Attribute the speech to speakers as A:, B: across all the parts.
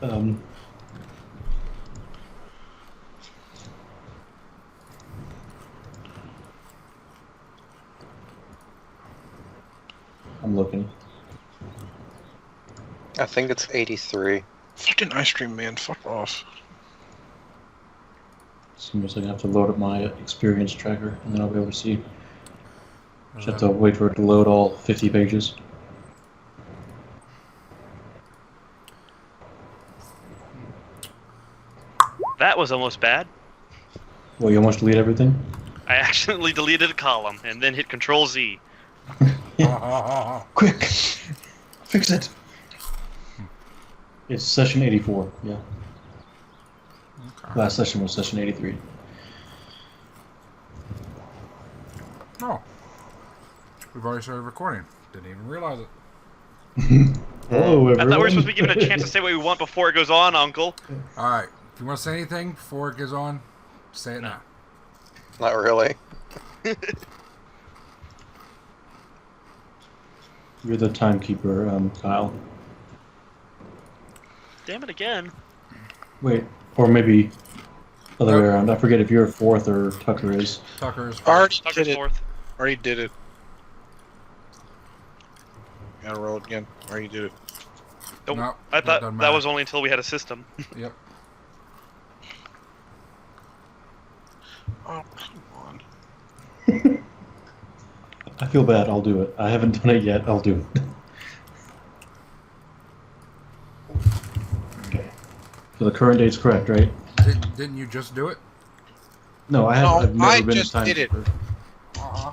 A: um, I'm looking.
B: I think it's 83.
C: Fucking ice cream man, fuck off.
A: Seems like I have to load up my experience tracker, and then I'll be able to see. Just have to wait for it to load all 50 pages.
D: That was almost bad.
A: Well, you almost delete everything?
D: I accidentally deleted a column and then hit Control Z.
A: Quick! Fix it! It's session 84, yeah.
E: Okay.
A: Last session was session 83.
E: Oh. We've already started recording. Didn't even realize it.
A: Hello, everyone.
D: I thought we were supposed to be given a chance to say what we want before it goes on, Uncle.
E: Alright. If you want to say anything before it goes on, say it now.
B: Not really.
A: You're the timekeeper, Kyle.
D: Damn it again.
A: Wait, or maybe other way around. I forget if you're fourth or Tucker is.
E: Tucker's
C: Already
D: Tucker's
C: did it.
D: fourth.
C: Already did it. Gotta roll again. Already did it.
D: Nope.
E: Nope,
D: I
E: that
D: thought
E: doesn't
D: that
E: matter.
D: was only until we had a system.
E: Yep.
C: Oh, come on.
A: I feel bad, I'll do it. I haven't done it yet, I'll do it. Okay. So the current date's correct, right?
E: Didn't you just do it?
A: No, I have.
C: No,
A: I've never
C: I
A: been
C: just
A: a
C: did it.
A: timekeeper.
E: Uh-huh.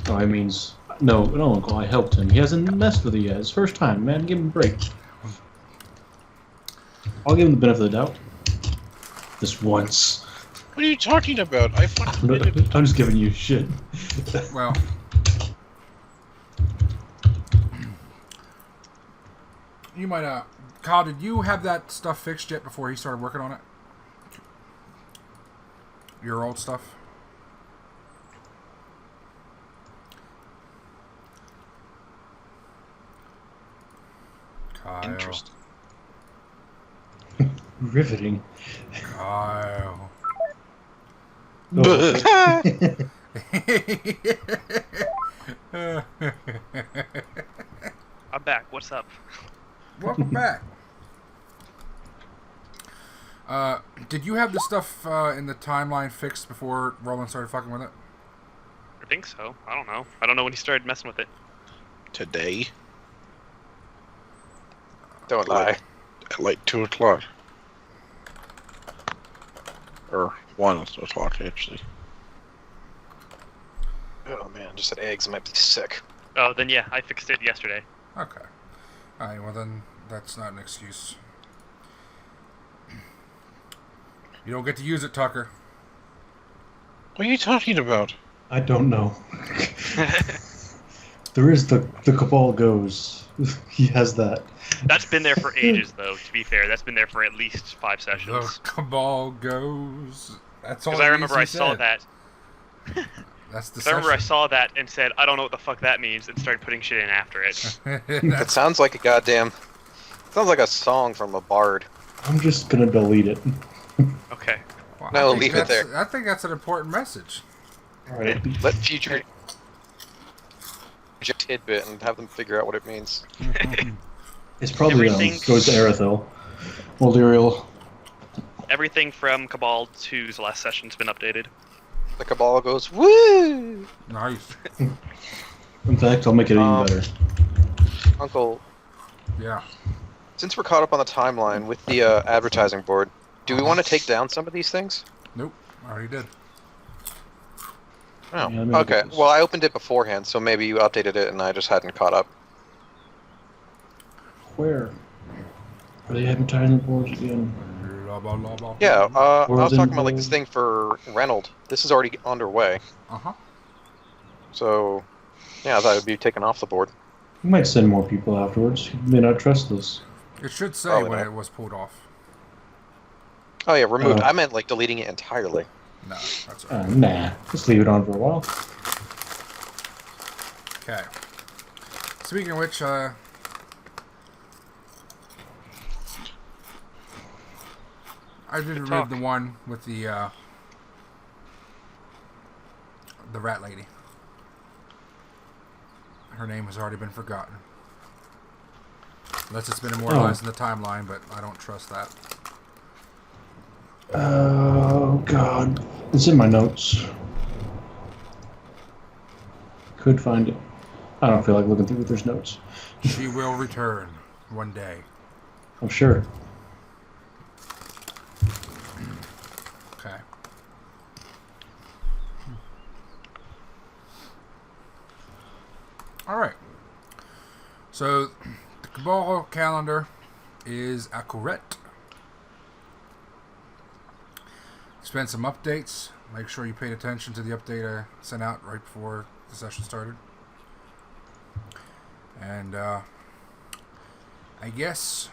A: Oh, I means no, Uncle. I helped him. He hasn't messed with it yet. His first time, man. Give him a break. I'll give him the benefit of the doubt. This once.
C: What are you talking about? I fucking did it.
A: I'm just giving you shit.
E: Well. You might, Kyle, did you have that stuff fixed yet before he started working on it? Your old stuff? Kyle.
C: Interesting.
A: Riveting.
E: Kyle.
A: Oh.
D: I'm back. What's up?
E: Welcome back. Did you have the stuff in the timeline fixed before Rolun started fucking with it?
D: I think so. I don't know. I don't know when he started messing with it.
C: Today,
B: Don't lie.
C: at like 2 o'clock. Or 1 o'clock, actually.
B: Oh man, just said eggs. I might be sick.
D: Oh, then yeah, I fixed it yesterday.
E: Okay. Alright, well then, that's not an excuse. You don't get to use it, Tucker.
C: What are you talking about?
A: I don't know. There is the cabal goes. He has that.
D: That's been there for ages, though. To be fair, that's been there for at least 5
E: The
D: sessions.
E: cabal goes. That's all.
D: Because I remember I saw that.
E: That's the.
D: Because I remember I saw that and said, I don't know what the fuck that means, and started putting shit in after it.
B: It sounds like a goddamn. Sounds like a song from a bard.
A: I'm just gonna delete it.
D: Okay.
E: Well,
B: No,
E: I think
B: leave it
E: that's-
B: there.
E: I think that's an important message.
A: All right.
B: Let future tidbit and have them figure out what it means.
A: It's probably
D: Everything-
A: goes to Aerithil. Well,
D: Everything from Cabal to the last session's been updated.
B: The cabal goes woo.
E: Nice.
A: in fact, I'll make it even better.
B: Uncle,
E: Yeah.
B: since we're caught up on the timeline with the advertising board, do we want to take down some of these things?
E: Nope. I already did.
B: Oh,
A: Yeah, maybe
B: okay.
A: this-
B: Well, I opened it beforehand, so maybe you updated it and I just hadn't caught up.
A: Where? Are they advertising boards again?
E: Blah, blah, blah, blah.
B: Yeah, I was
A: World
B: talking about like this
A: Info.
B: thing for Reynold. This is already underway,
E: Uh-huh.
B: so yeah, that would be taken off the board.
A: We might send more people afterwards. You may not trust this.
E: It should say
B: Probably
E: when
B: not.
E: it was pulled off.
B: Oh yeah, removed.
A: Oh.
B: I meant like deleting it entirely.
E: No, that's all right.
A: Nah. Just leave it on for a while.
E: Okay. Speaking of which, I did remove the one with the rat lady. Her name has already been forgotten. Unless it's been immortalized in the timeline, but I don't trust that.
A: Oh, God. It's in my notes. Could find it. I don't feel like looking through Uther's notes.
E: She will return one day.
A: I'm sure.
E: Okay. Alright. So, the Cabal calendar is accurate. There's been some updates. Make sure you paid attention to the update I sent out right before the session started. And, I guess...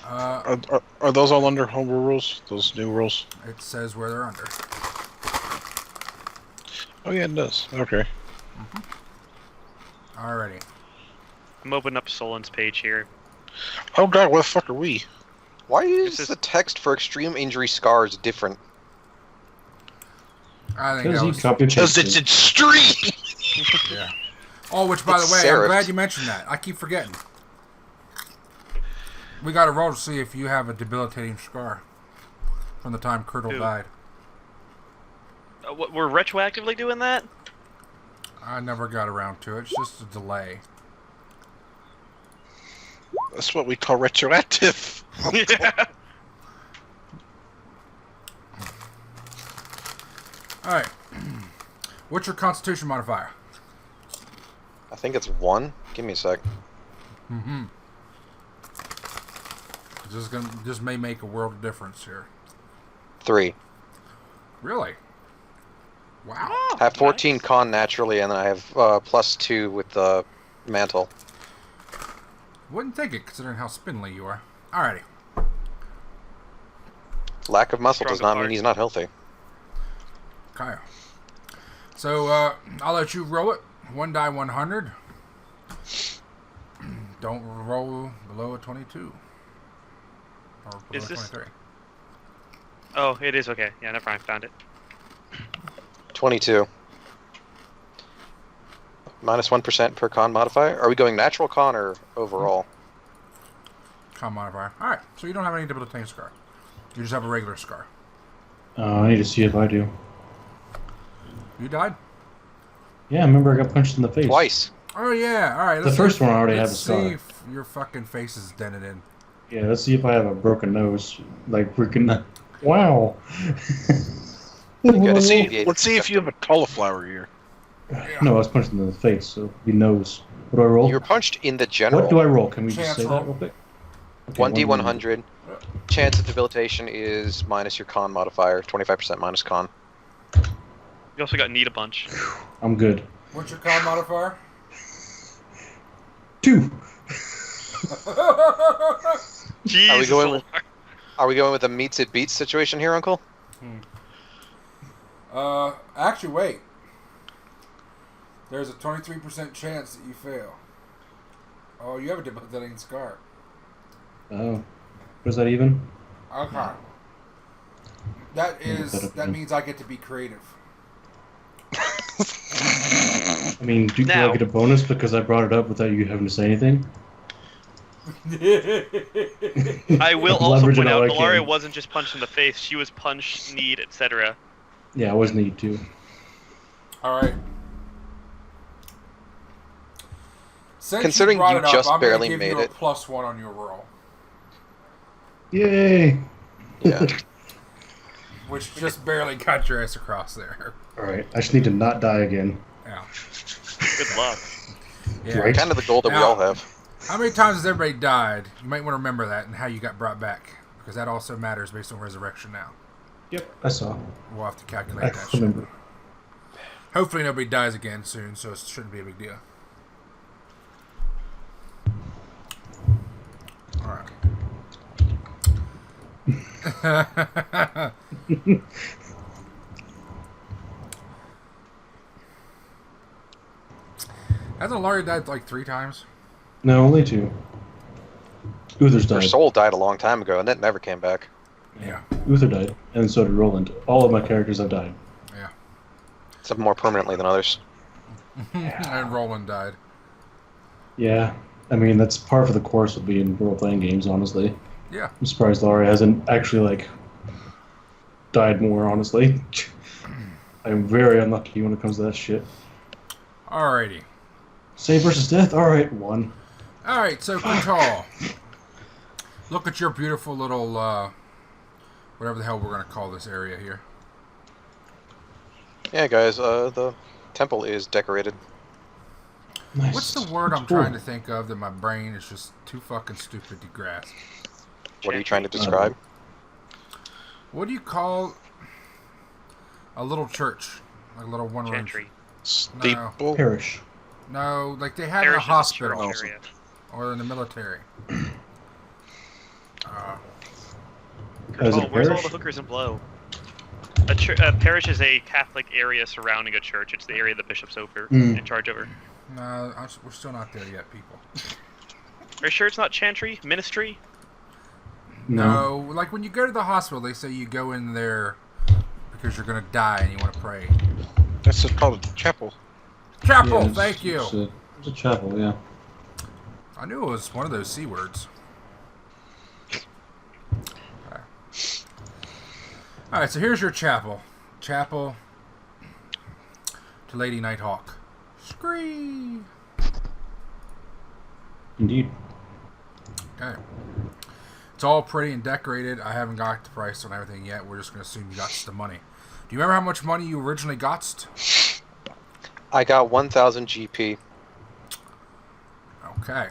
C: Are those all under homebrew rules? Those new rules?
E: it says where they're under.
C: Oh yeah, it does. Okay.
E: Alrighty.
D: I'm opening up Sollyn's page here.
C: Oh god, where the fuck are we?
B: Why is
D: This is-
B: the text for extreme injury scars different?
E: I think
A: Because
E: that
A: he
E: was...
A: copy
C: Because
A: pasted
C: it's extreme!
E: Yeah. Oh, which, by the
B: It's
E: way, I'm
B: serifed.
E: glad you mentioned that. I keep forgetting. We got to roll to see if you have a debilitating scar from the time Kurtal
D: Who?
E: died.
D: We're retroactively doing that?
E: I never got around to it. It's just a delay.
C: That's what we call retroactive.
D: Yeah.
E: Alright. What's your constitution modifier?
B: I think it's 1. Give me a sec.
E: Mm-hmm. This may make a world of difference here.
B: 3.
E: Really? Wow.
D: Oh,
B: I have 14
D: nice.
B: con naturally, and then I have +2 with the mantle.
E: Wouldn't think it, considering how spindly you are. Alrighty.
B: Lack of muscle
D: Strong
B: does not
D: apart.
B: mean he's not healthy.
E: Okay. So, I'll let you roll it. 1 die 100. Don't roll below a 22. Or below
D: Is
E: a
D: this-
E: 23.
D: Oh, it is okay. Yeah, never mind. Found it.
B: 22. -1% per con modifier. Are we going natural con or overall?
E: Con modifier. Alright, so you don't have any debilitating scar. You just have a regular scar.
A: I need to see if I do.
E: You died?
A: Yeah, I remember I got punched in the face.
B: Twice.
E: Oh, yeah. Alright,
A: The first one I already
E: let's
A: have a scar.
E: see if your fucking face is dented in.
A: Yeah, let's see if I have a broken nose. Like freaking. Wow.
B: Let's
C: Let's see if you have a cauliflower ear.
A: No, I was punched in the face, so it'd be nose. What do I roll?
B: You're punched in the general.
A: What do I roll? Can we
E: Chance
A: just say
E: roll.
A: that real quick?
B: 1d100. Chance of debilitation is minus your con modifier. 25% minus con.
D: You also got need a bunch.
A: I'm good.
E: What's your con modifier?
A: 2.
D: Jesus.
B: going with- Are we going with a meets it beats situation here, Uncle?
E: Actually, wait. There's a 23% chance that you fail. Oh, you have a debilitating scar.
A: Oh. What is that even?
E: Okay. That means I get to be creative.
A: I mean, do I
D: Now-
A: get a bonus because I brought it up without you having to say anything?
D: I will also
A: Leverage it
D: point out,
A: all I
D: Ilaria
A: can.
D: wasn't just punched in the face. She was punched, kneed, etc.
A: Yeah, I was need to.
E: Alright. Since
B: Considering
E: brought
B: you
E: it up,
B: just
E: I'm
B: barely
E: gonna give
B: made
E: you
B: it.
E: a +1 on your roll.
A: Yay!
B: Yeah.
E: Which just barely got your ass across there.
A: Alright, I just need to not die again.
E: Yeah.
D: Good luck.
E: Yeah.
A: Right.
B: Kind of the goal that we
E: Now-
B: all have.
E: How many times has everybody died? You might want to remember that and how you got brought back. Because that also matters based on resurrection now.
A: Yep, I saw.
E: We'll have to
A: I
E: calculate that shit.
A: remember.
E: Hopefully nobody dies again soon, so it shouldn't be a big deal. Alright. Hasn't Ilaria died like 3 times?
A: No, only 2. Uther's
B: Her
A: died.
B: soul died a long time ago, and it never came back.
E: Yeah.
A: Uther died, and so did Roland. All of my characters have died.
E: Yeah.
B: Some more permanently than others.
E: And Rolun died.
A: Yeah, I mean that's par for the course of being role-playing games. Honestly,
E: Yeah.
A: I'm surprised Ilaria hasn't actually like died more. Honestly, I'm very unlucky when it comes to that shit.
E: Alrighty.
A: Save versus death. All right, 1.
E: Alright, so Kurtal. Look at your beautiful little, whatever the hell we're going to call this area here.
B: Yeah, guys, the temple is decorated.
A: Nice.
E: What's the word I'm
A: Cool.
E: trying to think of that my brain is just too fucking stupid to grasp?
B: What are you trying to describe?
E: What do you call a little church? Like a little one-room...
D: Chantry.
C: Steeple.
A: Parish?
E: No, like they have in a
D: Parish is a
E: hospital.
D: church area.
E: Or in the military.
A: As a
D: Oh, where's all
A: parish?
D: the hookers and blow? A parish is a Catholic area surrounding a church. It's the area the bishop's in charge over.
E: No, we're still not there yet, people.
D: Are you sure it's not chantry? Ministry?
E: No, like when you go to the hospital, they say you go in there because you're going to die and you want to pray.
C: That's just called a chapel.
E: Chapel,
A: Yeah, it's-
E: thank you.
A: It's a chapel, yeah.
E: I knew it was one of those C words. Alright, so here's your chapel. Chapel to Lady Nighthawk. Scree!
A: Indeed.
E: Okay. It's all pretty and decorated. I haven't got the price on everything yet. We're just going to assume you got the money. Do you remember how much money you originally got?
B: I got 1,000 GP.
E: Okay.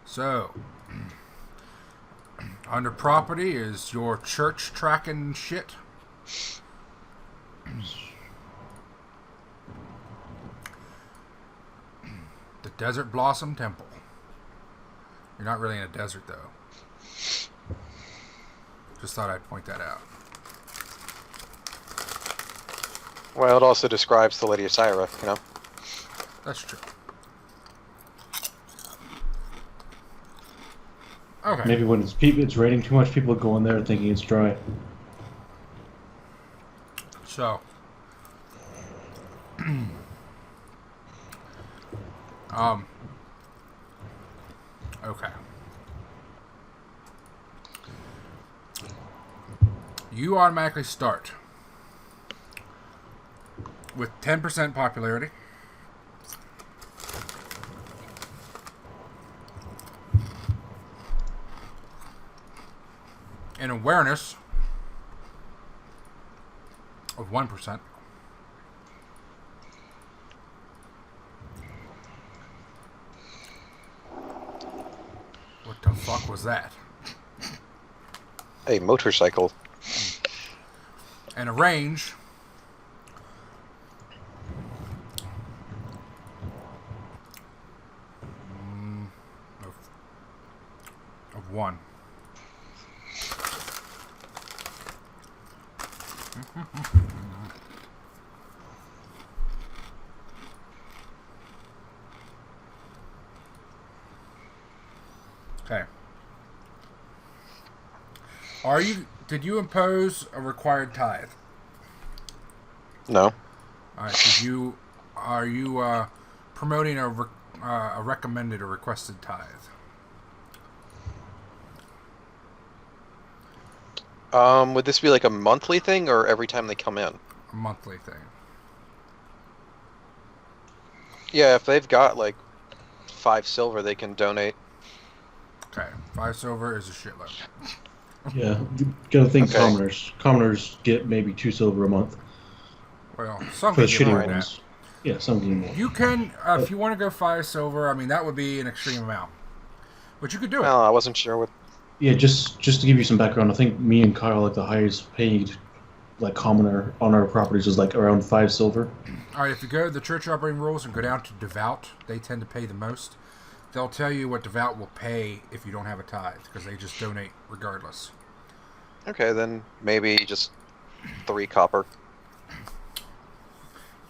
E: So, under property is your church tracking shit. The Desert Blossom Temple. You're not really in a desert, though. Just thought I'd point that out.
B: Well, it also describes the Lady of Syra, you know?
E: That's true. Okay.
A: Maybe when it's raining too much, people go in there thinking it's dry.
E: So, okay. You automatically start with 10% popularity. And awareness of 1%. What the fuck was that?
B: A motorcycle.
E: And a range of 1. Okay. Did you impose a required tithe?
B: No.
E: Alright, are you promoting a recommended or requested tithe?
B: Would this be like a monthly thing, or every time they come in?
E: A monthly thing.
B: Yeah, if they've got like 5 silver, they can donate.
E: Okay, 5 silver is a shitload.
A: Yeah, you gotta think
B: Okay.
A: commoners. Commoners get maybe 2 silver a month
E: Well, some
A: for the
E: can get more
A: shittier
E: than
A: ones. Yeah, some get more.
E: that. You can, if you want to go 5 silver, I mean, that would be an extreme amount. But you could do it.
B: Well, I wasn't sure what.
A: Yeah, just to give you some background, I think me and Kyle like the highest paid like commoner on our properties is like around 5 silver.
E: Alright, if you go to the church operating rules and go down to devout, they tend to pay the most. They'll tell you what devout will pay if you don't have a tithe, because they just donate regardless.
B: Okay, then maybe just 3 copper.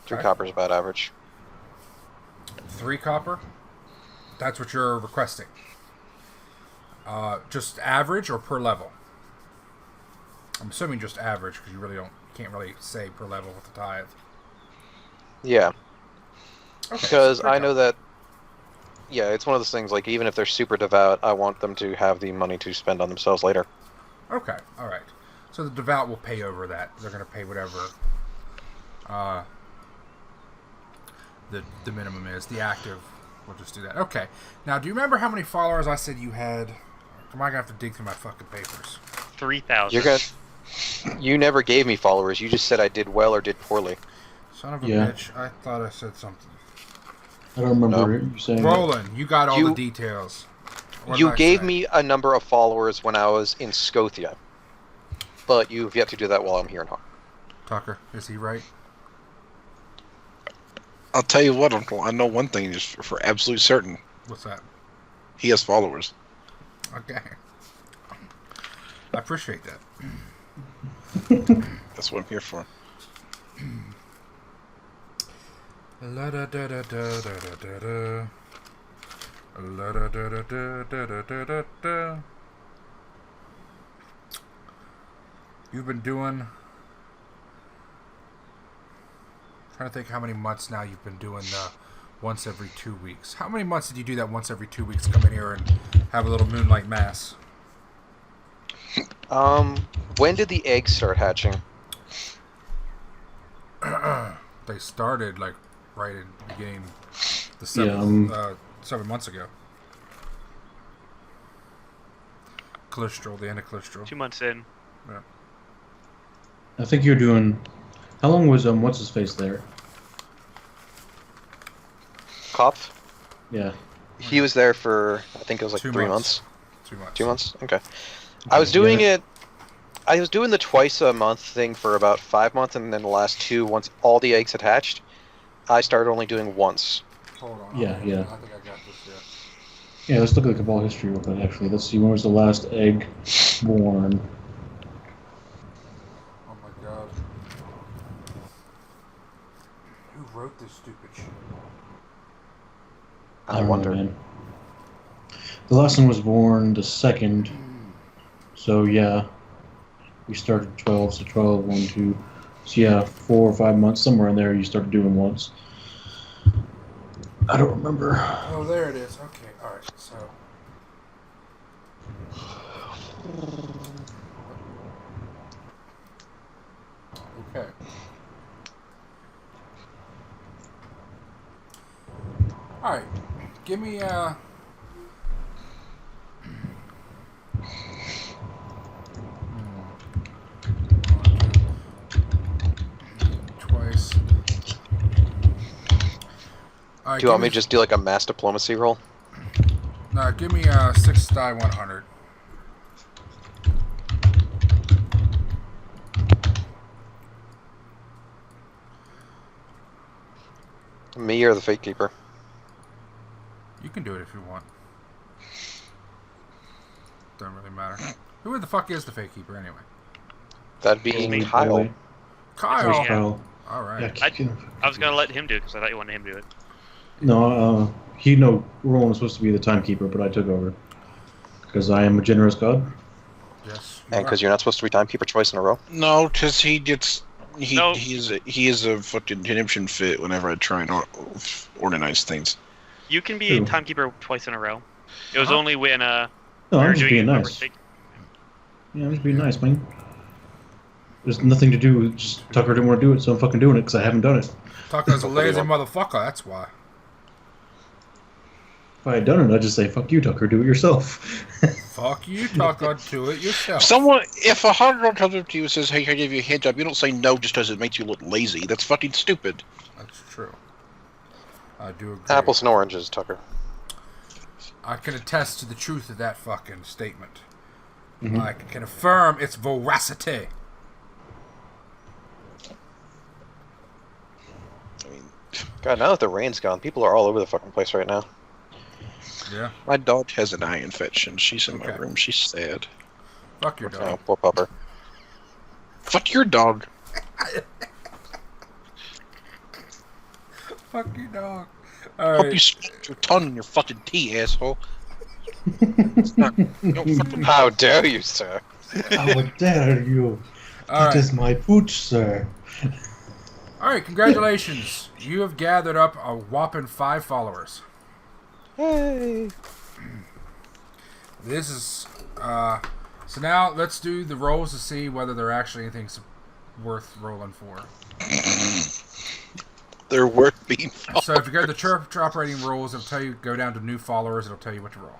B: 3
E: Okay.
B: copper is about average.
E: 3 copper. That's what you're requesting. Just average or per level? I'm assuming just average because you can't really say per level with the tithe.
B: Yeah.
E: Okay,
B: Because
E: so
B: I know that, yeah, it's one of those things, like, even if they're super devout, I want them to have the money to spend on themselves later.
E: Okay, alright. So the devout will pay over that. They're going to pay whatever the minimum is. The active will just do that. Okay. Now, do you remember how many followers I said you had? Am I going to have to dig through my fucking papers?
D: 3,000.
B: You never gave me followers, you just said I did well or did poorly.
E: Son of a
A: Yeah.
E: bitch. I thought I said something.
A: I don't remember you saying that.
E: Rolun, you got all the details. What
B: You
E: did I
B: gave
E: say?
B: me a number of followers when I was in Scotia. But you've yet to do that while I'm here in Hawk.
E: Tucker, is he right?
C: I'll tell you what, Uncle. I know one thing is for absolute certain.
E: What's that?
C: He has followers.
E: Okay. I appreciate that.
C: That's what I'm here for.
E: La da da da da da da da. La da da da da da da da da. You've been doing. Trying to think how many months now you've been doing the once every 2 weeks. How many months did you do that once every 2 weeks? Come in here and have a little moonlight mass.
B: When did the eggs start hatching?
E: They started like right in the beginning, the 7 months ago. Calistral, the end of Calistral.
D: 2 months in.
E: Yeah.
A: I think you're doing. How long was what's his face there?
B: Kopf?
A: Yeah.
B: He was there for, I think it was like
E: 2
B: 3
E: months.
B: months.
E: 2 months.
B: 2 months? Okay. I was doing
A: yeah.
B: it. I was doing the twice a month thing for about 5 months, and then the last 2, once all the eggs had hatched, I started only doing once.
E: Hold on.
A: Yeah, yeah.
E: I think I got this.
A: Yeah, let's look at the cabal history real quick. Actually, let's see when was the last egg born.
E: Oh my god. Who wrote this stupid shit?
B: I
A: don't
B: wonder.
A: know, man. The last one was born the 2nd. So yeah, we started 12. So 12, 1, 2. So yeah, 4 or 5 months somewhere in there. You started doing once. I don't remember.
E: Oh, there it is. Okay, alright, so. Okay. Alright, give me, twice. Alright,
B: Do you want me to just do like a mass diplomacy roll?
E: No, give me 6 die 100.
B: Me or the Fate Keeper?
E: You can do it if you want. Doesn't really matter. Who the fuck is the fake keeper anyway?
B: That'd be
A: Me,
B: Kyle.
A: boy.
E: Kyle.
A: Where's
D: Yeah.
A: Kyle?
E: All right.
A: Yeah,
D: I was gonna let him do it because I thought you wanted him to do it.
A: No, Rolun was supposed to be the timekeeper, but I took over because I am a generous god.
E: Yes.
B: And because you're not supposed to be timekeeper twice in a row.
C: No, because he gets
D: No.
C: he is a fucking conniption fit whenever I try and organize things.
D: You can be
A: Who?
D: timekeeper twice in a row. It was
E: Uh-huh.
D: only when
A: No,
D: we were
A: I'm just
D: doing
A: being
D: it
A: nice. Yeah, I'm just being nice, man. There's nothing to do. Just Tucker didn't want to do it, so I'm fucking doing it because I haven't done it.
E: Tucker's a lazy motherfucker. That's why.
A: If I had done it, I'd just say, "Fuck you, Tucker. Do it yourself."
E: Fuck you, Tucker. Do it yourself.
C: If a hard comes up to you and says, "Hey, can I give you a hand job?" You don't say no just because it makes you look lazy. That's fucking stupid.
E: That's true. I do agree.
B: Apples and oranges, Tucker.
E: I can attest to the truth of that fucking statement.
A: Mhm.
E: I can affirm its veracity.
C: I mean,
B: God, now that the rain's gone, people are all over the fucking place right now.
E: Yeah.
C: my dog has an eye infection. She's in my
E: Okay.
C: room. She's sad.
E: Fuck your
B: Oh,
E: dog.
B: poor pupper.
C: Fuck your dog.
E: Fuck your dog. All
C: Hope
E: right.
C: you spit your tongue in your fucking tea, asshole. It's not, you don't fucking
B: How dare you, sir?
A: How dare you?
E: All
A: That
E: right.
A: is my pooch, sir.
E: All right. Congratulations. You have gathered up a whopping 5 followers.
B: Hey.
E: This is so now let's do the rolls to see whether they're actually anything worth rolling for.
C: They're worth being
E: So if you go to the church operating rules, it'll tell you go down to new followers. It'll tell you what to roll.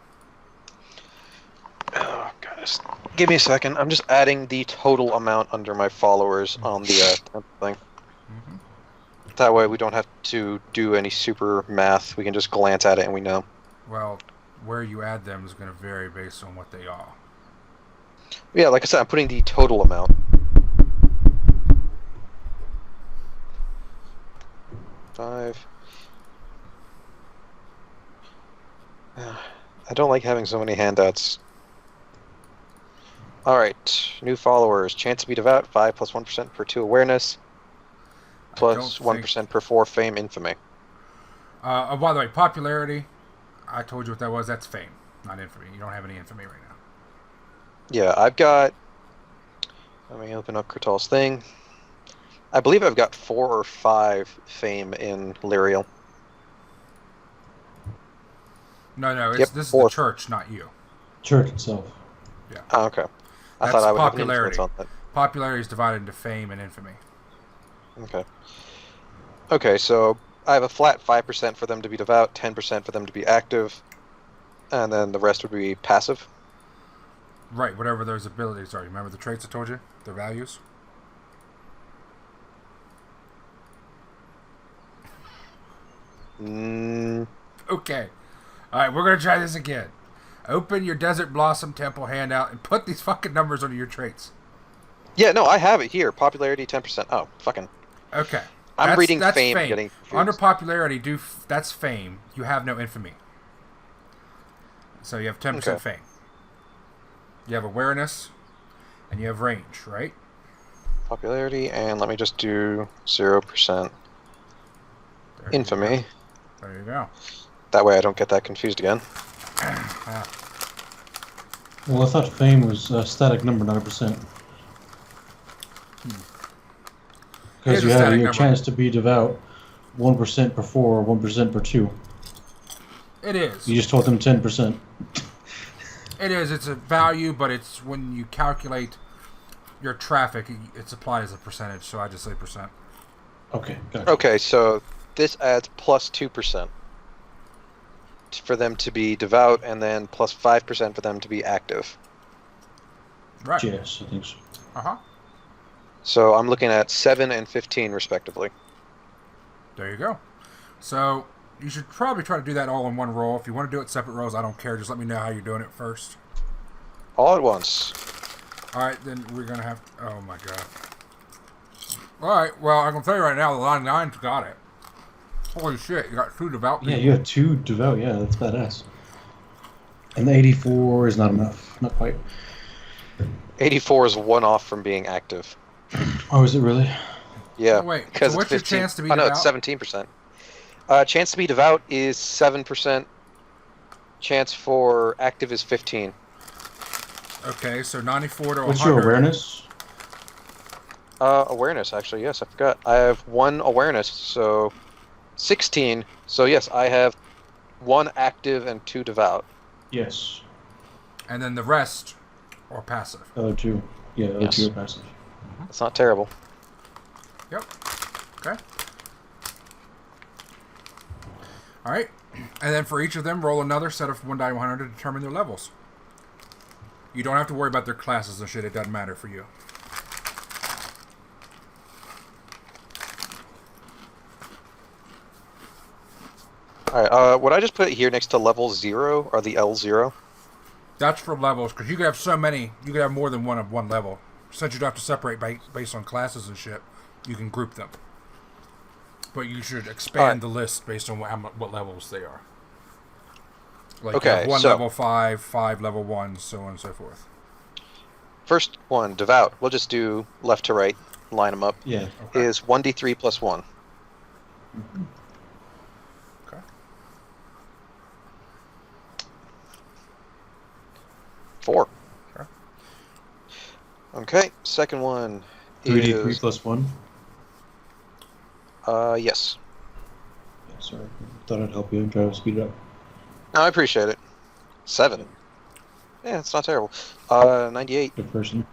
B: Oh, guys. Give me a second. I'm just adding the total amount under my followers on the thing.
E: Mm-hmm.
B: That way we don't have to do any super math. We can just glance at it and we know.
E: Well, where you add them is going to vary based on what they are.
B: Yeah, like I said, I'm putting the total amount. Five. I don't like having so many handouts. Alright, new followers. Chance to be devout, 5 plus 1% per 2 awareness. Plus
E: don't
B: 1% per 4 fame infamy.
E: By the way, popularity. I told you what that was. That's fame, not infamy. You don't have any infamy right now.
B: Yeah, I've got... Let me open up Kurtal's thing. I believe I've got 4 or 5 fame in Lyrial.
E: No,
B: Yep,
E: this is
B: 4.
E: the church, not you.
A: Church itself.
B: Oh, okay. I
E: That's
B: thought I would
E: popularity.
B: have an influence on
E: Popularity is divided into fame and infamy.
B: that. Okay. Okay, so I have a flat 5% for them to be devout, 10% for them to be active, and then the rest would be passive.
E: Right, whatever those abilities are. Remember the traits I told you? Their values? Okay. Alright, we're going to try this again. Open your Desert Blossom Temple handout and put these fucking numbers under your traits.
B: Yeah, no, I have it here. Popularity 10%. Oh, fucking.
E: Okay.
B: I'm reading
E: that's
B: fame and getting confused.
E: Under popularity, that's fame. You have no infamy. So you have 10%
B: Okay.
E: fame. You have awareness, and you have range, right?
B: Popularity, and let me just do 0%
E: There you
B: infamy.
E: go. There you go.
B: That way I don't get that confused again.
E: Ah,
A: Well, I thought fame was a static number, not a percent.
E: It
A: Because
E: is
A: you
E: a
A: have
E: static
A: your
E: number.
A: chance to be devout, 1% per 4, 1% per 2.
E: it is.
A: You just told them 10%.
E: It is. It's a value, but it's when you calculate your traffic, it's applied as a percentage, so I just say percent.
A: Okay, gotcha.
B: Okay, so this adds plus 2% for them to be devout, and then plus 5% for them to be active.
E: Right.
A: Yes, I think so.
E: Uh-huh.
B: So I'm looking at 7 and 15 respectively.
E: There you go. So you should probably try to do that all in one roll. If you want to do it separate rolls, I don't care. Just let me know how you're doing it first.
B: All at once.
E: All right, then we're going to have... Oh, my God. All right, well, I can tell you right now, the line 9's got it. Holy shit, you got 2 devout people.
A: Yeah, you have 2 devout. Yeah, that's badass. And the 84 is not enough. Not quite.
B: 84 is 1 off from being active.
A: Oh, is it really?
B: Yeah,
E: Oh, wait,
B: because
E: so
B: it's
E: what's your
B: 15.
E: chance to be
B: Oh no, it's
E: devout?
B: 17%. Chance to be devout is 7%. Chance for active is 15.
E: Okay, so 94 to 100.
A: What's your awareness?
B: Awareness, actually, yes, I forgot. I have 1 awareness, so 16. So yes, I have 1 active and 2 devout.
A: Yes.
E: And then the rest are passive.
A: The other 2. Yeah, the other
B: Yes.
A: 2 are passive.
B: That's not terrible.
E: Yep. Okay. All right. And then for each of them, roll another set of 1 die 100 to determine their levels. You don't have to worry about their classes and shit. It doesn't matter for you.
B: Alright, would I just put it here next to level 0, or the L0?
E: That's for levels, because you could have so many. You could have more than one of one level. Since you don't have to separate based on classes and shit, you can group them. But you should expand
B: Alright.
E: the list based on what levels they are. Like
B: Okay,
E: you have 1
B: so-
E: level 5, 5 level 1, so on and so forth.
B: First one, devout. We'll just do left to right, line them up.
A: Yeah.
E: Okay.
B: Is 1d3 plus 1. 4.
E: Sure.
B: Okay, second one
A: 3d3
B: is...
A: plus 1.
B: Yes.
A: Yeah, sorry. Thought I'd help you and try to speed it up.
B: No, I appreciate it. 7. Yeah, it's not terrible. 98
A: Good person.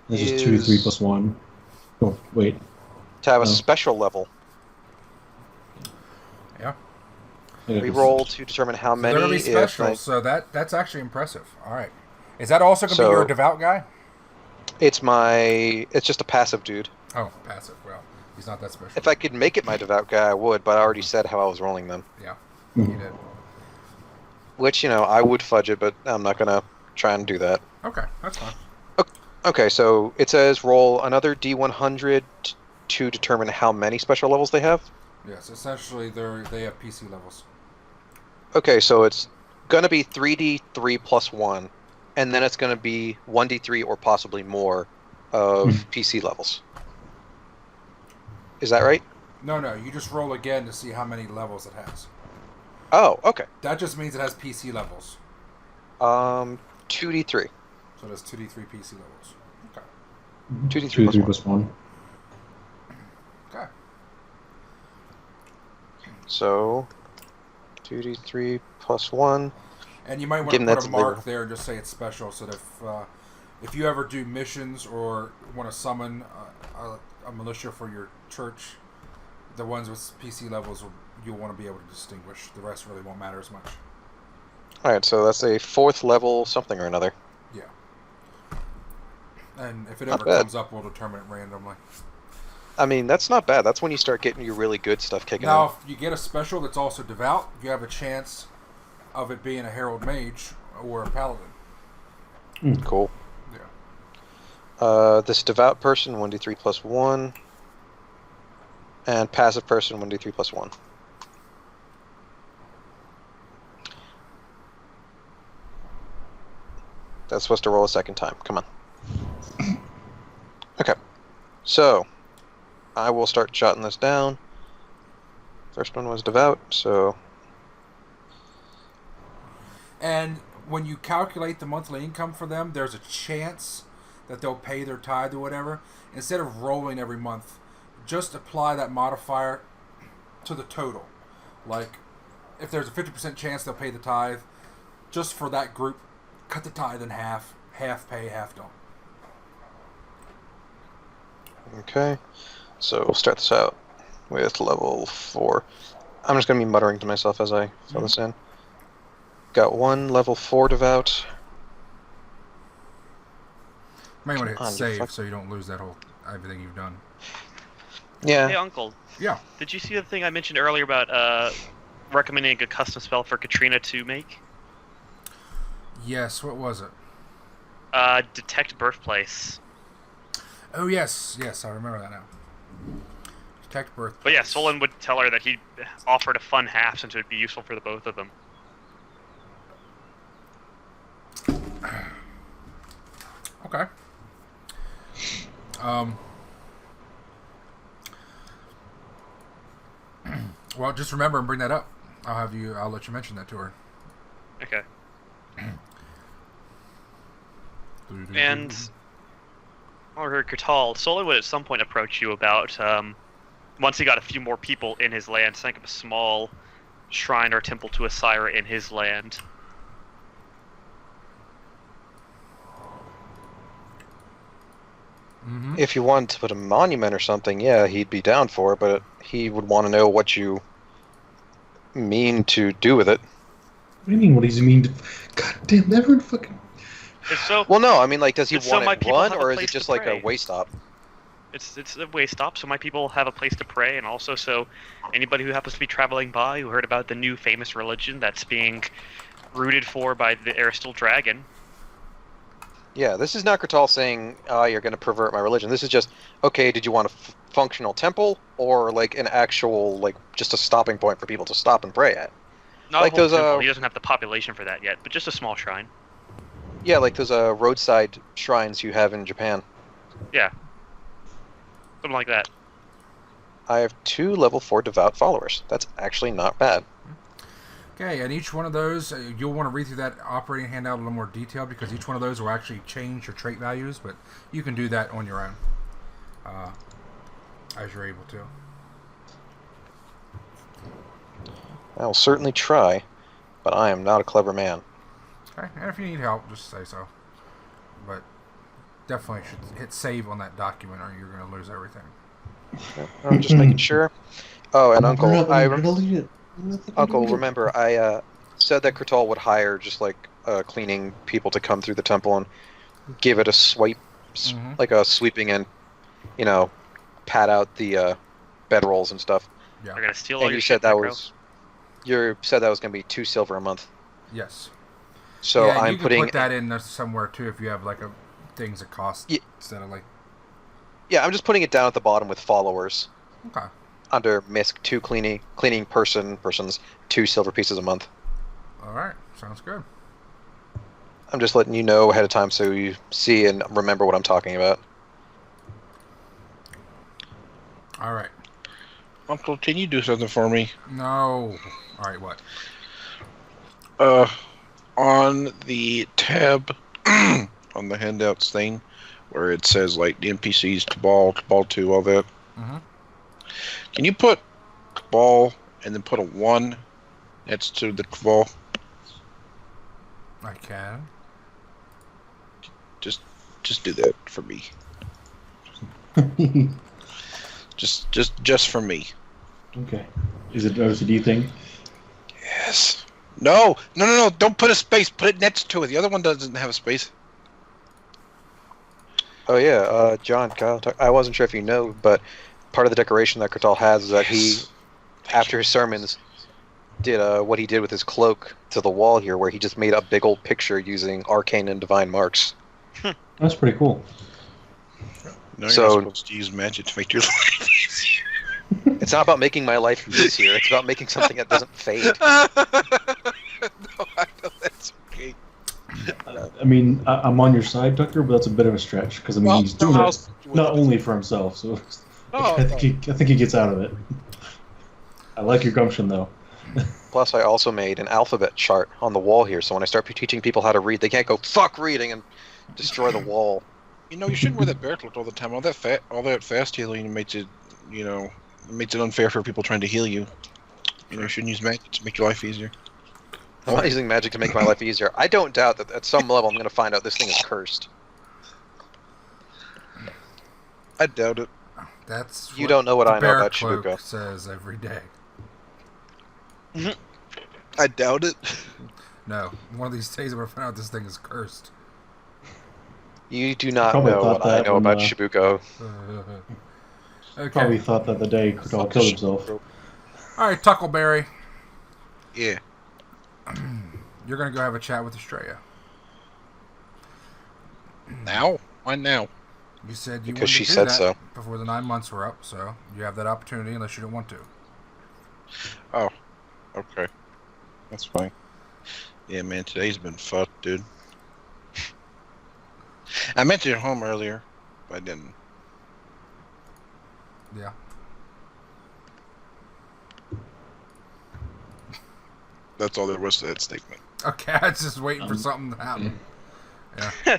A: This is
B: is
A: 2d3 plus 1. Oh, wait.
B: to have a
A: No.
B: special level.
E: Yeah.
A: I got
B: We
A: this.
B: roll to determine how
E: So
B: many.
E: they're gonna be special, so that's actually impressive. All right. Is that also gonna be
B: So-
E: your devout guy?
B: It's just a passive dude.
E: Oh, passive. Well, he's not that special.
B: If I could make it my devout guy, I would, but I already said how I was rolling them.
E: Yeah,
A: Mhm.
E: you did.
B: Which, I would fudge it, but I'm not gonna try and do that.
E: Okay, that's fine.
B: Okay, so it says roll another D100 to determine how many special levels they have.
E: Yes, essentially they have PC levels.
B: Okay, so it's gonna be 3D3 plus 1, and then it's gonna be 1D3 or possibly more of PC levels. Is that right?
E: No, you just roll again to see how many levels it has.
B: Oh, okay.
E: That just means it has PC levels.
B: 2D3.
E: So it has 2d3 PC levels. Okay.
B: 2D3 plus
A: 2d3
B: 1.
A: plus 1.
E: Okay.
B: So 2D3 plus 1.
E: And you might want
B: Given
E: to put
B: that's
E: a mark
B: illegal.
E: there and just say it's special, so that if you ever do missions or want to summon a militia for your church, the ones with PC levels you'll want to be able to distinguish. The rest really won't matter as much.
B: Alright, so that's a 4th level something or another.
E: Yeah. And if it
B: Not
E: ever
B: bad.
E: comes up, we'll determine it randomly.
B: I mean, that's not bad. That's when you start getting your really good stuff kicking in.
E: Now, if you get a special that's also devout, you have a chance of it being a herald mage or a paladin.
B: Cool.
E: Yeah.
B: This devout person, 1d3 plus 1. And passive person, 1d3 plus 1. That's supposed to roll a second time. Come on. Okay. So, I will start jotting this down. First one was devout, so...
E: And when you calculate the monthly income for them, there's a chance that they'll pay their tithe or whatever. Instead of rolling every month, just apply that modifier to the total. Like, if there's a 50% chance they'll pay the tithe, just for that group, cut the tithe in half. Half pay, half don't.
B: Okay. So, we'll start this out with level 4. I'm just going to be muttering to myself as I fill this in. Got 1 level 4 devout.
E: Might want to
B: Come on,
E: hit
B: you
E: save
B: fuck-
E: so you don't lose that whole everything you've done.
B: Yeah.
D: Hey, Uncle,
E: Yeah.
D: did you see the thing I mentioned earlier about recommending a custom spell for Katrina to make?
E: Yes, what was it?
D: Detect birthplace.
E: Oh, yes, I remember that now. Detect birth.
D: But yeah, Sollyn would tell her that he offered a fun half since it would be useful for the both of them.
E: Okay. Well, just remember and bring that up. I'll let you mention that to her.
D: Okay. And or Kurtal, Sollyn would at some point approach you about once he got a few more people in his land, setting up a small shrine or temple to Asira in his land.
E: Mm-hmm.
B: If you wanted to put a monument or something, yeah, he'd be down for it, but he would want to know what you mean to do with it.
A: What do you mean? What does he mean? God damn, everyone fucking.
D: It's so
B: Well, no, I mean, like, does he
D: It's so
B: want
D: my
B: it
D: people
B: run,
D: have a
B: or is
D: place
B: it
D: to
B: just like a
D: pray.
B: way stop?
D: it's a way stop, so my people have a place to pray, and also so anybody who happens to be traveling by who heard about the new famous religion that's being rooted for by the Aristal Dragon.
B: Yeah, this is not Kurtal saying, you're going to pervert my religion. This is just, okay, did you want a functional temple, or, like, an actual, like, just a stopping point for people to stop and pray at?
D: Not
B: Like
D: a whole
B: those,
D: temple. He doesn't have the population for that yet, but just a small shrine.
B: Yeah, like those roadside shrines you have in Japan.
D: Yeah. Something like that.
B: I have 2 level 4 devout followers. That's actually not bad.
E: Okay, and each one of those, you'll want to read through that operating handout in a little more detail because each one of those will actually change your trait values, but you can do that on your own as you're able to.
B: I'll certainly try, but I am not a clever man.
E: Okay, and if you need help, just say so. But definitely should hit save on that document or you're going to lose everything.
B: I'm just making sure. Oh, and Uncle,
A: Uncle,
B: remember, I said that Kurtal would hire just like cleaning people to come through the temple and give it a swipe, like a sweeping and, pat out the bedrolls and stuff.
E: Yeah.
D: They're gonna steal all
B: And
D: your
B: you
D: shit,
B: said that
D: Necro.
B: was going to be 2 silver a month.
E: Yes.
B: So
E: yeah,
B: I'm
E: you can
B: putting
E: put that in there somewhere too if you have like things that cost instead of like.
B: Yeah, I'm just putting it down at the bottom with followers.
E: Okay.
B: Under MISC, 2 cleaning persons, 2 silver pieces a month.
E: All right, sounds good.
B: I'm just letting you know ahead of time so you see and remember what I'm talking about.
E: All right.
C: Uncle, can you do something for me?
E: No. All right, what?
C: On the tab on the handouts thing, where it says like the NPCs, Cabal 2, all that.
E: Mm-hmm.
C: Can you put Cabal and then put a 1 next to the Cabal?
E: I can.
C: Just do that for me. Just for me.
A: Okay. Is it an OCD thing?
C: Yes. No. Don't put a space. Put it next to it. The other one doesn't have a space.
B: Oh yeah, John, Kyle, I wasn't sure if you know, but part of the decoration that Kurtal has is that he, after his sermons, did what he did with his cloak to the wall here, where he just made a big old picture using arcane and divine marks.
A: That's pretty cool.
C: No, you're not supposed to use magic to make your life easier.
B: It's not about making my life easier. It's about making something that doesn't fade.
C: No, I know that's okay.
A: I mean, I'm on your side, Tucker, but that's a bit of a stretch because I mean he's doing it not only for himself, so I think he gets out of it. I like your gumption though.
B: Plus, I also made an alphabet chart on the wall here, so when I start teaching people how to read, they can't go "fuck reading" and destroy the wall.
C: You shouldn't wear that bear cloak all the time. All that fast healing makes it, makes it unfair for people trying to heal you. You shouldn't use magic to make your life easier.
B: I'm not using magic to make my life easier. I don't doubt that at some level I'm going to find out this thing is cursed.
C: I doubt it.
E: That's
B: you don't know what I know about
E: Cloak
B: Shibuko.
E: says every day.
C: I doubt it.
E: No, one of these days we're finding out this thing is cursed.
B: You do not
A: Probably
B: know
A: thought
B: what I
A: that
B: know
A: when,
B: about Shibuko.
E: Okay.
A: Probably thought that the day Kurtal killed himself.
E: All right, Tuckleberry.
C: Yeah.
E: You're going to go have a chat with Estrella.
C: Now? Why now?
E: You said you
B: Because
E: wanted
B: she
E: to do
B: said
E: that
B: so.
E: before the 9 months were up, so you have that opportunity unless you don't want to.
C: Oh. Okay. That's fine. Yeah, man, today's been fucked, dude. I meant to get home earlier, but I didn't.
E: Yeah.
C: That's all there was to that statement.
E: Okay, I was just waiting for something to happen. Yeah.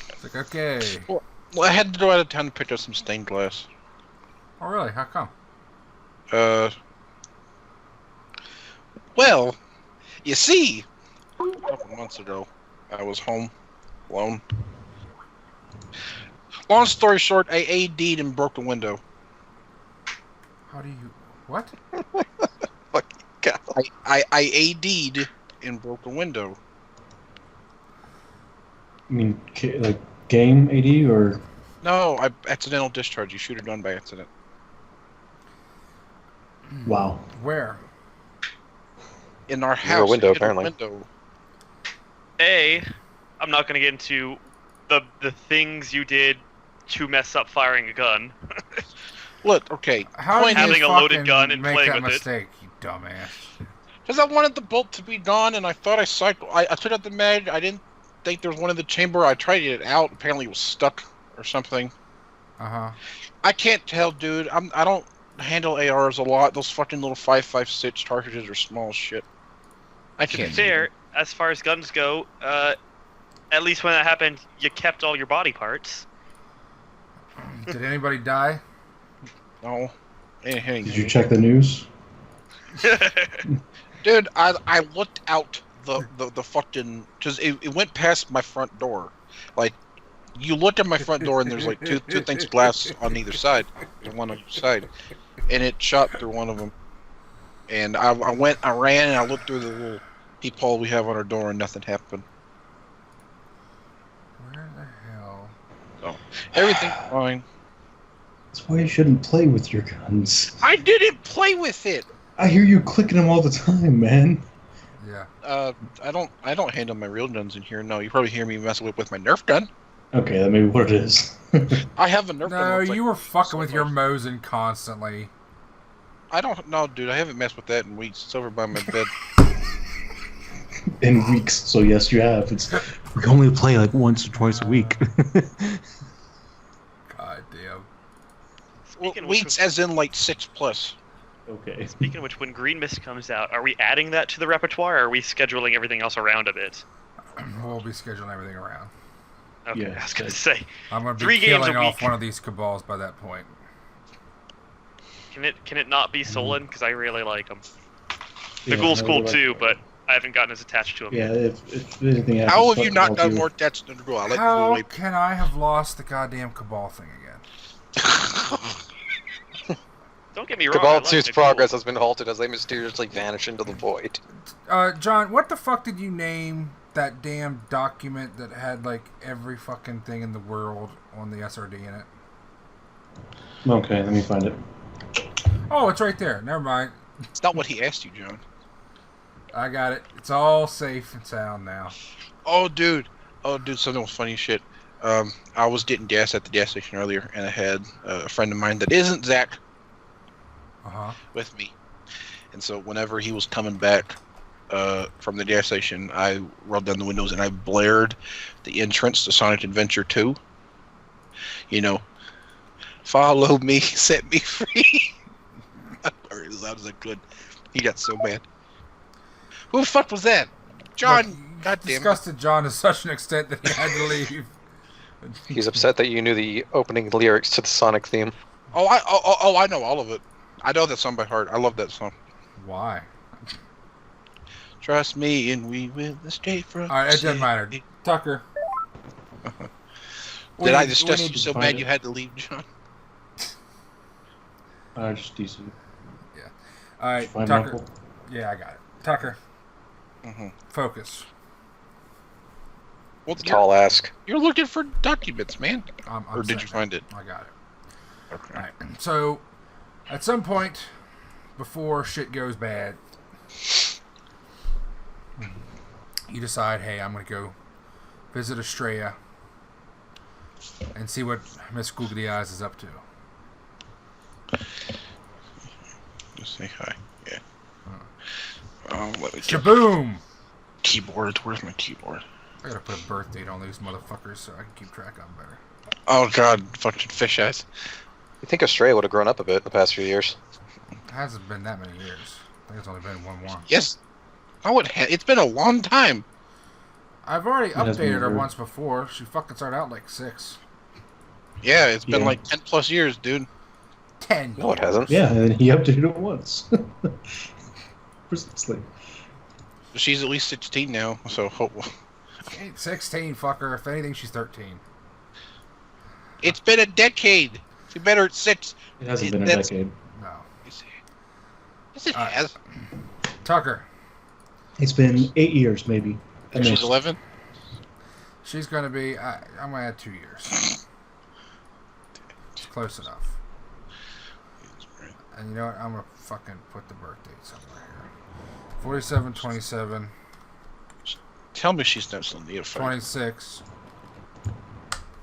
E: It's like, okay.
C: Well, I had to go out of town to pick up some stained glass.
E: Oh, really? How come?
C: Well, you see, a couple months ago, I was home alone. Long story short, I AD'd and broke a window.
E: How do you... What?
B: Fucking God.
C: I AD'd and broke a window.
A: I mean, like game AD or
C: No, I accidental discharge. You shoot a gun by accident.
A: wow.
E: Where?
C: In our
B: Near a
C: house.
B: window,
C: I hit
B: apparently.
C: window.
D: I'm not going to get into the things you did to mess up firing a gun.
C: Look, okay.
E: How
C: point
E: did you
D: having a loaded
E: fucking
D: gun and
E: make
D: playing
E: that
D: with it.
E: mistake, you dumbass?
C: Because I wanted the bolt to be gone, and I thought I cycled. I took out the mag. I didn't think there was one in the chamber. I tried to get it out. Apparently, it was stuck or something.
E: Uh-huh.
C: I can't tell, dude. I don't handle ARs a lot. Those fucking little 5.56 cartridges are small as shit. I
D: To be
C: can't.
D: fair, as far as guns go, at least when that happened, you kept all your body parts.
E: Did anybody die?
C: No.
A: Did you check the news?
C: Dude, I looked out the fucking... Because it went past my front door. Like, you look at my front door and there's like two things of glass on either side. There's one on each side. And it shot through one of them. And I ran and I looked through the little peephole we have on our door and nothing happened.
E: Where the hell?
C: So, everything's fine.
A: That's why you shouldn't play with your guns.
C: I didn't play with it!
A: I hear you clicking them all the time, man.
E: Yeah.
C: I don't handle my real guns in here. No, you probably hear me messing with my Nerf gun.
A: Okay, that may be what it is.
C: I have a Nerf gun.
E: No,
C: that's like
E: you were fucking
C: so
E: with your
C: much.
E: Mosin constantly.
C: I don't know, dude. I haven't messed with that in weeks. It's over by my bed.
A: In weeks, so yes, you have. We can only play like once or twice a week.
E: God damn.
D: Speaking of
C: Weeks
D: which,
C: as in like 6+.
A: Okay.
D: speaking of which, when Green Mist comes out, are we adding that to the repertoire, or are we scheduling everything else around a bit?
E: We'll be scheduling everything around.
D: Okay,
A: Yeah,
D: I was gonna
A: okay.
D: say,
E: I'm gonna be
D: 3 games a
E: killing off
D: week.
E: one of these cabals by that point.
D: Can it not be Sollyn? Because I really like him. The
A: Yeah,
D: ghoul's
A: I
D: cool
A: really
D: too,
A: like
D: but I haven't gotten as attached to him
A: Yeah,
D: yet.
A: if anything happens...
C: How have you
A: fuck
C: not
A: all
C: done
A: you.
C: more deaths than the girl? I let
E: How
C: you away.
E: can I have lost the goddamn cabal thing again?
D: Don't get me wrong. I
B: Cabal
D: like
B: 2's
D: the
B: progress
D: ghoul.
B: has been halted as they mysteriously vanish into the void.
E: John, what the fuck did you name that damn document that had like every fucking thing in the world on the SRD in it?
A: Okay, let me find it.
E: Oh, it's right there. Never mind.
C: It's not what he asked you, John.
E: I got it. It's all safe and sound now.
C: Oh, dude, something was funny as shit. I was getting gas at the gas station earlier, and I had a friend of mine that isn't Zach
E: Uh-huh.
C: with me. And so whenever he was coming back from the gas station, I rolled down the windows and I blared the entrance to Sonic Adventure 2. You know, follow me, set me free. I blared as loud as I could. He got so mad. Who the fuck was that? John,
E: Look,
C: goddamn it.
E: disgusted John to such an extent that he had to leave.
B: He's upset that you knew the opening lyrics to the Sonic theme.
C: I know all of it. I know that song by heart. I love that song.
E: Why?
C: Trust me, and we will escape from.
E: Alright, it doesn't matter. Tucker.
C: Did I
E: We
C: distress
E: need
C: you so
A: find
C: bad
A: it.
C: you had to leave, John?
A: Just decent.
E: Alright,
A: Find
E: Tucker.
A: Apple.
E: Yeah, I got it. Tucker,
C: Mm-hmm.
E: focus.
C: Well,
B: Tall ask.
C: you're looking for documents, man.
E: I'm
C: Or did
E: saying
C: you find it?
E: I got it.
C: Okay.
E: Alright, so at some point before shit goes bad, you decide, hey, I'm going to go visit Estrella and see what Miss Googly Eyes is up to.
C: Just say hi. Yeah. Let me get
E: Shaboom!
C: keyboard. Where's my keyboard?
E: I gotta put a birth date on these motherfuckers so I can keep track of them better.
C: Oh god, fucking fish eyes.
B: You think Australia would have grown up a bit in the past few years?
E: It hasn't been that many years. I think it's only been one more.
C: Yes. Oh, it's been a long time.
E: I've already
A: has been
E: updated her
A: weird.
E: once before. She fucking started out like 6.
C: Yeah, it's been
A: Yeah.
C: like 10 plus years, dude.
E: 10
B: No, it
E: years.
B: hasn't.
A: Yeah, and he updated it once. Precisely.
C: She's at least 16 now, so hope.
E: She ain't 16, fucker. If anything, she's 13.
C: It's been a decade. She better at 6.
A: It hasn't been a
C: That's-
A: decade.
E: No.
C: Yes, it
E: Alright.
C: has.
E: Tucker.
A: It's been 8 years, maybe.
C: And she's 11.
E: She's gonna be. I'm gonna add 2 years. It's close enough. And you know what? I'm gonna fucking put the birth date somewhere here. 47/27
C: Tell me she's not still neophyte.
E: 26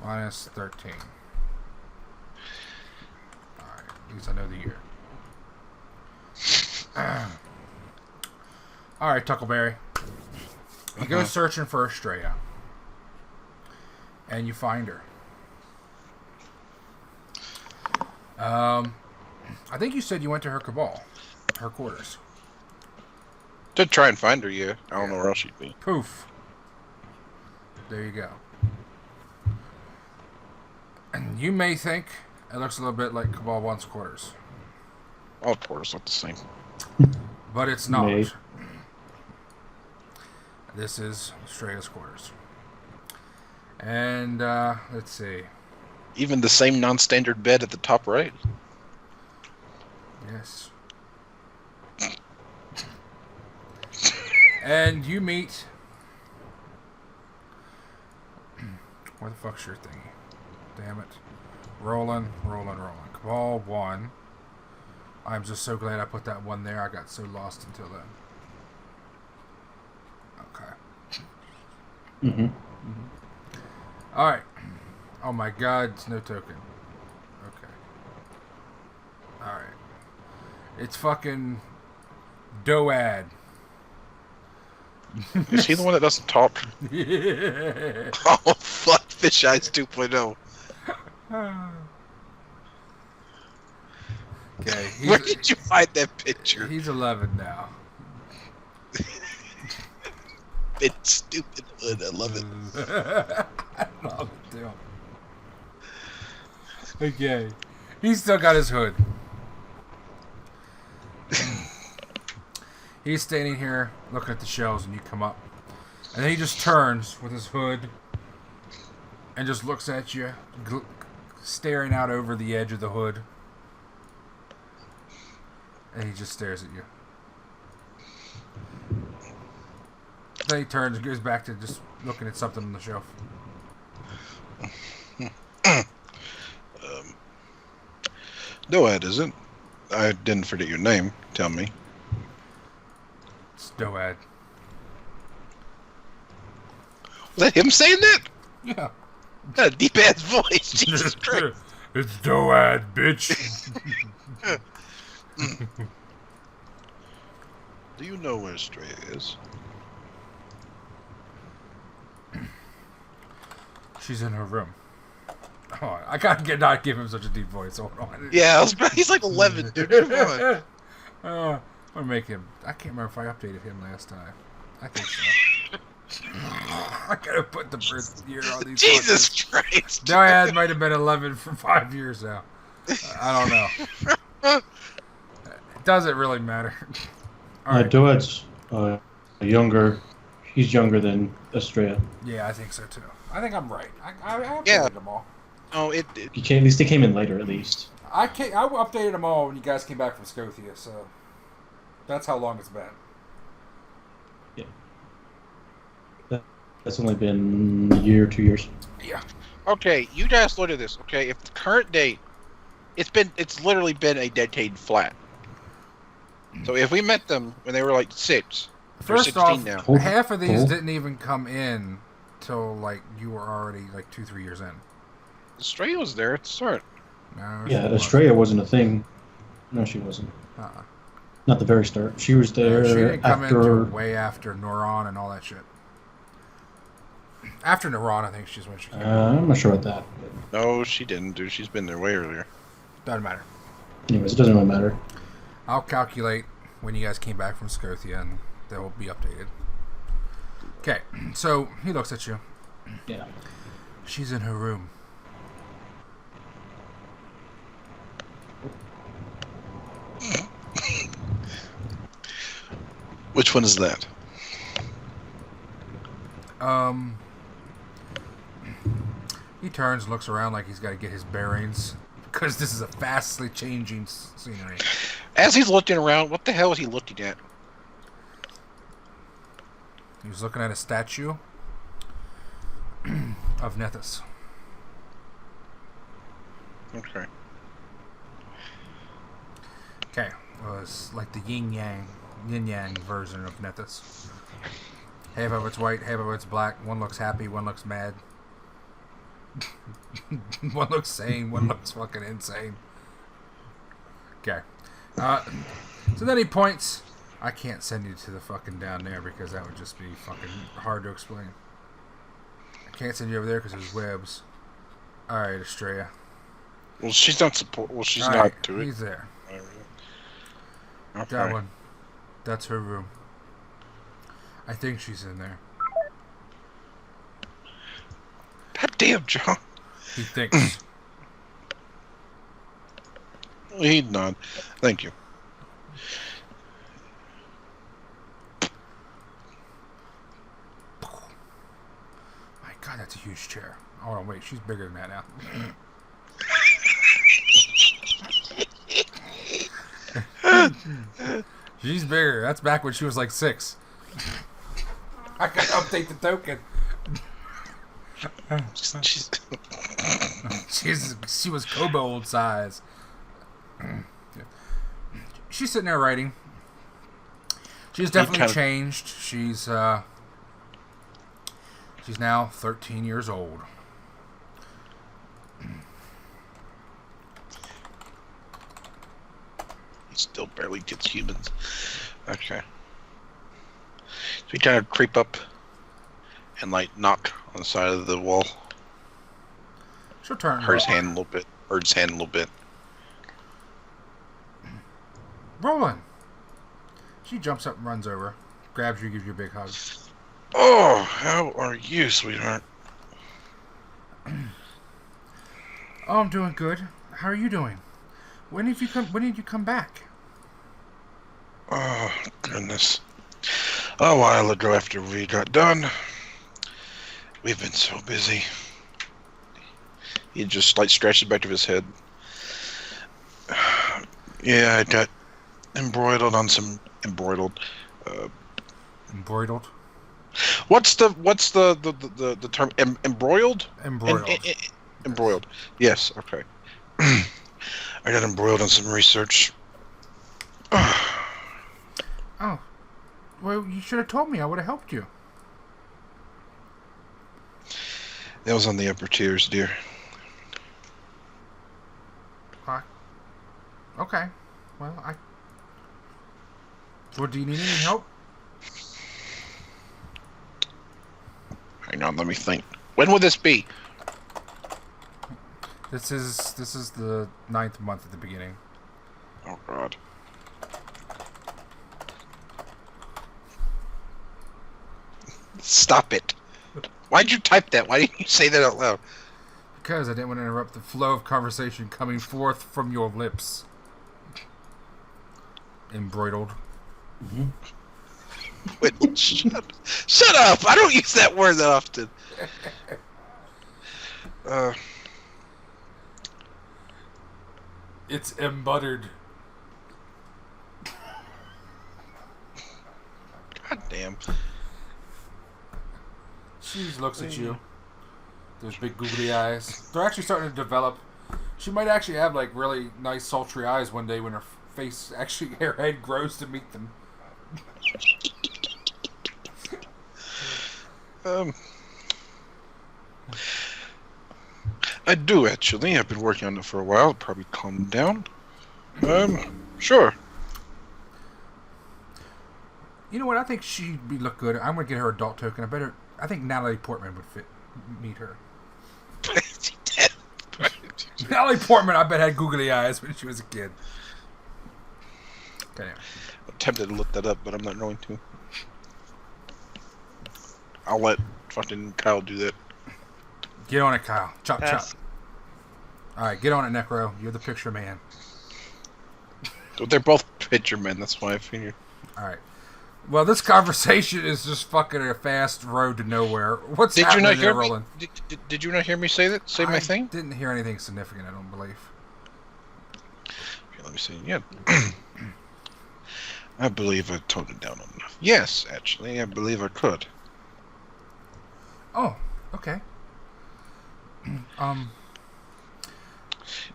E: minus 13. Alright, at least I know the year. Alright, Tuckleberry. You go searching for Estrella. And you find her. I think you said you went to her cabal. Her quarters.
C: To try and find her, yeah. I don't know where else she'd be.
E: Poof. There you go. And you may think it looks a little bit like Cabal 1's quarters.
C: All quarters look the same.
E: But it's not.
A: May.
E: This is Estrella's quarters. And, let's see.
C: Even the same non-standard bed at the top right.
E: Yes. And you meet... Where the fuck's your thingy? Damn it. Rolun. Cabal 1. I'm just so glad I put that one there. I got so lost until then. Okay. Alright. Oh my god, it's no token. Okay. Alright. It's fucking Doad.
C: Is he the one that doesn't talk?
E: Yeah.
C: Oh, fuck. Fish Eyes 2.0.
E: Okay.
C: Where did you find that picture?
E: He's 11 now.
C: It's stupid hood. I love it.
E: I love it too. Okay. He's still got his hood. He's standing here looking at the shelves and you come up. And then he just turns with his hood and just looks at you, staring out over the edge of the hood. And he just stares at you. Then he turns and goes back to just looking at something on the shelf.
C: No, Ed isn't. I didn't forget your name. Tell me.
E: It's Doad.
C: Was that him saying that?
E: Yeah.
C: Got a deep ass voice. Jesus Christ.
E: It's Doad, bitch.
C: Do you know where Stray is?
E: She's in her room. Oh, I can't not give him such a deep voice. Hold on.
C: Yeah, he's like 11, dude. Come on.
E: I'm gonna make him. I can't remember if I updated him last time. I think so. I gotta put the birth year on these.
C: Jesus
E: fuckers.
C: Christ.
E: Dad might have been 11 for 5 years now. I don't know. It doesn't really matter. All right.
A: Doad's younger. He's younger than Estrella.
E: Yeah, I think so too. I think I'm right. I updated
C: Yeah.
E: them all.
C: Oh, it.
A: He came, at least they came in later, at least.
E: I updated them all when you guys came back from Scotia, so that's how long it's been.
A: That's only been a year, 2 years.
E: Yeah.
C: Okay, you guys look at this. Okay, if the current date, it's literally been a decade flat. So if we met them when they were like 6, they're
E: First
C: 16
E: off,
C: now.
E: half of these
A: Cool.
E: didn't even come in till like you were already like 2-3 years in.
C: Stray was there at the start.
E: No,
A: Yeah,
E: she wasn't.
A: Estrella wasn't a thing. No, she wasn't.
E: Uh-uh.
A: Not the very start. She was there
E: She didn't come in
A: after.
E: till way after Noran and all that shit. After Noran, I think she's when she came.
A: I'm not sure about that.
C: No, she didn't, dude. She's been there way earlier.
E: Doesn't matter.
A: Anyways, it doesn't really matter.
E: I'll calculate when you guys came back from Scotia and they will be updated. Okay, so he looks at you.
A: Yeah.
E: She's in her room.
C: Which one is that?
E: He turns, looks around like he's got to get his bearings because this is a fastly changing scenery.
C: As he's looking around, what the hell is he looking at?
E: He was looking at a statue of Nethys.
C: Okay.
E: Okay, well, it's like the yin yang version of Nethys. Half of it's white, half of it's black. One looks happy, one looks mad. One looks sane, one looks fucking insane. Okay. So then he points. I can't send you to the fucking down there because that would just be fucking hard to explain. I can't send you over there because there's webs. Alright, Estrella.
C: Well, she's not support. Well, she's
E: All
C: not
E: right,
C: to it.
E: He's there.
C: Okay.
E: That one. That's her room. I think she's in there.
C: God damn, John.
E: He thinks.
C: He'd nod. Thank you.
E: My God, that's a huge chair. Oh, no, wait, she's bigger than that now. She's bigger. That's back when she was like 6. I gotta update the token. She was kobold size. She's sitting there writing. She's definitely changed. She's now 13 years old.
C: He still barely gets humans. Okay. So he kind of creep up and like knock on the side of the wall.
E: She'll turn.
C: Hurt his hand a little bit. Hurt his hand a little bit.
E: Rolun. She jumps up and runs over, grabs you, gives you a big hug.
C: Oh, how are you, sweetheart?
E: Oh, I'm doing good. How are you doing? When did you come back?
C: Oh, goodness. A while ago after we got done. We've been so busy. He just like scratched the back of his head. Yeah, I got embroiled on some embroiled.
E: Embroiled?
C: What's the term? Embroiled?
E: Embroiled.
C: Embroiled. Yes. Okay. I got embroiled on some research.
E: Oh. Well, you should have told me. I would have helped you.
C: That was on the upper tiers, dear.
E: Okay. Well, Well, do you need any help?
C: Hang on, let me think. When would this be?
E: This is the 9th month at the beginning.
C: Oh God. Stop it. Why'd you type that? Why didn't you say that out loud?
E: Because I didn't want to interrupt the flow of conversation coming forth from your lips. Embroiled.
A: Mm-hmm.
C: Wait, shut up! I don't use that word that often.
E: It's embuttered.
C: God damn.
E: She looks at you. Those big googly eyes. They're actually starting to develop. She might actually have like really nice sultry eyes one day when her face actually, her head grows to meet them.
C: I do actually. I've been working on it for a while. Probably calm down. Sure.
E: You know what? I think she'd look good. I'm gonna get her adult token. I think Natalie Portman would meet her. Natalie Portman, I bet, had googly eyes when she was a kid. Okay.
C: I'm tempted to look that up, but I'm not going to. I'll let fucking Kyle do that.
E: Get on it, Kyle. Chop,
D: Pass.
E: chop. Alright, get on it, Necro. You're the picture man.
C: They're both picture men, that's why I figured.
E: Alright. Well, this conversation is just fucking a fast road to nowhere. What's
C: Did you
E: happening
C: not
E: there,
C: hear me?
E: Rolun?
C: Did you not hear me say that? Say my thing?
E: I didn't hear anything significant, I don't believe.
C: Okay, let me see. Yeah. I believe I toned it down enough. Yes, actually, I believe I could.
E: Oh, okay.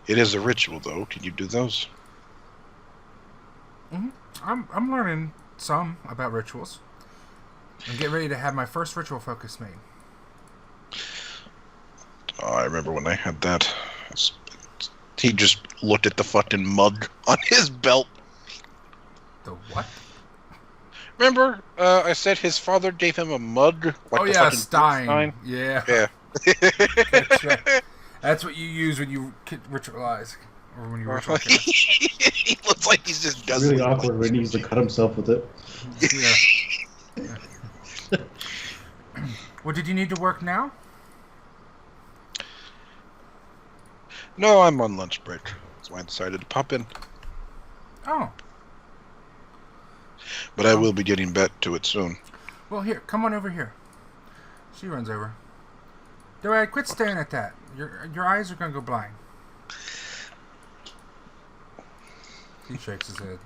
C: It is a ritual, though. Can you do those?
E: Mm-hmm. I'm learning some about rituals. I'm getting ready to have my first ritual focus made.
C: Oh, I remember when I had that. He just looked at the fucking mug on his belt.
E: The what?
C: Remember, I said his father gave him a mug? Like
E: Oh
C: the
E: yeah,
C: fucking
E: Stein. Yeah.
C: Yeah.
E: That's right. That's what you use when you ritualize. Or when you ritual cast.
C: He looks like he's just
A: It's
C: guzzling.
A: really awkward when he needs to cut himself with it.
E: Yeah. Well, did you need to work now?
C: No, I'm on lunch break. That's why I decided to pop in.
E: Oh.
C: But I will be getting back to it soon.
E: Well, here, come on over here. She runs over. Dad, quit staring at that. Your eyes are gonna go blind. He shakes his head.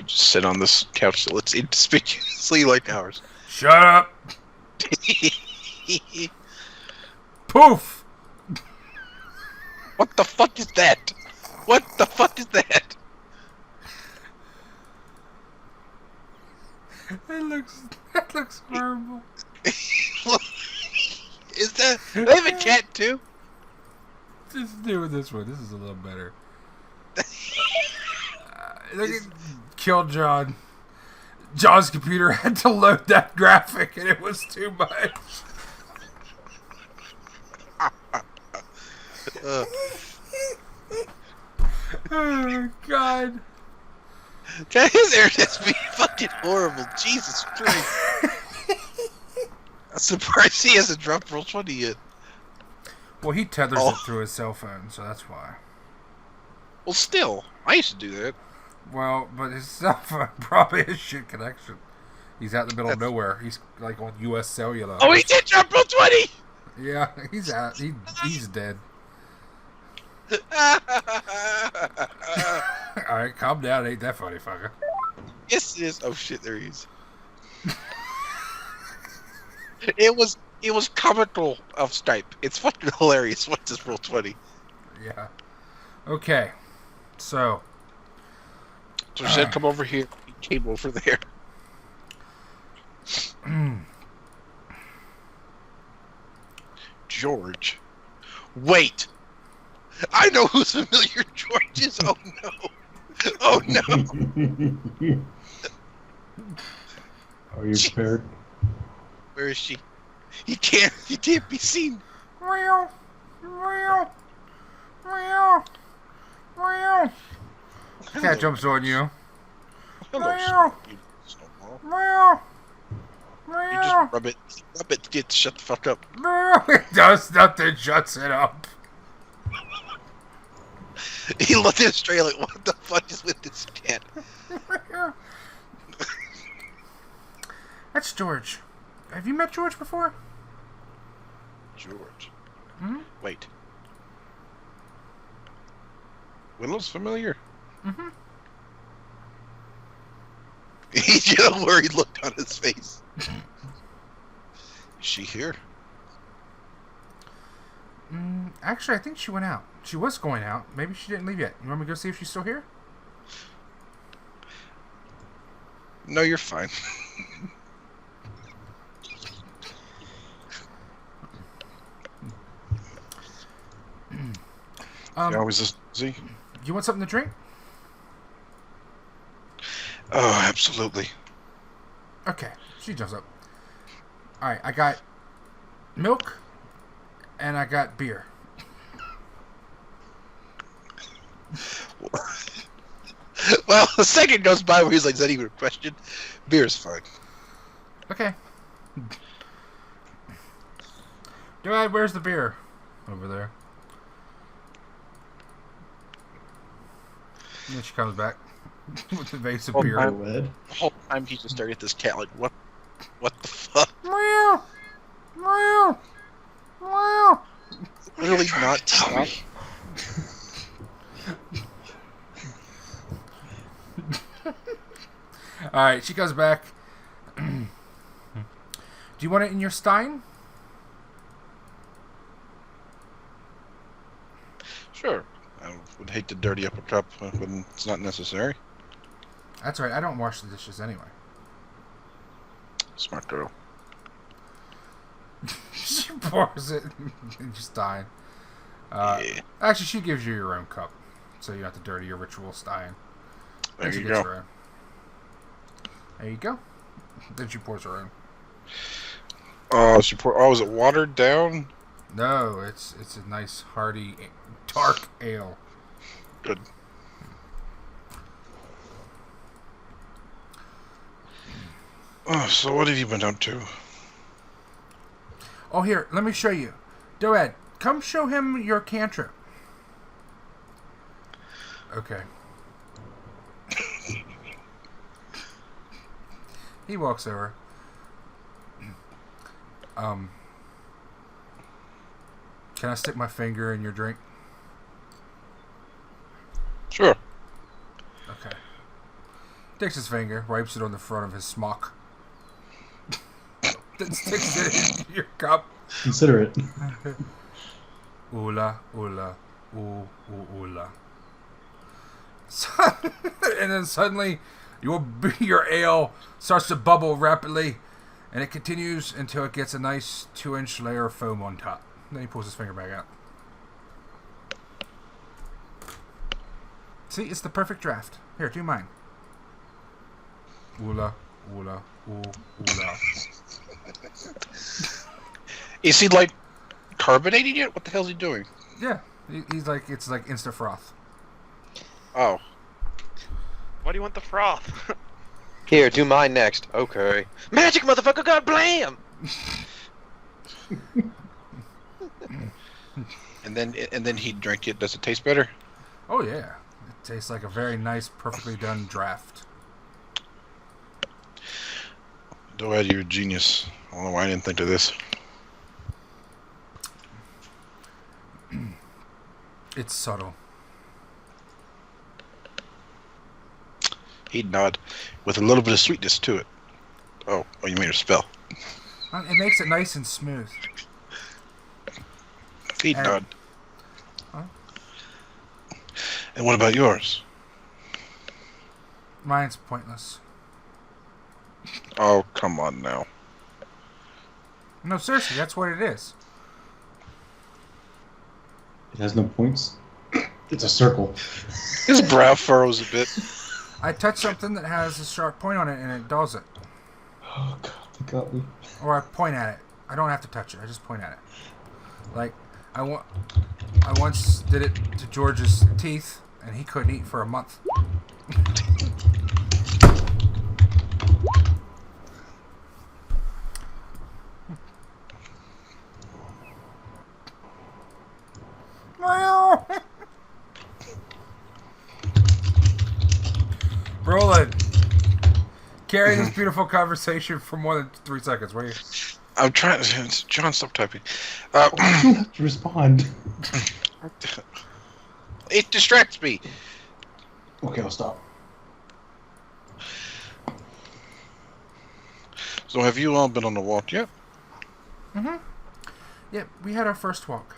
C: Just sit on this couch that looks inconspicuously like ours.
E: Shut up! Poof!
C: What the fuck is that? What the fuck is that?
E: That looks horrible.
C: Is that? Do they have a cat too?
E: Just do this one. This is a little better. Look at Kill John. John's computer had to load that graphic, and it was too much. Oh God!
C: His internet's being fucking horrible. Jesus Christ! I'm surprised he hasn't dropped Roll20 yet.
E: Well, he tethers it through his cell phone, so that's why.
C: Well, still, I used to do that.
E: Well, but his cell phone probably has shit connection. He's out in the middle of nowhere. He's like on U.S. Cellular.
C: Oh, he did drop Roll20!
E: Yeah, he's out. He's dead. Alright, calm down. Ain't that funny, fucker.
C: Yes, it is. Oh shit, there he is. It was comical of Skype. It's fucking hilarious. What does Roll20?
E: Yeah. Okay. So
C: she said, come over here. He came over there. George. Wait. I know whose familiar George is. Oh no. Oh no.
A: Are you prepared?
C: Where is she? He can't be seen.
E: Meow. Meow. Meow. Meow. Cat jumps on you.
C: Hello,
E: Meow.
C: Snowball.
E: Meow.
C: You
E: Meow.
C: just rub it, get shut the fuck up.
E: Meow. It does nothing, shuts it up.
C: He looked at it straight like, what the fuck is with this cat?
E: That's George. Have you met George before?
C: George.
E: Hmm?
C: Wait. Willow's familiar?
E: Mm-hmm.
C: He's got a worried look on his face. Is she here?
E: Actually, I think she went out. She was going out. Maybe she didn't leave yet. You want me to go see if she's still here?
C: No, you're fine. You're always this busy?
E: You want something to drink?
C: Oh, absolutely.
E: Okay, she jumps up. Alright, I got milk and I got beer.
C: Well, a second goes by where he's like, is that even a question? Beer's fine.
E: Okay. Dad, where's the beer? Over there. And then she comes back with the vase of beer.
C: The whole time he's just staring at this cat like, what the fuck?
E: Meow! Meow! Meow!
C: Literally not stop.
E: Alright, she comes back. Do you want it in your stein?
C: Sure. I would hate to dirty up a cup when it's not necessary.
E: That's right, I don't wash the dishes anyway.
C: Smart girl.
E: She pours it in your stein.
C: Yeah.
E: Actually, she gives you your own cup, so you don't have to dirty your ritual stein.
C: There
E: Then she
C: you
E: gets
C: go.
E: her own. There you go. Then she pours her own.
C: Oh, is it watered down?
E: No, it's a nice hearty dark ale.
C: Good. Oh, so what have you been up to?
E: Oh, here, let me show you. Doed, come show him your cantrip. Okay. He walks over. Can I stick my finger in your drink?
C: Sure.
E: Okay. Takes his finger, wipes it on the front of his smock. Then sticks it in your cup.
A: Consider it.
E: Oola, oola, ooh, ooh, oola. And then suddenly, your ale starts to bubble rapidly, and it continues until it gets a nice 2-inch layer of foam on top. Then he pulls his finger back out. See, it's the perfect draft. Here, do mine. Oola, oola, ooh, oola.
C: Is he like carbonating it? What the hell's he doing?
E: Yeah, he's like, it's like instant froth.
C: Oh.
D: Why do you want the froth?
B: Here, do mine next. Okay. Magic, motherfucker, god blam!
C: And then he drank it. Does it taste better?
E: Oh yeah, it tastes like a very nice, perfectly done draft.
C: Doed, you're a genius. I don't know why I didn't think of this.
E: It's subtle.
C: He'd nod, with a little bit of sweetness to it. Oh, you made a spell.
E: It makes it nice and smooth.
C: He'd
E: And-
C: nod.
E: Huh?
C: And what about yours?
E: Mine's pointless.
C: Oh, come on now.
E: No, seriously, that's what it is.
A: It has no points. It's a circle.
C: His brow furrows a bit.
E: I touch something that has a sharp point on it, and it dulls it.
A: Oh god, they got me.
E: Or I point at it. I don't have to touch it. I just point at it. Like I once did it to George's teeth, and he couldn't eat for a month. Rolun, carry this beautiful conversation for more than 3 seconds, will you?
C: I'm trying to... John, stop typing.
A: You don't have to respond.
C: It distracts me.
A: Okay, I'll stop.
C: So have you all been on the walk yet?
E: Mm-hmm. Yeah, we had our first walk.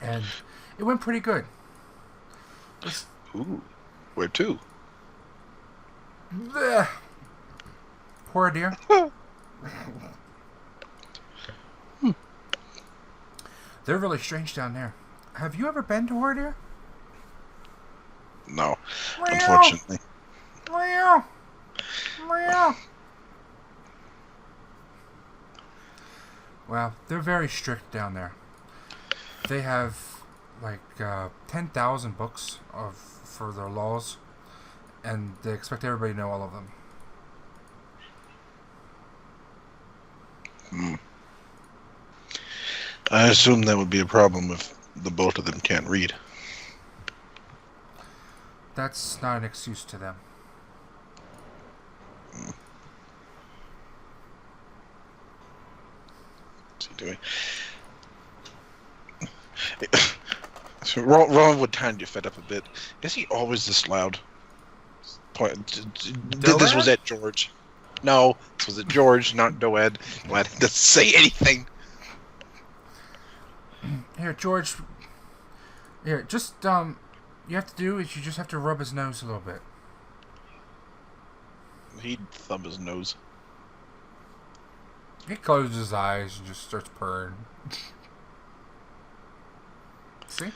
E: And it went pretty good.
C: Ooh. Where to?
E: Bleh. Poor dear. They're really strange down there. Have you ever been to Hordeer?
C: No, unfortunately.
E: Meow. Meow. Well, they're very strict down there. They have like 10,000 books for their laws, and they expect everybody to know all of them.
C: Hmm. I assume that would be a problem if the both of them can't read.
E: That's not an excuse to them.
C: What's he doing? So Ron would kind of get fed up a bit. Is he always this loud? This was at George. No, this was at George, not Doed. Glad he doesn't say anything.
E: Here, George. Here, just you have to do is you just have to rub his nose a little bit.
C: He'd thumb his nose.
E: He closes his eyes and just starts purring. See?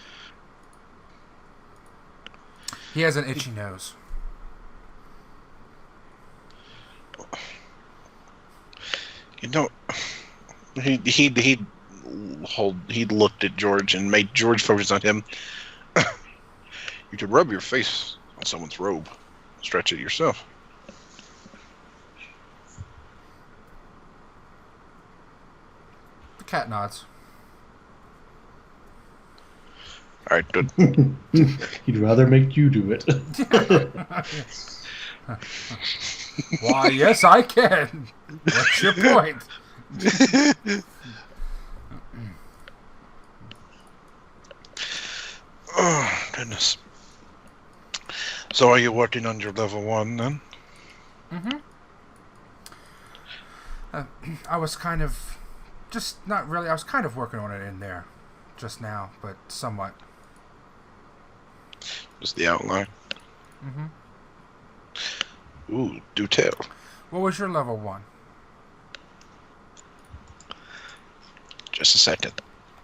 E: He has an itchy nose.
C: You know, he looked at George and made George focus on him. You could rub your face on someone's robe, stretch it yourself.
E: Cat nods.
C: All right, good.
A: He'd rather make you do it.
E: Why, yes, I can. What's your point?
C: Oh, goodness. So are you working on your level 1 then?
E: Mm-hmm. I was kind of... Just not really. I was kind of working on it in there just now, but somewhat.
C: Just the outline.
E: Mm-hmm.
C: Ooh, do tell.
E: What was your level 1?
C: Just a second.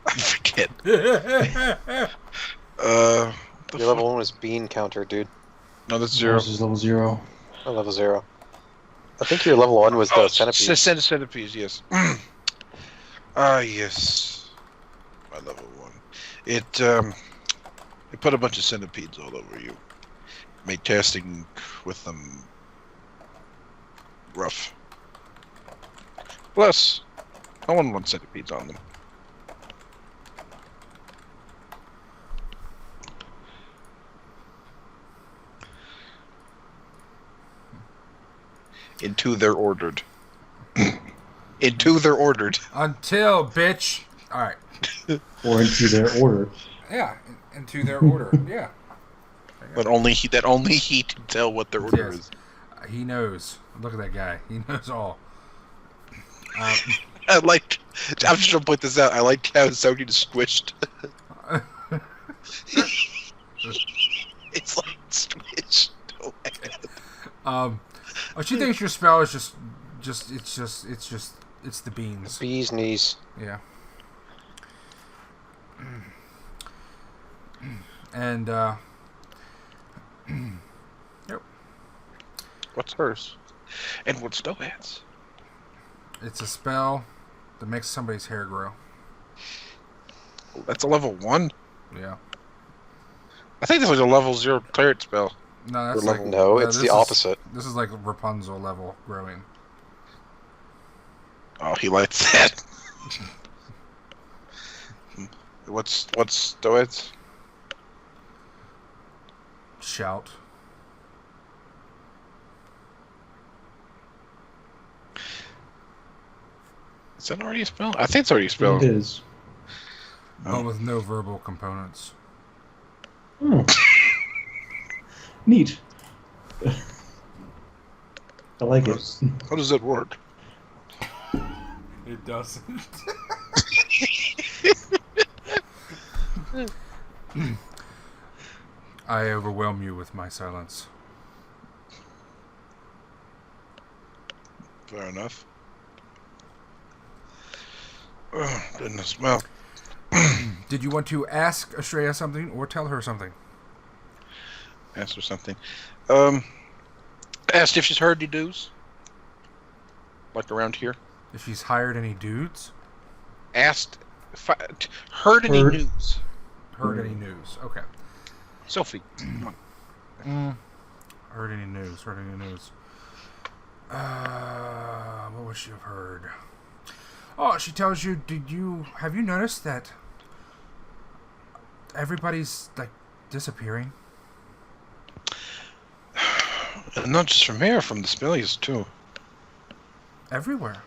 C: I forget.
B: Your level 1 was bean counter, dude.
C: No, that's 0.
A: This is level 0.
B: Oh, level 0. I think your level 1 was the centipede.
C: Centipedes, yes. Yes. My level 1. It put a bunch of centipedes all over you. Made casting with them rough. Plus, I wouldn't want centipedes on them. Into they're ordered. Into they're ordered.
E: Until, bitch. All right.
A: Or into their order.
E: Yeah, into their order. Yeah.
C: But only he can tell what their order
E: Yes.
C: is.
E: He knows. Look at that guy. He knows all.
C: I'm just gonna point this out. I like how Sony is squished. It's like squished.
E: She thinks your spell is it's the beans.
B: Bee's knees.
E: Yeah. And yep.
C: What's hers? And what's Doad's?
E: It's a spell that makes somebody's hair grow.
C: That's a level 1?
E: Yeah.
C: I think this was a level 0 cleric spell.
E: No, that's
C: level-
E: like
B: No, it's
E: this
B: the opposite.
E: This is like Rapunzel level growing.
C: Oh, he likes that. What's Doad's?
E: Shout.
C: Is that already a spell? I think it's already a spell.
A: It is.
E: But with no verbal components.
A: Oh. Neat. I like it.
C: How does it work?
E: It doesn't. I overwhelm you with my silence.
C: Fair enough. Oh, goodness. Well,
E: Did you want to ask Estrella something or tell her something?
C: ask her something. Asked if she's heard any news. Like around here.
E: If she's hired any dudes?
C: Asked, heard any
A: Heard.
C: news.
E: Heard any news? Okay.
C: Sophie, come on.
E: Heard any news? Heard any news? What would she have heard? Oh, she tells you. Have you noticed that everybody's like disappearing?
C: And not just from here, from the Spillies too.
E: Everywhere.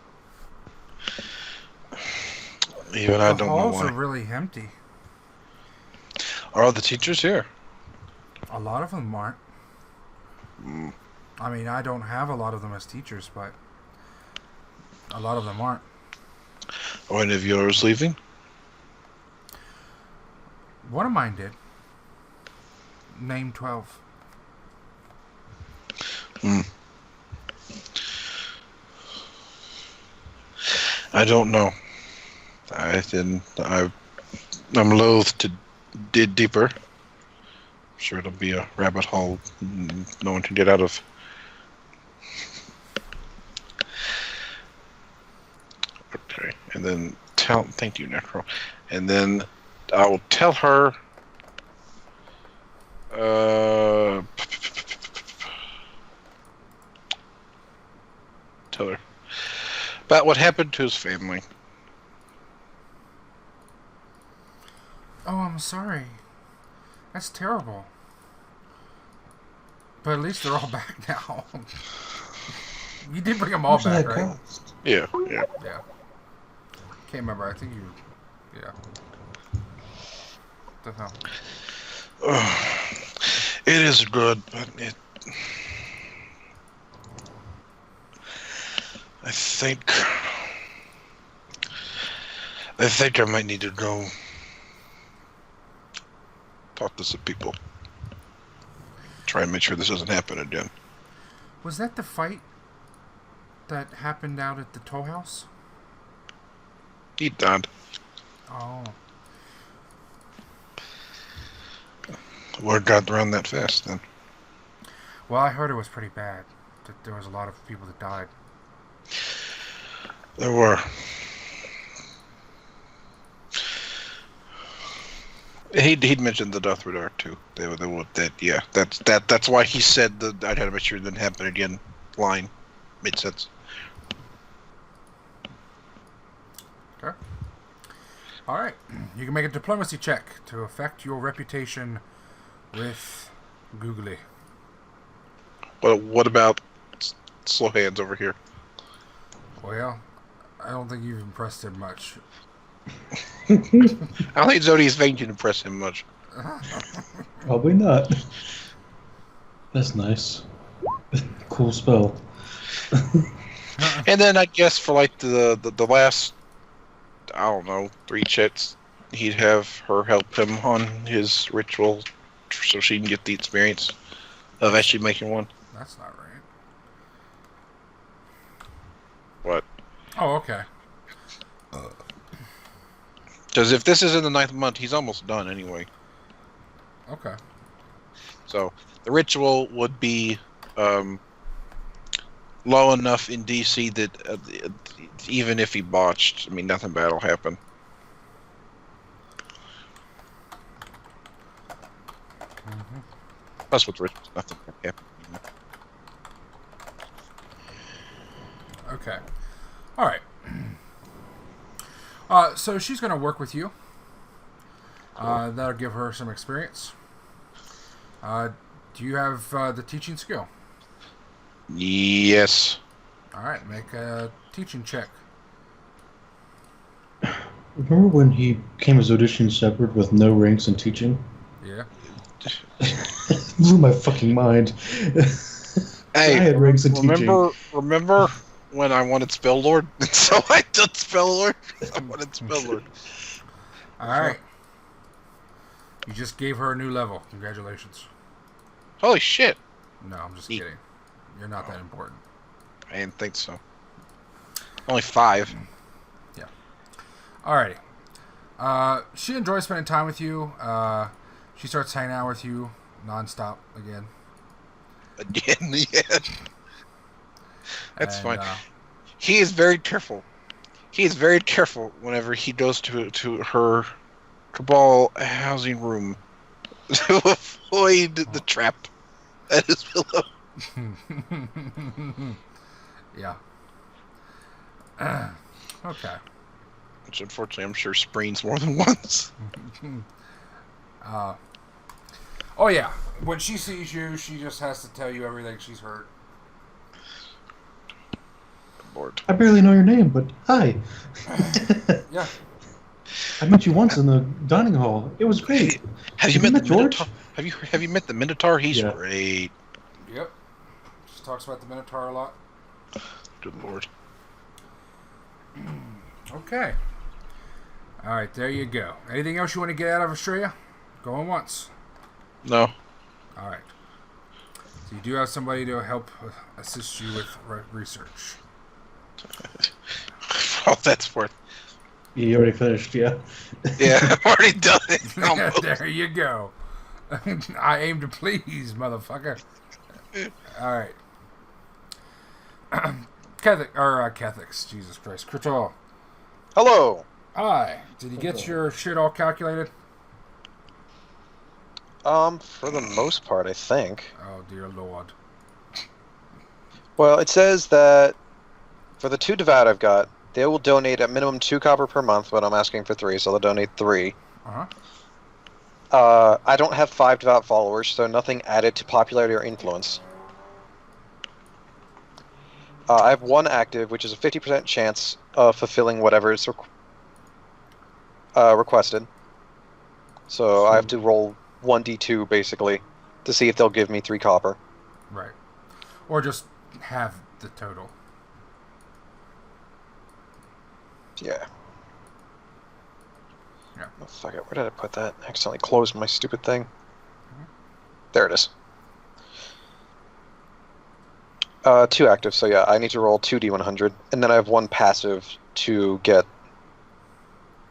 C: Even I
E: The
C: don't know
E: halls
C: why.
E: are really empty.
C: Are all the teachers here?
E: A lot of them aren't.
C: Mm.
E: I mean, I don't have a lot of them as teachers, but a lot of them aren't.
C: Are any of yours leaving?
E: One of mine did. Name 12.
C: Hmm. I don't know. I'm loath to dig deeper. I'm sure it'll be a rabbit hole no one can get out of. Okay, and then thank you, Necro. And then I will tell her. Tell her about what happened to his family.
E: Oh, I'm sorry. That's terrible. But at least they're all back now. You did bring them all back, right?
C: Yeah.
E: Yeah. Can't remember. I think you... Yeah. The hell?
C: It is good, but I think I might need to go talk to some people. Try and make sure this doesn't happen again.
E: Was that the fight that happened out at the toll house?
C: He died.
E: Oh.
C: Word got around that fast then.
E: Well, I heard it was pretty bad. That there was a lot of people that died.
C: There were. He'd mentioned the Death Radar too. That's why he said that I'd have to make sure it didn't happen again. Line made sense.
E: Okay. All right. You can make a diplomacy check to affect your reputation with Googly.
C: What about slow hands over here?
E: Well, I don't think you've impressed him much.
C: I don't think Zodi's vein can impress him much.
A: Probably not. That's nice. Cool spell.
C: And then I guess for like the last, I don't know, 3 checks, he'd have her help him on his ritual so she can get the experience of actually making one.
E: That's not right.
C: What?
E: Oh, okay.
C: Because if this is in the 9th month, he's almost done anyway.
E: Okay.
C: So the ritual would be low enough in DC that even if he botched, I mean, nothing bad will happen.
E: Mm-hmm.
C: Plus with rituals, nothing can happen.
E: Okay. All right. So she's going to work with you.
C: Cool.
E: That'll give her some experience. Do you have the teaching skill?
C: Yes.
E: All right. Make a teaching check.
A: Remember when he came as audition shepherd with no ranks in teaching?
E: Yeah.
A: Blew my fucking mind.
C: Hey,
A: I had ranks in teaching.
C: Remember when I wanted Spell Lord? So I took Spell Lord. I wanted Spell Lord.
E: All right. You just gave her a new level. Congratulations.
C: Holy shit.
E: No, I'm just
C: Neat.
E: kidding. You're not that important.
C: I didn't think so. Only 5.
E: Yeah. Alrighty. She enjoys spending time with you. She starts hanging out with you nonstop again.
C: Again, yeah. That's
E: And,
C: fine. He is very careful. He is very careful whenever he goes to her cabal housing room to avoid the trap at his pillow.
E: Yeah. Okay.
C: Which unfortunately I'm sure sprains more than once.
E: Oh yeah. When she sees you, she just has to tell you everything she's heard.
C: Lord.
A: I barely know your name, but hi.
E: Yeah.
A: I met you once in the dining hall. It was great.
C: Have you met the
A: George?
C: Minotaur? Have you met the Minotaur? He's
A: Yeah.
C: great.
E: Yep. She talks about the Minotaur a lot.
C: Good Lord.
E: Okay. Alright, there you go. Anything else you want to get out of Australia? Going once.
C: No.
E: Alright. So you do have somebody to help assist you with research.
C: Oh, that's worth.
A: You already finished, yeah.
C: Yeah, I've already done it. Almost.
E: There you go. I aim to please, motherfucker. Alright. Catholics, Jesus Christ. Kurtal.
B: Hello.
E: Hi. Did you get your shit all calculated?
B: For the most part, I think.
E: Oh, dear Lord.
B: Well, it says that for the 2 devout I've got, they will donate at minimum 2 copper per month, but I'm asking for 3, so they'll donate 3.
E: Uh-huh.
B: I don't have 5 devout followers, so nothing added to popularity or influence. I have 1 active, which is a 50% chance of fulfilling whatever is requested. So I have to roll 1d2, basically, to see if they'll give me 3 copper.
E: Right. Or just have the total.
B: Yeah.
E: Yeah.
B: Oh, fuck it. Where did I put that? I accidentally closed my stupid thing. There it is. 2 active, so yeah, I need to roll 2d100, and then I have 1 passive to get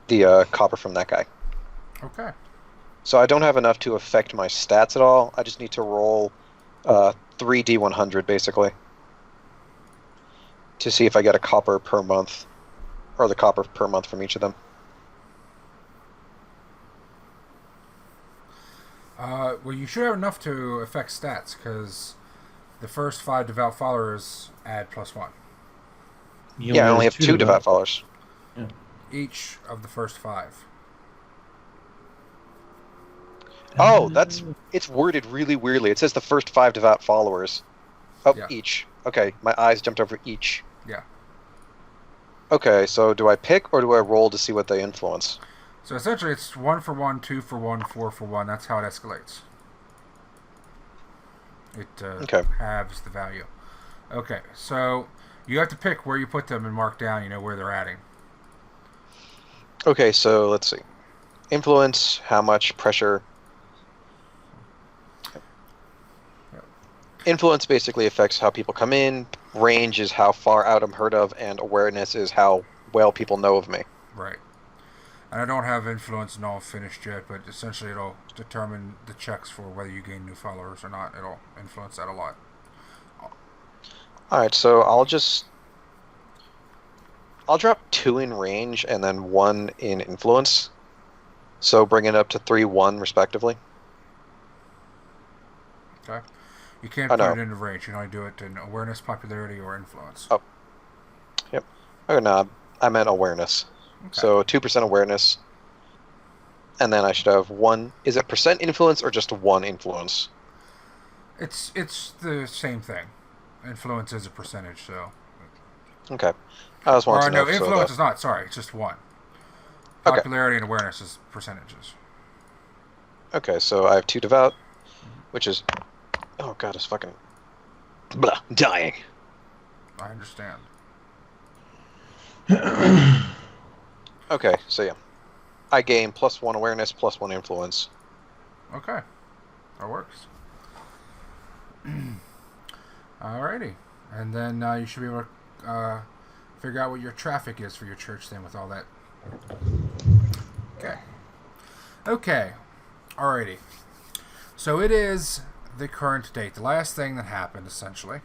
B: the copper from that guy.
E: Okay.
B: So I don't have enough to affect my stats at all. I just need to roll 3d100, basically, to see if I get a copper per month, or the copper per month from each of them.
E: Well, you should have enough to affect stats, because the first 5 devout followers add +1.
B: Yeah, I only have 2 devout followers.
A: Yeah.
E: Each of the first 5.
B: Oh, it's worded really weirdly. It says the first 5 devout followers. Oh,
E: Yeah.
B: each. Okay, my eyes jumped over each.
E: Yeah.
B: Okay, so do I pick or do I roll to see what they influence?
E: So essentially it's 1 for 1, 2 for 1, 4 for 1. That's how it escalates. It
B: Okay.
E: halves the value. Okay, so you have to pick where you put them and mark down, where they're adding.
B: Okay, so let's see. Influence, how much pressure. Influence basically affects how people come in. Range is how far out I'm heard of, and awareness is how well people know of me.
E: Right. And I don't have influence and all finished yet, but essentially it'll determine the checks for whether you gain new followers or not. It'll influence that a lot.
B: Alright, so I'll drop 2 in range and then 1 in influence. So bring it up to 3, 1 respectively.
E: Okay? You can't
B: Oh,
E: put
B: no.
E: it into range. You can only do it in awareness, popularity, or influence.
B: Oh. Yep. Oh no, I meant awareness.
E: Okay.
B: So 2% awareness. And then I should have 1. Is it percent influence or just 1 influence?
E: It's the same thing. Influence is a percentage, so...
B: Okay. I just want
E: Or
B: to know.
E: no, influence is not. Sorry, it's just 1.
B: Okay.
E: Popularity and awareness is percentages.
B: Okay, so I have 2 devout, which is... Oh god, it's fucking... Blah, dying.
E: I understand.
B: Okay, so yeah. I gain +1 awareness, +1 influence.
E: Okay. That works. Alrighty. And then you should be able to figure out what your traffic is for your church then with all that. Okay. Okay. Alrighty. So it is the current date. The last thing that happened, essentially,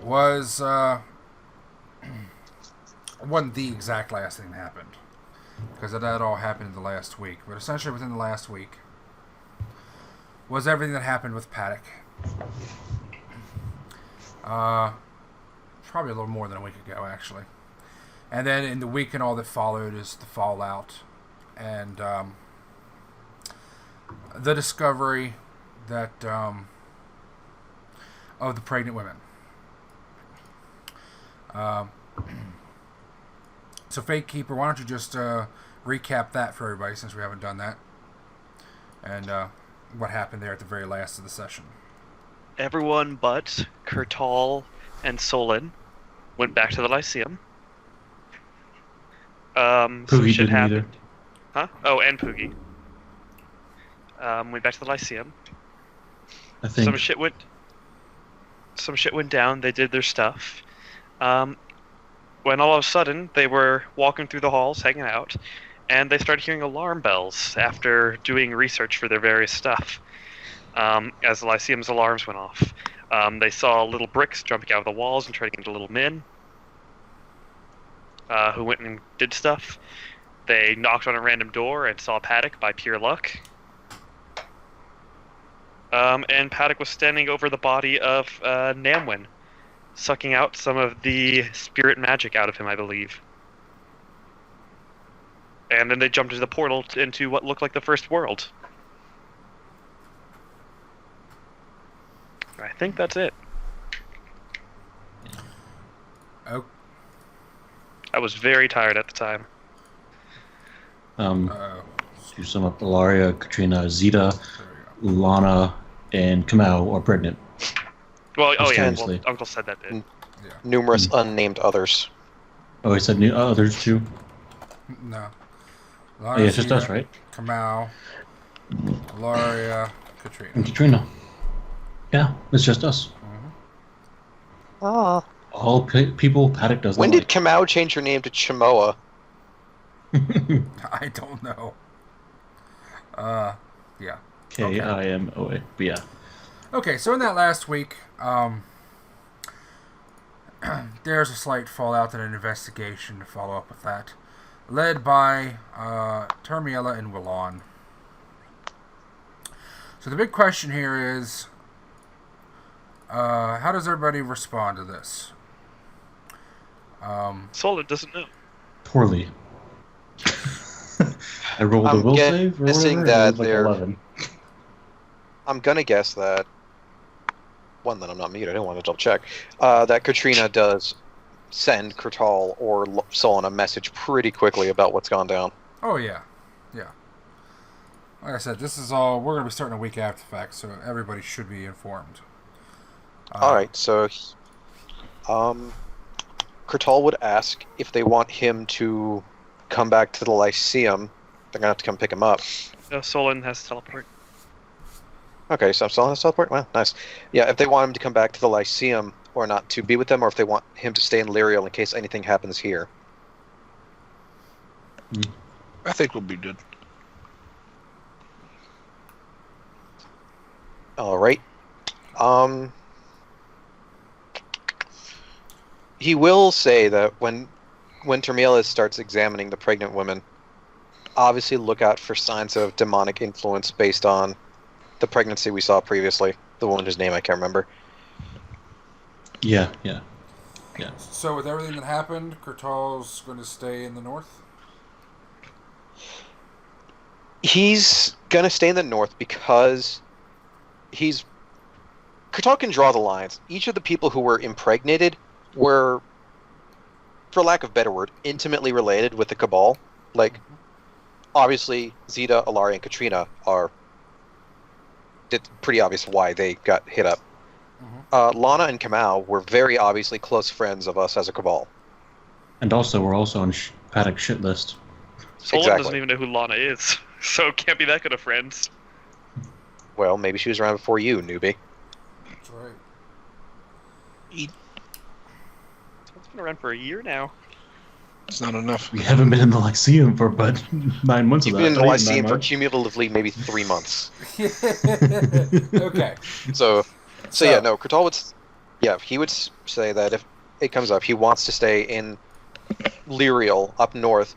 E: was... wasn't the exact last thing that happened, because that all happened in the last week. But essentially within the last week was everything that happened with Paddock. Probably a little more than a week ago, actually. And then in the week and all that followed is the fallout and the discovery that of the pregnant women. So, Fate Keeper, why don't you just recap that for everybody, since we haven't done that, and what happened there at the very last of the session.
D: Everyone but Kurtal and Sollyn went back to the Lyceum. Some
A: Poogie
D: shit
A: didn't
D: happened.
A: either.
D: Huh? Oh, and Poogie. Went back to the Lyceum.
A: I think.
D: Some shit went down. They did their stuff. When all of a sudden they were walking through the halls, hanging out, and they started hearing alarm bells after doing research for their various stuff. As the Lyceum's alarms went off, they saw little bricks jumping out of the walls and turning into little men who went and did stuff. They knocked on a random door and saw Paddock by pure luck. And Paddock was standing over the body of Namuin, sucking out some of the spirit magic out of him, I believe. And then they jumped into the portal into what looked like the first world. I think that's it.
E: Oh.
D: I was very tired at the time.
A: To sum up, Ilaria, Katrina, Zeta, Lana, and Kamau are pregnant.
D: Well, oh yeah,
A: Mysteriously.
D: Uncle said that did.
E: Yeah.
B: Numerous unnamed others.
A: Oh, he said new others too?
E: No.
A: Oh, yeah, it's just us, right?
E: Kamau, Ilaria, Katrina.
A: And Katrina. Yeah, it's just us.
B: Ah.
A: All people Paddock doesn't
B: When
A: like.
B: did Kamau change her name to Chimoa?
E: I don't know. Yeah.
A: K-I-M-O-A. But yeah.
E: Okay, so in that last week, there's a slight fallout and an investigation to follow up with that, led by Termiella and Walaun. So the big question here is, how does everybody respond to this?
D: Sollyn doesn't know.
A: Poorly. I rolled a will save or
B: guessing
A: whatever, and it
B: that
A: was like
B: they're-
A: 11.
B: I'm gonna guess that. One, that I'm not mute. I don't want to double check. That Katrina does send Kurtal or Sollyn a message pretty quickly about what's gone down.
E: Oh, yeah. Yeah. Like I said, this is all... We're going to be starting a week after the fact, so everybody should be informed.
B: Alright, so... Kurtal would ask if they want him to come back to the Lyceum. They're gonna have to come pick him up.
D: Sollyn has teleport.
B: Okay, so I'm still on the teleport? Wow, nice. Yeah, if they want him to come back to the Lyceum or not to be with them, or if they want him to stay in Lyrial in case anything happens here.
C: I think we'll be good.
B: Alright. He will say that when Termiella starts examining the pregnant women, obviously look out for signs of demonic influence based on the pregnancy we saw previously. The woman whose name I can't remember.
A: Yeah.
E: So with everything that happened, Kurtal's going to stay in the north?
B: He's gonna stay in the north because Kurtal can draw the lines. Each of the people who were impregnated were, for lack of a better word, intimately related with the cabal. Like, obviously, Zeta, Ilaria, and Katrina are... It's pretty obvious why they got hit up. Lana and Kamau were very obviously close friends of us as a cabal.
A: And also, we're also on Paddock's shit list.
D: Sollyn
B: Exactly.
D: doesn't even know who Lana is, so can't be that good of friends.
B: Well, maybe she was around before you, newbie.
E: That's right.
D: It's been around for a year now.
C: It's not enough.
A: We haven't been in the Lyceum for but 9 months
B: You've
A: of
B: been
A: that.
B: in the
A: right?
B: Lyceum
A: 9
B: for
A: months?
B: cumulatively maybe 3 months.
E: Okay.
B: So yeah, no, Kurtal would... he would say that if it comes up, he wants to stay in Lyrial, up north,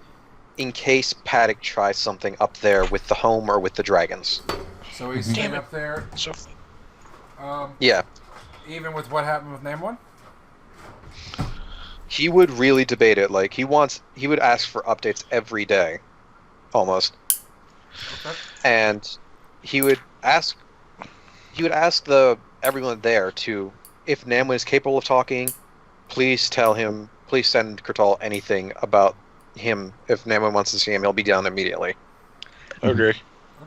B: in case Paddock tries something up there with the home or with the dragons.
E: So he's staying up there,
C: So
B: Yeah.
E: even with what happened with Namuin?
B: He would really debate it. Like, he would ask for updates every day. Almost.
E: Okay.
B: And he would ask everyone there to, if Namuin is capable of talking, please send Kurtal anything about him. If Namuin wants to see him, he'll be down immediately.
C: okay.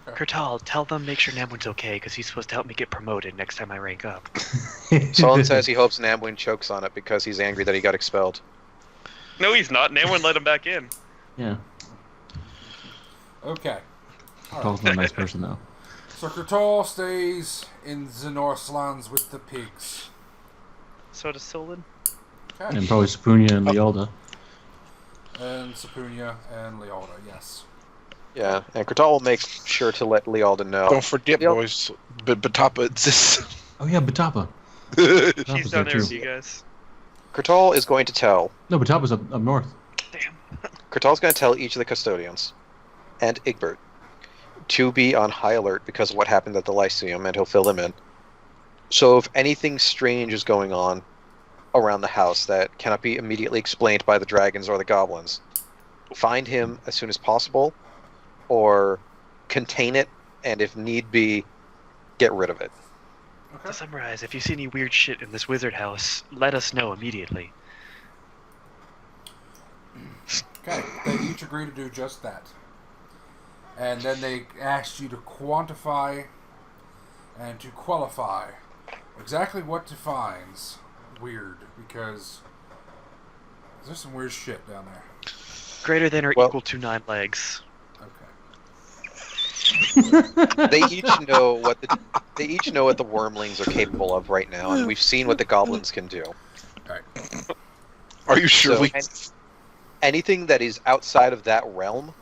E: Okay.
D: Kurtal, tell them make sure Namuin's okay, because he's supposed to help me get promoted next time I rank up.
B: Sollyn says he hopes Namuin chokes on it because he's angry that he got expelled.
D: No, he's not. Namuin let him back in.
A: Yeah.
E: Okay.
A: Kurtal's not a nice person, though.
E: So Kurtal stays in the Northlands with the pigs.
D: So does Sollyn.
E: Okay.
A: And probably Sapunia and Lealda.
E: And Sapunia and Lealda, yes.
B: Yeah, and Kurtal will make sure to let Lealda know.
C: Don't forget,
B: Yep.
C: boys. Batapa exists.
A: Oh, yeah, Batapa.
D: She's
A: Batapa's
D: down
A: there,
D: there with
A: too.
D: you guys.
B: Kurtal is going to tell.
A: No, Batapa's up north.
D: Damn.
B: Kurtal's going to tell each of the custodians and Egbert to be on high alert because of what happened at the Lyceum, and he'll fill them in. So if anything strange is going on around the house that cannot be immediately explained by the dragons or the goblins, find him as soon as possible, or contain it, and if need be, get rid of it.
E: Okay.
D: To summarize, if you see any weird shit in this wizard house, let us know immediately.
E: Okay, they each agree to do just that. And then they asked you to quantify and to qualify exactly what defines weird, because there's some weird shit down there.
D: Greater than or equal to 9 legs.
E: Okay.
B: They each know what the wormlings are capable of right now, and we've seen what the goblins can do.
E: Alright.
C: Are you sure
B: So, anything that is outside of that realm,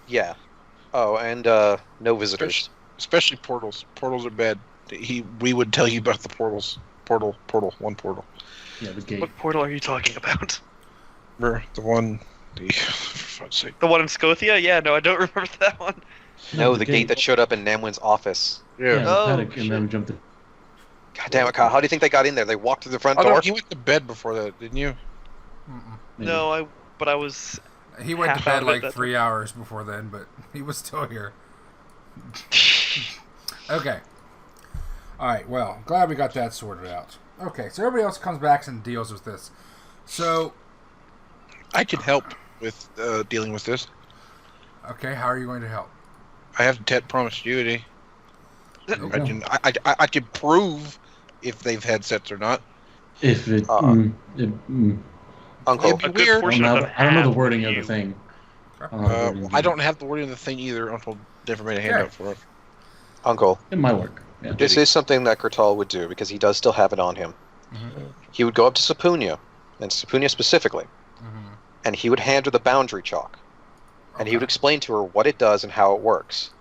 B: yeah. Oh, and no visitors.
C: Especially portals. Portals are bad. We would tell you about the portals. Portal, one portal.
A: Yeah, the gate.
D: What portal are you talking about?
C: Remember the one? For fuck's sake.
D: The one in Scotia? Yeah, no, I don't remember that one.
B: No, the gate that showed up in Namuin's office.
A: Yeah,
C: Yeah.
A: the
D: Oh,
A: paddock, and
D: shit.
A: then jumped in.
B: God damn it, Kyle! How do you think they got in there? They walked through the front
C: Oh,
B: door.
C: no, you went to bed before that, didn't you?
E: Mm-mm.
A: Maybe.
D: No, I was...
E: He went to
D: Half out
E: bed
D: of it,
E: like
D: that's
E: 3 hours before then, but he was still here. Okay. Alright, well, glad we got that sorted out. Okay, so everybody else comes back and deals with this. So,
C: I could help with dealing with this.
E: okay, how are you going to help?
C: I have Tet promised unity.
A: There you
C: I
A: go.
C: can I can prove if they've had sets or not.
A: If it,
B: Uncle.
C: It'd be
D: A good
C: weird.
A: I
D: portion
A: don't
D: of
A: know,
D: them
A: I don't know the
D: have
A: wording of
D: you.
A: the thing.
E: Okay.
A: I don't know the wording of
C: I
A: the
C: don't have the wording of the thing either. Uncle never made a handout for it.
B: Uncle,
A: thing. It might work. Yeah.
B: this is something that Kurtal would do because he does still have it on him.
E: Mm-hmm.
B: He would go up to Sapunia, and Sapunia specifically,
E: Mm-hmm.
B: and he would hand her the boundary chalk. And he would explain to her what it does and how it works.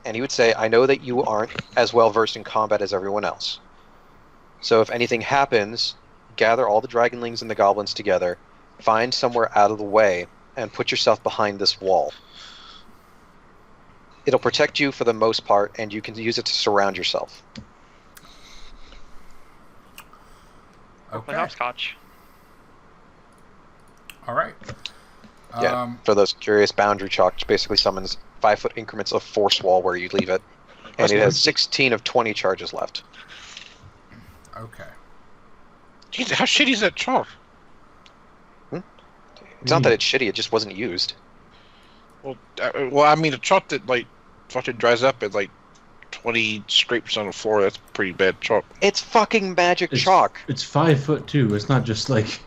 B: And he would say, I know that you aren't as well versed in combat as everyone else. So if anything happens, gather all the dragonlings and the goblins together, find somewhere out of the way, and put yourself behind this wall. It'll protect you for the most part, and you can use it to surround yourself.
E: Okay.
D: Hopscotch.
E: Alright.
B: Yeah. For those curious, boundary chalk basically summons 5-foot increments of force wall where you leave it. And
C: That's
B: it has
C: nice.
B: 16 of 20 charges left.
E: Okay.
C: Jeez, how shitty is that chalk?
B: It's not that it's shitty, it just wasn't used.
C: Well, I mean, a chalk that like fucking dries up at like 20 scrapes on the floor. That's pretty bad chalk.
B: It's fucking magic
A: It's-
B: chalk.
A: It's 5 foot too. It's not just like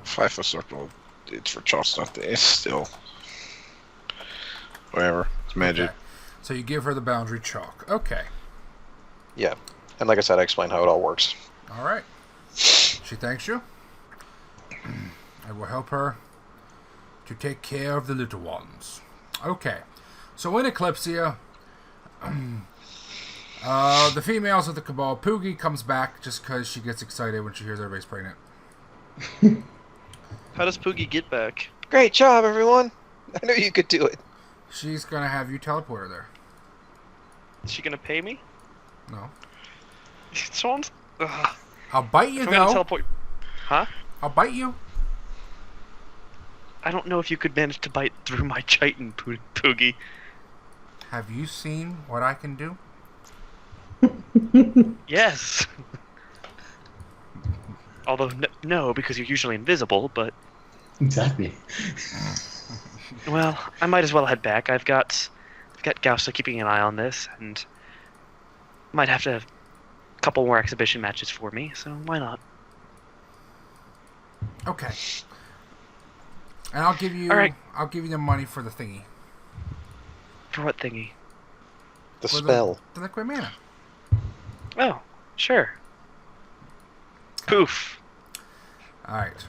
C: 5-foot circle. It's for chalk stuff. It's still whatever. It's magic.
E: Okay. So you give her the boundary chalk. Okay.
B: Yeah. And like I said, I explained how it all works.
E: Alright. She thanks you. I will help her to take care of the little ones. Okay. So in Eclipsia, the females of the cabal, Poogie comes back just because she gets excited when she hears everybody's pregnant.
D: How does Poogie get back?
B: Great job, everyone! I knew you could do it.
E: She's going to have you teleport her there.
D: Is she gonna pay me?
E: No.
D: Someone's... Ugh.
E: I'll bite you,
D: I'm gonna
E: though.
D: teleport... Huh?
E: I'll bite you.
D: I don't know if you could manage to bite through my chitin, Poogie.
E: Have you seen what I can do?
D: Yes! Although, no, because you're usually invisible, but...
A: exactly.
D: Well, I might as well head back. I've got Gausa keeping an eye on this, and might have to have a couple more exhibition matches for me, so why not?
E: Okay. And I'll give you
D: All right.
E: I'll give you the money for the thingy.
D: For what thingy?
B: The
E: For
B: spell.
E: The liquid mana.
D: Oh, sure. Poof.
E: Alright.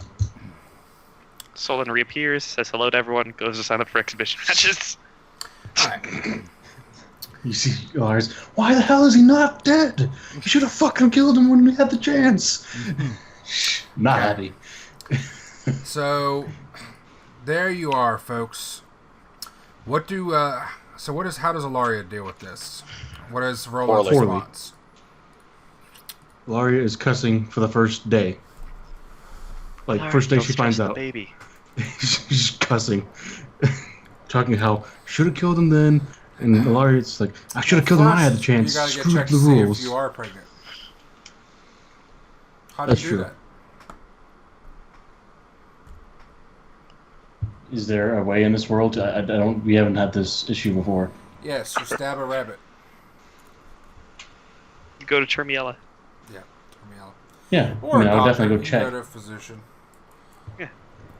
D: Sollyn reappears, says hello to everyone, goes to sign up for exhibition matches.
E: Alright.
A: You see Lars, why the hell is he not dead? You should have fucking killed him when we had the chance. Not happy.
E: So there you are, folks. How does Ilaria deal with this? What is Roland's
B: Poorly.
E: response?
A: Ilaria is cussing for the first day. Like,
D: Alright,
A: first day
D: don't
A: she
D: stress
A: finds
D: the
A: out.
D: baby.
A: She's cussing. Talking how, should have killed him then. And Ilaria's like, I should have killed him when I had the chance.
E: You gotta get
A: Screw
E: checked
A: the
E: to see
A: rules.
E: if you are pregnant. How do
A: That's
E: you do
A: true.
E: that?
A: Is there a way in this world? I don't. We haven't had this issue before.
E: Yes, you stab a rabbit.
D: You go to Termiella.
E: Yeah, Termiella.
A: Yeah,
E: Or
A: I
E: a
A: would
E: doctor.
A: definitely go
E: You
A: check.
E: can go to a physician.
D: Yeah.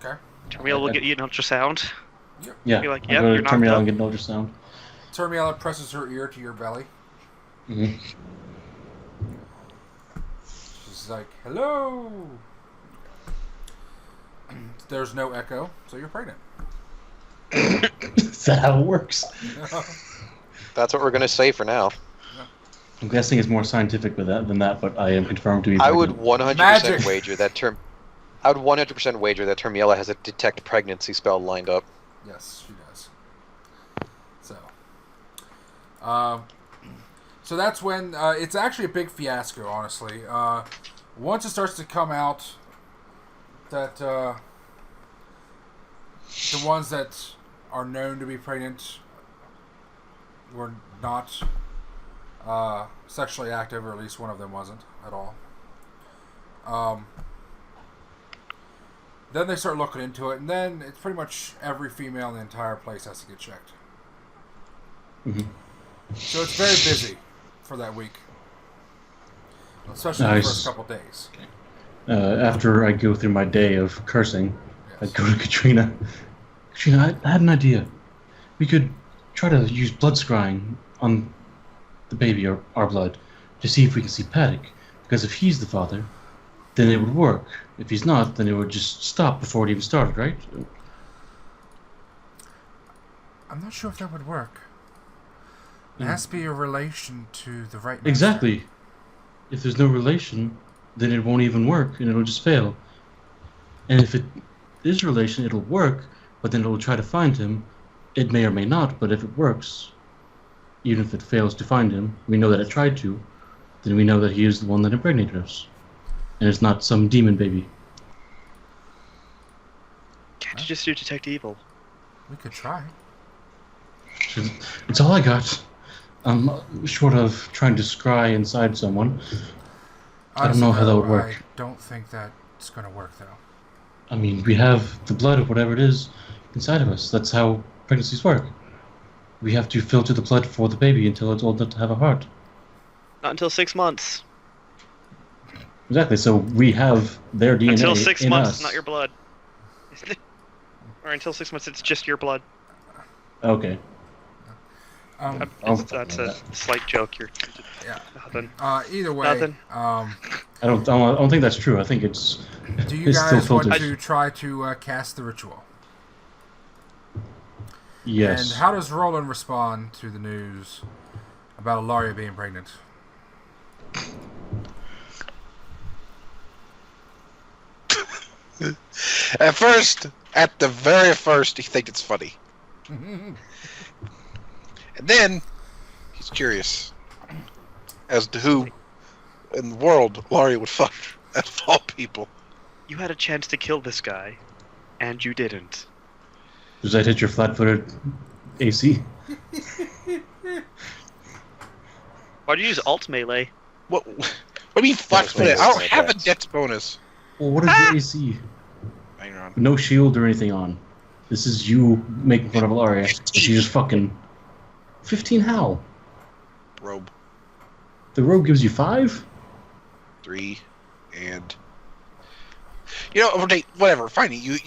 E: Okay.
D: Termiella will get you an ultrasound.
A: Yeah,
D: Be like,
A: I
D: yep,
A: go
D: you're
A: to
D: knocked
A: Terminal
D: up.
A: and get an ultrasound.
E: Termiella presses her ear to your belly.
A: Mm-hmm.
E: She's like, hello. There's no echo, so you're pregnant.
A: Is that how it works?
B: That's what we're going to say for now.
A: I'm guessing it's more scientific with that than that, but I am confirmed to be
B: I
A: pregnant.
B: would 100%
E: Magic.
B: wager that I would 100% wager that Termiella has a detect pregnancy spell lined up.
E: Yes, she does. So that's when it's actually a big fiasco, honestly. Once it starts to come out that the ones that are known to be pregnant were not sexually active, or at least one of them wasn't at all. Then they start looking into it, and then it's pretty much every female in the entire place has to get checked.
A: Mm-hmm.
E: So it's very busy for that week, especially the first couple days.
A: After I go through my day of cursing,
E: Yes.
A: I go to Katrina. Katrina, I had an idea. We could try to use blood scrying on the baby, or our blood, to see if we can see Paddock. Because if he's the father, then it would work. If he's not, then it would just stop before it even started, right?
E: I'm not sure if that would work. It has to be a relation to the right.
A: Exactly. If there's no relation, then it won't even work, and it'll just fail. And if it is a relation, it'll work, but then it'll try to find him. It may or may not, but if it works, even if it fails to find him, we know that it tried to, then we know that he is the one that impregnated us. And it's not some demon baby.
D: Can't you just do detect evil?
E: We could try.
A: It's all I got. Short of trying to scry inside someone. I don't know how that would work.
E: I don't think that's going to work, though.
A: I mean, we have the blood of whatever it is inside of us. That's how pregnancies work. We have to filter the blood for the baby until it's old enough to have a heart.
D: Not until 6 months.
A: Exactly. So we have their DNA
D: Until 6
A: in
D: months,
A: us.
D: it's not your blood. Or until 6 months, it's just your blood.
A: Okay.
D: That's a slight joke. You're
E: Yeah.
D: nothing.
E: Either way,
D: Nothing.
A: I don't think that's true. I think it's.
E: do you
A: it's still
E: guys want
A: filtered.
E: to try to cast the ritual?
A: Yes.
E: And how does Rolun respond to the news about Ilaria being pregnant?
C: At the very first, he thinks it's funny. And then, he's curious as to who in the world Ilaria would fuck out of all people.
D: You had a chance to kill this guy, and you didn't.
A: Does that hit your flat-footed AC?
D: Why'd you use alt melee?
C: What do you mean flat-footed? I don't have a dex bonus.
A: Well, what is your AC?
C: Hang on.
A: No shield or anything on. This is you making fun of Ilaria. She's just fucking... 15 how?
C: Robe.
A: The robe gives you 5?
C: 3 and... You know, okay, whatever. Fine, you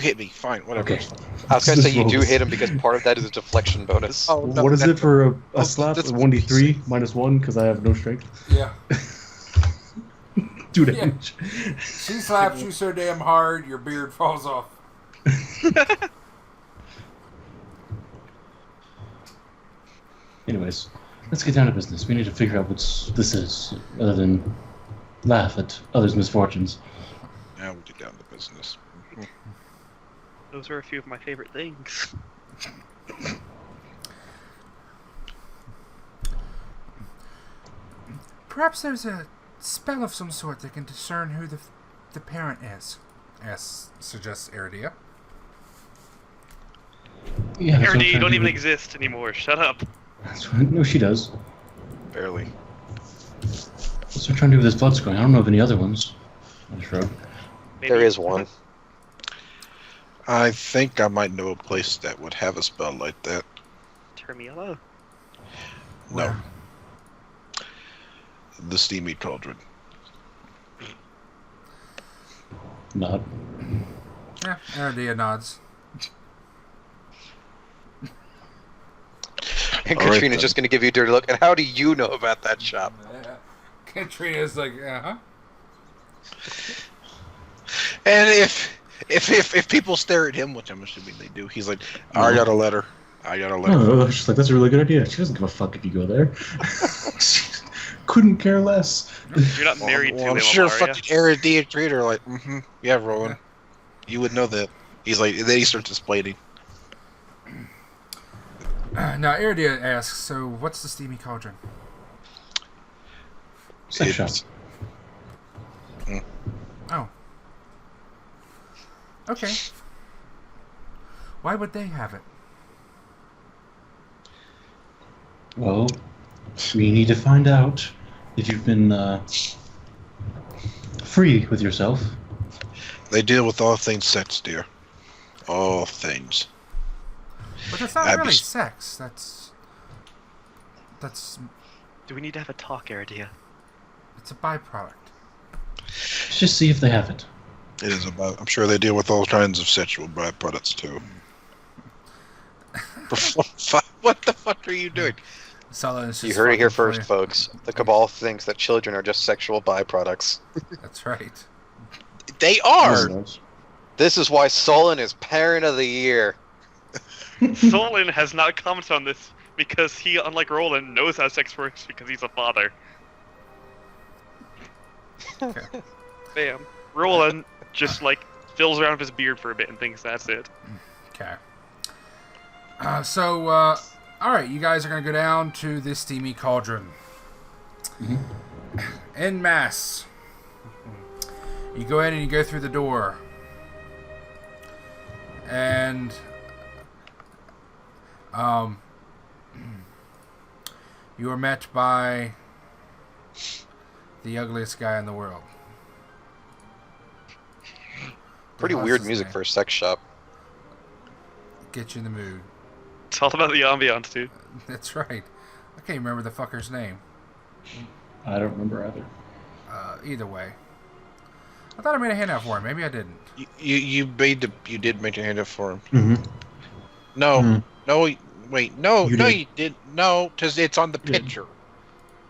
C: hit me. Fine, whatever.
A: Okay.
B: I was going to say you do hit him because part of that is a deflection bonus.
C: Oh, no,
A: What is it for a
C: Oh,
A: slap?
C: that's-
A: 1d3 minus 1 because I have no strength.
E: Yeah.
A: 2 damage.
E: She slaps you so damn hard, your beard falls off.
A: Anyways, let's get down to business. We need to figure out what this is, other than laugh at others' misfortunes.
C: Now we'll get down to business.
D: Those are a few of my favorite things.
E: Perhaps there's a spell of some sort that can discern who the parent is. suggests Eridia.
A: Yeah, that's what I'm
D: Ernie, you
A: trying
D: don't
A: to
D: even
A: do.
D: exist anymore. Shut up.
A: That's what, no, she does.
C: Barely.
A: That's what I'm trying to do with this blood scoring. I don't know of any other ones. I shrug.
D: Maybe.
B: There is one.
C: I think I might know a place that would have a spell like that.
D: Termiella?
C: No.
E: Where?
C: The Steamy Cauldron.
A: Not.
E: Yeah, Eridia nods.
B: And
C: All right,
B: Katrina's
C: then.
B: just going to give you a dirty look. And how do you know about that shop?
E: Katrina's like, uh-huh.
C: And if people stare at him, which I'm assuming they do, he's like, I got a letter. I got a letter.
A: No, she's like, that's a really good idea. She doesn't give a fuck if you go there. She couldn't care less.
D: You're not married
C: Well,
D: to
C: I'm
D: him,
C: sure
D: Ilaria.
C: fucking Eridia and Trader are like, yeah, Rowan.
E: Yeah.
C: You would know that. He's like, then he starts explaining.
E: Now, Eridia asks, so what's the Steamy Cauldron?
A: Sex shop.
E: Oh. Okay. Why would they have it?
A: Well, we need to find out if you've been free with yourself.
C: They deal with all things sex, dear. All things.
E: But that's not really sex. That's
D: Do we need to have a talk, Eridia?
E: it's a byproduct.
A: Let's just see if they have it.
C: It is about. I'm sure they deal with all kinds of sexual byproducts too. What the fuck are you doing?
E: Sollyn's
B: You
E: just
B: heard it here
E: fucking
B: first, folks. The Cabal thinks that children are just sexual byproducts.
E: That's right.
C: They are.
B: This is why Sollyn is Parent of the Year.
D: Sollyn has not commented on this because he, unlike Rolun, knows how sex works because he's a father.
E: Okay.
D: Bam. Rolun just, like, fills around with his beard for a bit and thinks that's it.
E: Okay. Alright, you guys are going to go down to the Steamy Cauldron. En masse. You go in and you go through the door. And... you are met by... the ugliest guy in the world.
B: Pretty
E: What's
B: weird
E: his
B: music
E: name?
B: for a sex shop.
E: Get you in the mood.
D: It's all about the ambiance, dude.
E: That's right. I can't remember the fucker's name.
A: I don't remember either.
E: Either way. I thought I made a handout for him. Maybe I didn't.
C: You did make a hand up for him.
A: Mm-hmm.
C: No,
A: Mhm.
C: no, wait, no,
A: You
C: no,
A: did.
C: you did no, because it's on the
A: You did.
C: picture.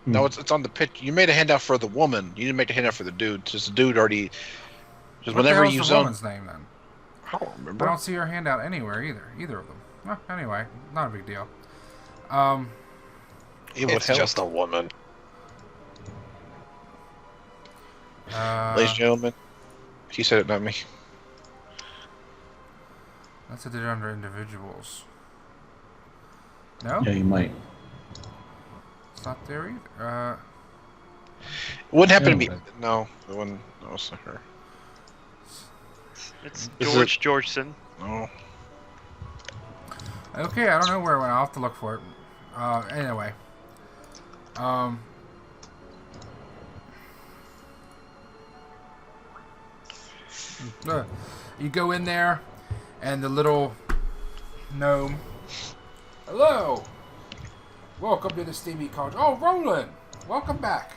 C: No, it's on the picture. You made a handout for the woman. You didn't make a handout for the dude. Because the dude already. Because
E: What the
C: whenever
E: hell's
C: you
E: the
C: zone,
E: woman's name then?
C: I don't
E: I
C: remember.
E: don't see her handout anywhere either of them. Well, anyway, not a big deal.
C: It would
B: It's
C: help.
B: just a woman.
C: Ladies and gentlemen, he said it, not me.
E: That's what they're under individuals. No?
A: Yeah, you might.
E: It's not there either.
C: It wouldn't happen to me.
A: Yeah,
C: No, it wouldn't. No, it's not her.
D: It's
C: Is
D: George Georgeson.
C: No.
E: Okay, I don't know where it went. I'll have to look for it. Anyway. You go in there, and the little gnome. Hello! Welcome to the Steamy Cauldron. Oh, Rolun! Welcome back.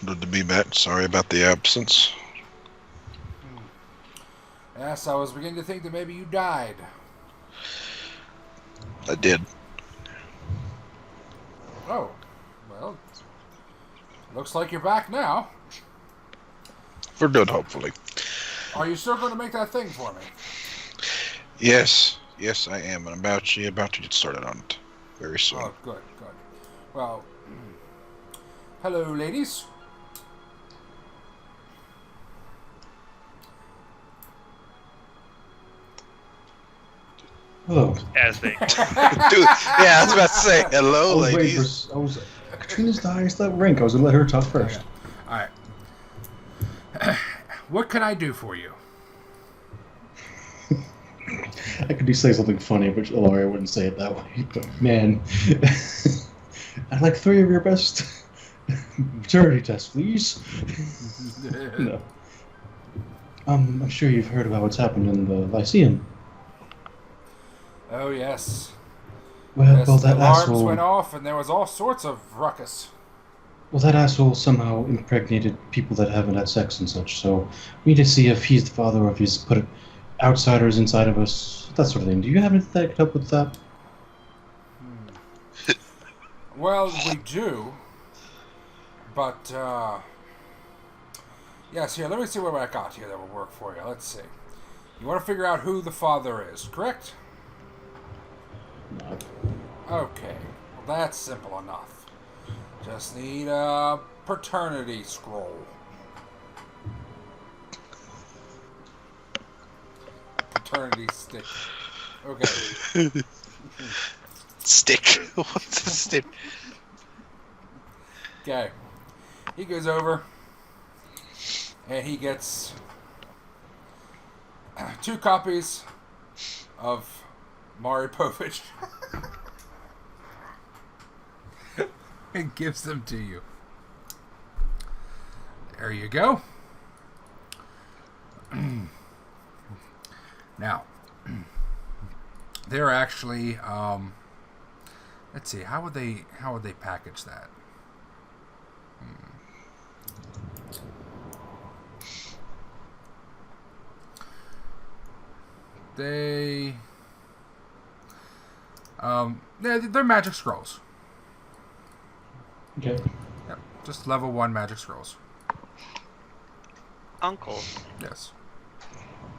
C: Good to be back. Sorry about the absence.
E: Yes, I was beginning to think that maybe you died.
C: I did.
E: Oh, well, looks like you're back now.
C: For good, hopefully.
E: Are you still going to make that thing for me?
C: Yes, I am, and I'm about to get started on it very soon.
E: Oh, good. Well, hello, ladies.
A: Hello.
D: As they.
C: Dude, yeah, I was about to say hello,
A: I was waiting
C: ladies.
A: for. Katrina's the highest level rank. I was gonna let her talk first.
E: All right. What can I do for you?
A: I could say something funny, but Ilaria wouldn't say it that way. But man, I'd like 3 of your best maturity tests, please. No. I'm sure you've heard about what's happened in the Lyceum.
E: Oh, yes.
A: Well,
E: Yes,
A: that
E: the alarms
A: asshole.
E: went off, and there was all sorts of ruckus.
A: Well, that asshole somehow impregnated people that haven't had sex and such. So we need to see if he's the father or if he's put outsiders inside of us, that sort of thing. Do you have anything that could help with that?
E: Well, we do. But, yes, here, let me see what I got here that will work for you. Let's see. You want to figure out who the father is, correct?
A: No.
E: Okay. Well, that's simple enough. Just need a paternity scroll. Paternity stick. Okay.
C: Stick. What's a stick?
E: Okay. He goes over and he gets 2 copies of Mari Povich and gives them to you. There you go. Now, they're actually let's see, how would they package that? They're magic scrolls.
A: Okay.
E: Yep, just level 1 magic scrolls.
D: Uncle,
E: Yes.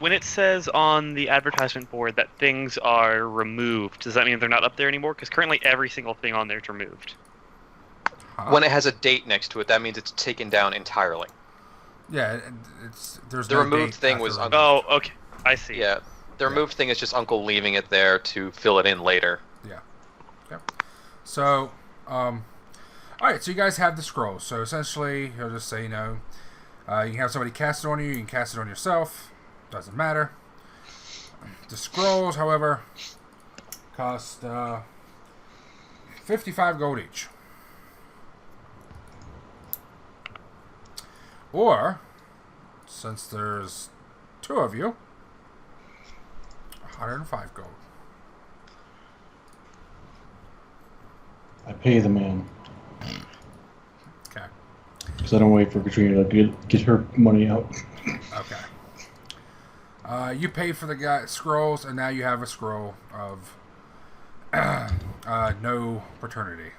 D: when it says on the advertisement board that things are removed, does that mean they're not up there anymore? Because currently every single thing on there is removed.
E: Huh?
B: When it has a date next to it, that means it's taken down entirely.
E: Yeah, there's
B: The
E: no
B: removed
E: date
B: thing
E: after
B: was
E: removed.
D: Oh, okay. I see.
B: Yeah, the removed thing is just Uncle leaving it there to fill it in later.
E: Yeah. Yep. So, all right. So you guys have the scrolls. So essentially, he'll just say, you can have somebody cast it on you. You can cast it on yourself. Doesn't matter. The scrolls, however, cost 55 gold each. Or, since there's 2 of you, 105 gold.
A: I pay the man.
E: Okay.
A: Because I don't wait for Katrina to get her money out.
E: Okay. You paid for the scrolls, and now you have a scroll of no paternity.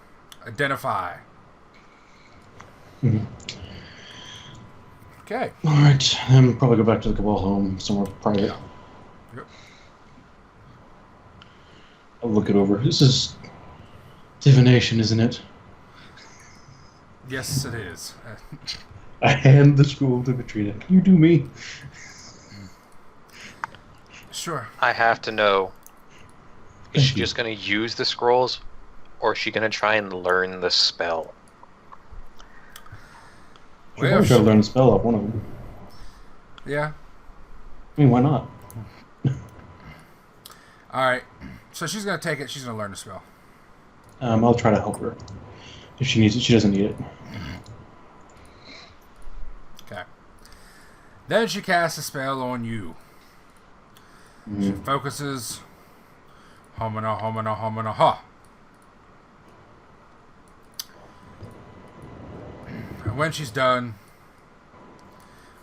E: Identify.
A: Mhm.
E: Okay.
A: Alright, then probably go back to the Cabal home, somewhere private.
E: Yep.
A: I'll look it over. This is divination, isn't it?
E: Yes, it is.
A: I hand the scroll to Katrina. Can you do me?
E: Sure.
B: I have to know, is
A: Thank
B: she
A: you.
B: just going to use the scrolls, or is she going to try and learn the spell?
A: She'll probably try to learn the spell off one of them.
E: Yeah.
A: I mean, why not?
E: All right. So she's gonna take it. She's gonna learn the spell.
A: I'll try to help her. If she needs it, she doesn't need it.
E: Okay. Then she casts a spell on you. She focuses. Homina, homina, homina, ha. And when she's done,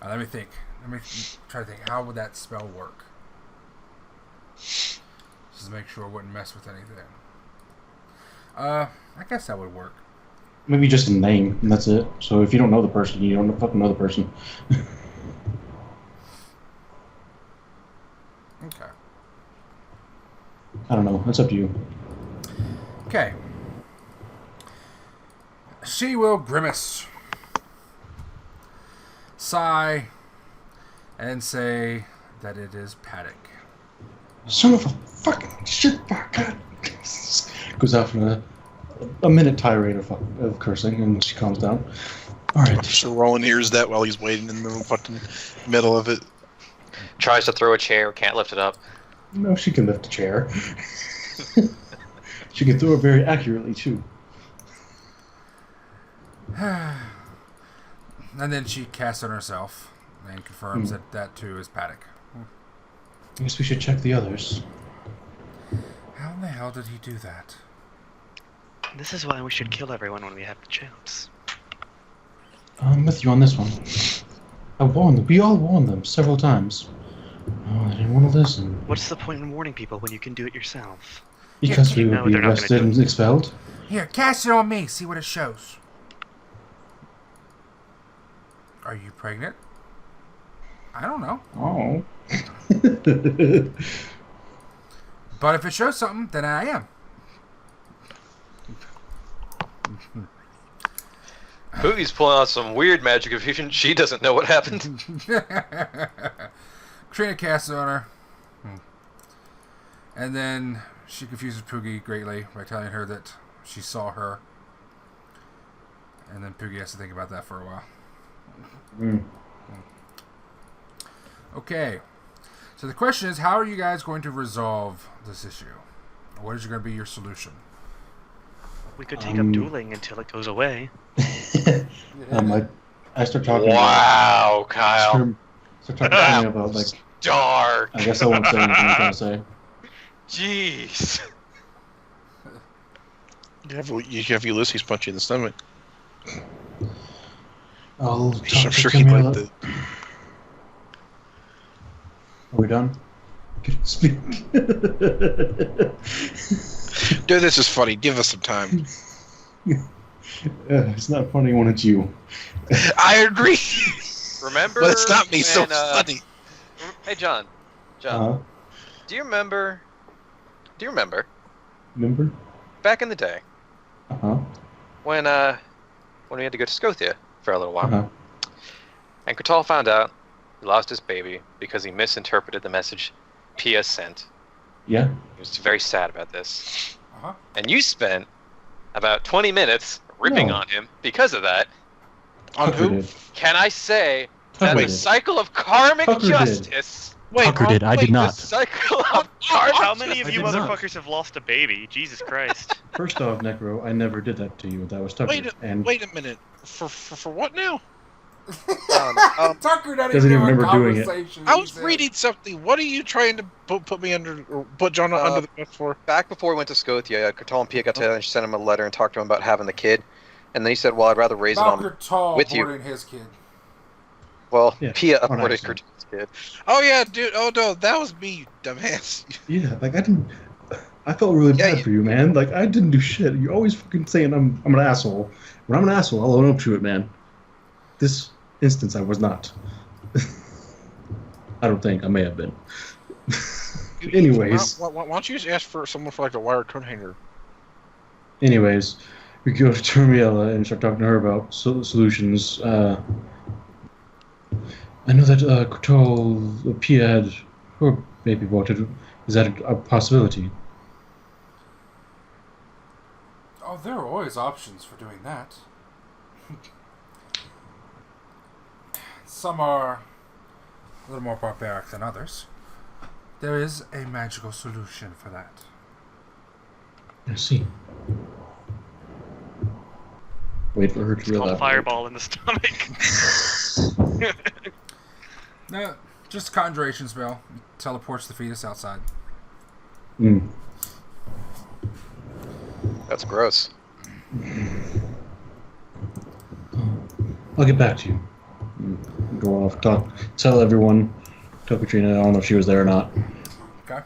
E: let me think. Let me try to think. How would that spell work? Just to make sure it wouldn't mess with anything. I guess that would work.
A: Maybe just a name, and that's it. So if you don't know the person, you don't fucking know the person.
E: Okay.
A: I don't know. That's up to you.
E: Okay. She will grimace, sigh, and say that it is Paddock.
A: Son of a fucking shit! God. Goes off in a minute tirade of cursing, and she calms down. All right.
C: So Rolun hears that while he's waiting in the fucking middle of it.
B: Tries to throw a chair, can't lift it up.
A: No, she can lift a chair. She can throw it very accurately too.
E: And then she casts on herself and confirms that too is Paddock.
A: I guess we should check the others.
E: How in the hell did he do that?
D: This is why we should kill everyone when we have the chance.
A: I'm with you on this one. I warned them. We all warned them several times. Oh, they didn't want to listen.
D: What's the point in warning people when you can do it yourself?
A: Because we
D: No,
A: would be
D: they're not gonna
A: arrested
D: do
A: and expelled.
E: Here, cast it on me. See what it shows. Are you pregnant? I don't know.
A: Oh.
E: But if it shows something, then I am.
B: Poogie's pulling out some weird magic infusion. She doesn't know what happened.
E: Katrina casts it on her. And then she confuses Poogie greatly by telling her that she saw her. And then Poogie has to think about that for a while. Okay. So the question is, how are you guys going to resolve this issue? What is going to be your solution?
D: We could take up dueling until it goes away.
A: I start talking.
B: Wow, Kyle.
A: Start talking about like.
B: Dark.
A: I guess I won't say anything I was gonna say.
B: Jeez.
C: You have Ulysses punch you in the stomach.
A: I'll
C: I'm
A: talk
C: sure
A: to
C: he'd
A: Camilla.
C: like that.
A: Are we done? Can I speak?
C: Dude, this is funny. Give us some time.
A: It's not funny when it's you.
C: I agree.
B: Remember?
C: But it's not me, so
B: when,
C: funny.
B: Hey, John.
A: Uh-huh.
B: Do you remember?
A: Remember?
B: Back in the day
A: Uh-huh.
B: when we had to go to Scotia for a little while,
A: Uh-huh.
B: and Kurtal found out he lost his baby because he misinterpreted the message Pia sent.
A: Yeah?
B: He was very sad about this.
E: Uh-huh.
B: And you spent about 20 minutes ripping
A: No.
B: on him because of that.
C: On
A: Tucker
C: who?
A: did.
B: Can I say that
A: Tucker
B: the
A: did.
B: cycle of karmic
A: Tucker did.
B: justice?
C: Wait,
F: Tucker did. I did
B: The
F: not.
B: cycle of karmic
D: How many of
A: I
D: you
A: did not.
D: motherfuckers have lost a baby? Jesus Christ.
A: First off, Necro, I never did that to you. That was Tucker.
C: Wait a minute. For what now?
E: Tucker doesn't
A: Doesn't
E: even
A: even
E: have a
A: remember doing it.
E: conversation.
C: I
E: He
C: was
E: said-
C: reading something. What are you trying to put me under, or put John under the bus for?
B: Back before we went to Scotia, Kurtal and Pia got together and she sent him a letter and talked to him about having the kid. And then he said, well, I'd rather raise it on...
E: Kurtal
B: with you.
E: boarding his kid.
B: Well,
A: Yeah,
B: Pia
A: on
B: aborted
A: accident.
B: Kurtal's kid.
C: Oh yeah, dude. Oh no, that was me, you dumbass.
A: Yeah, like I felt really
B: Yeah,
A: bad for you, man. Like I didn't do shit. You're always fucking saying I'm an asshole. When I'm an asshole, I'll own up to it, man. This instance, I was not. I don't think I may have been. Anyways,
C: Why don't you just ask for someone for like a wire coat hanger?
A: anyways, we go to Termiella and start talking to her about solutions. I know that Kurtal, Pia had her baby aborted. Is that a possibility?
E: Oh, there are always options for doing that. Some are a little more barbaric than others. There is a magical solution for that.
A: I see. Wait for her to
D: It's called
A: realize.
D: fireball in the stomach.
E: No, just a conjuration spell. Teleports the fetus outside.
A: Mm.
B: That's gross.
A: I'll get back to you. Go off, tell everyone. Tell Katrina. I don't know if she was there or not.
E: Okay.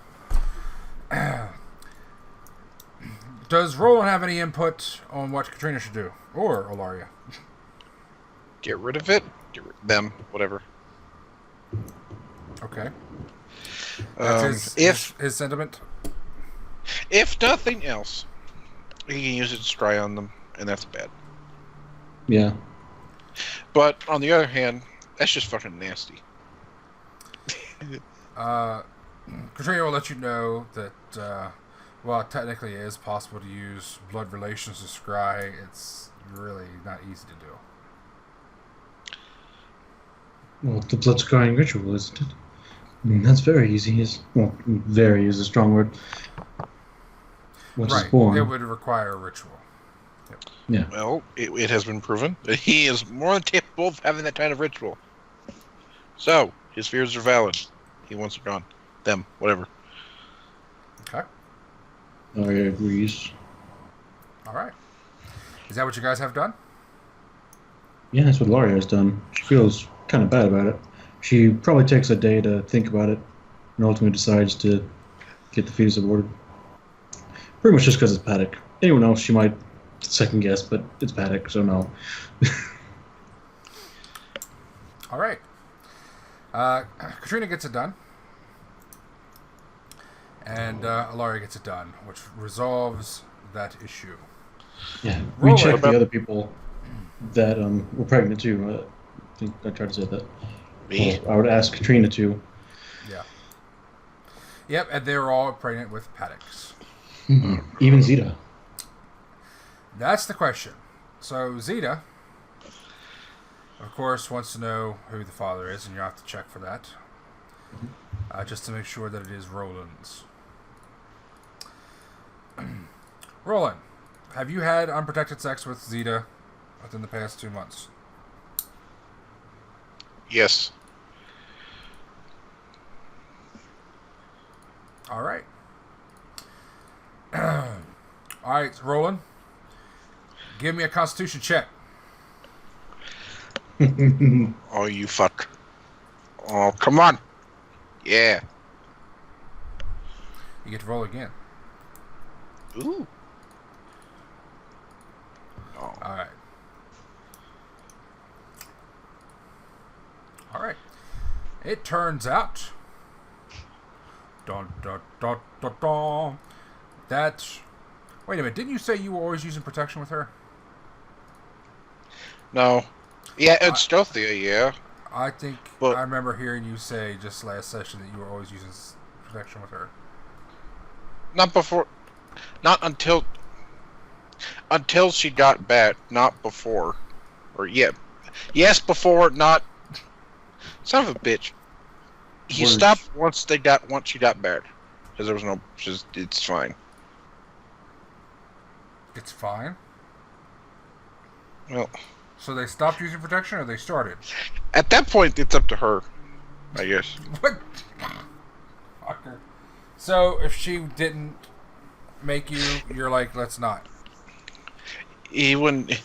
E: Does Rolun have any input on what Katrina should do? Or Ilaria?
C: Get rid of it. Get rid of them. Whatever.
E: Okay. That's his sentiment?
C: If nothing else, he can use it to scry on them, and that's bad.
A: Yeah.
C: But on the other hand, that's just fucking nasty.
E: Katrina will let you know that while technically it is possible to use blood relations to scry, it's really not easy to do.
A: Well, the blood scrying ritual, isn't it? That's very easy. Well, very is a strong word. Once it's born.
E: It would require a ritual. Yep.
A: Yeah.
C: Well, it has been proven that he is more than capable of having that kind of ritual. So, his fears are valid. He wants it gone. Them, whatever.
E: Okay.
A: Ilaria agrees.
E: All right. Is that what you guys have done?
A: Yeah, that's what Ilaria has done. She feels kind of bad about it. She probably takes a day to think about it and ultimately decides to get the fetus aborted. Pretty much just because it's Paddock. Anyone else, she might second guess, but it's Paddock, so no.
E: All right. Katrina gets it done. And Ilaria gets it done, which resolves that issue.
A: Yeah, we
E: Rolun.
A: checked the other people that were pregnant too. I think I tried to say that.
C: Me?
A: I would ask Katrina too.
E: Yeah. Yep, and they're all pregnant with Paddocks.
A: Even Zeta.
E: That's the question. So Zeta, of course, wants to know who the father is, and you have to check for that. Just to make sure that it is Roland's. Roland, have you had unprotected sex with Zeta within the past 2 months?
C: Yes.
E: All right. All right, Roland. Give me a Constitution check.
C: Oh, you fuck. Oh, come on. Yeah.
E: You get to roll again.
C: Ooh. Oh.
E: All right. All right. It turns out. Dun, dun, dun, dun, dun, that. Wait a minute. Didn't you say you were always using protection with her?
C: No. Yeah, it's stealthy, yeah.
E: I think
C: But-
E: I remember hearing you say just last session that you were always using protection with her.
C: Not before. Not until. Until she got bad. Not before. Or, yeah. Yes, before, not. Son of a bitch. He
A: Words.
C: stopped once she got bad. Because there was no. It's fine.
E: It's fine.
C: Well,
E: So they stopped using protection, or they started?
C: at that point, it's up to her. I guess.
E: What? Fucker. So if she didn't make you, you're like, let's not.
C: He wouldn't.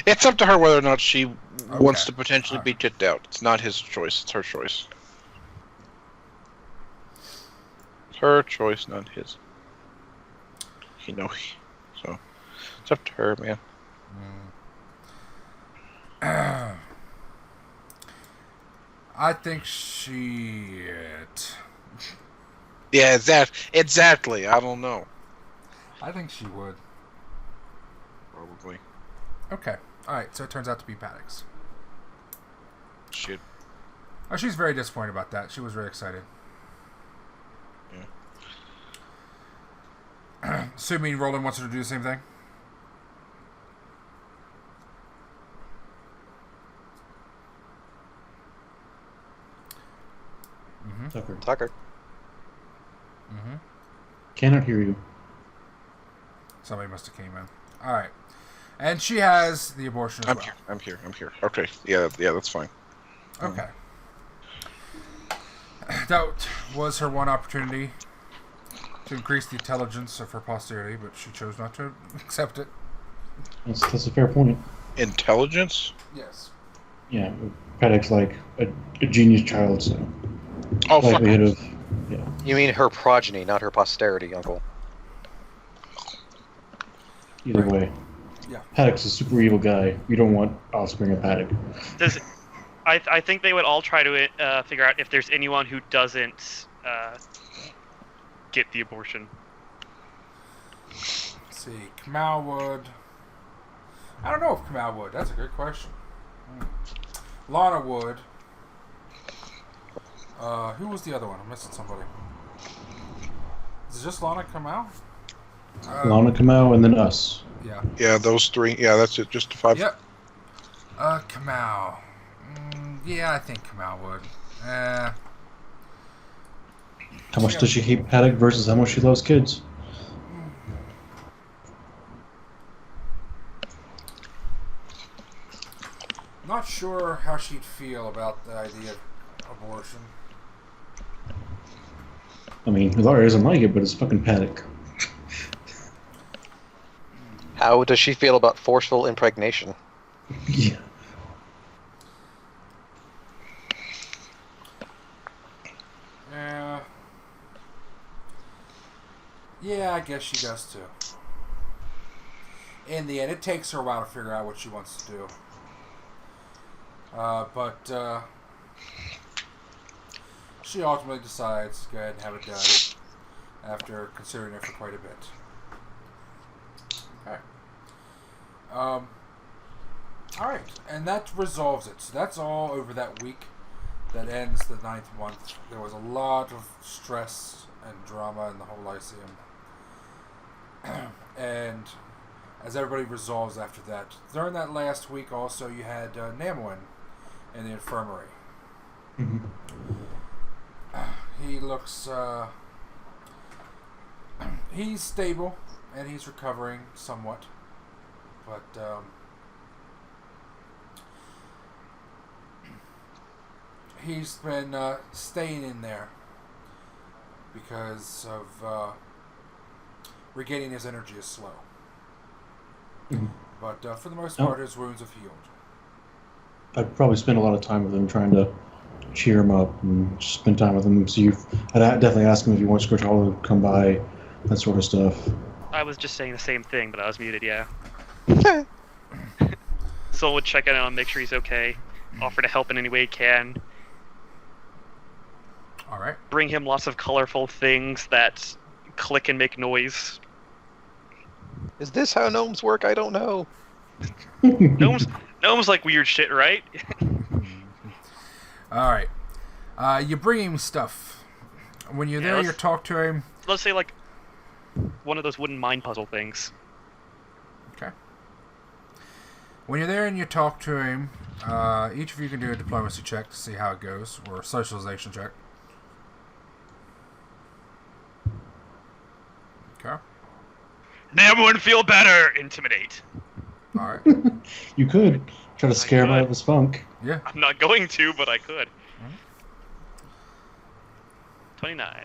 C: It's up to her whether or not she wants to potentially be kicked out. It's not his choice. It's her choice. It's her choice, not his. You know. So it's up to her, man.
E: I think shit.
C: Yeah, exactly. I don't know.
E: I think she would.
C: Probably.
E: Okay. Alright, so it turns out to be Paddocks.
C: Shit.
E: Oh, she's very disappointed about that. She was very excited.
C: Yeah.
E: Assuming Roland wants her to do the same thing?
A: Tucker.
B: Tucker.
E: Mm-hmm.
A: Cannot hear you.
E: Somebody must have came in. Alright. And she has the abortion as well.
C: I'm here. Okay. Yeah, that's fine.
E: Okay. That was her one opportunity to increase the intelligence of her posterity, but she chose not to accept it.
A: That's a fair point.
C: Intelligence?
E: Yes.
A: Yeah, Paddock's like a genius child, so
C: Oh, fuck.
A: likelihood of
B: You mean her progeny, not her posterity, Uncle.
A: either way.
E: Yeah.
A: Paddock's a super evil guy. You don't want offspring of Paddock.
D: I think they would all try to figure out if there's anyone who doesn't get the abortion.
E: Let's see. Kamal would. I don't know if Kamal would. That's a good question. Lana would. Who was the other one? I'm missing somebody. Is it just Lana, Kamal?
A: Lana Kamau and then us.
E: Yeah.
C: Yeah, those three. Yeah, that's it. Just 5.
E: Yep. Kamal. Yeah, I think Kamal would.
A: How much does she hate Paddock versus how much she loves kids?
E: Not sure how she'd feel about the idea of abortion.
A: I mean, Ilaria doesn't like it, but it's fucking Paddock.
B: How does she feel about forceful impregnation?
A: Yeah.
E: Yeah, I guess she does too. In the end, it takes her a while to figure out what she wants to do. But she ultimately decides to go ahead and have it done after considering it for quite a bit. Okay. Alright, and that resolves it. So that's all over that week. That ends the 9th month. There was a lot of stress and drama in the whole Lyceum. And as everybody resolves after that. During that last week also you had Namuin in the infirmary.
A: Mm-hmm.
E: He looks... he's stable and he's recovering somewhat. But... he's been staying in there because of regaining his energy is slow.
A: Mm-hmm.
E: But for the most part, his wounds have healed.
A: I'd probably spend a lot of time with him trying to cheer him up and spend time with him. So I'd definitely ask him if he wants Kurtal to come by, that sort of stuff.
D: I was just saying the same thing, but I was muted, yeah. Soul would check in on him, make sure he's okay, offer to help in any way he can.
E: Alright.
D: Bring him lots of colorful things that click and make noise.
B: Is this how gnomes work? I don't know.
D: Gnomes like weird shit, right?
E: Alright. You bring him stuff. When you're there, you talk to him.
D: Let's say, like, one of those wooden mind puzzle things.
E: Okay. When you're there and you talk to him, each of you can do a diplomacy check to see how it goes, or a socialization check. Okay.
D: Namuin, feel better! Intimidate.
E: Alright.
A: You could try to scare him out of his funk.
E: Yeah.
D: I'm not going to, but I could. 29.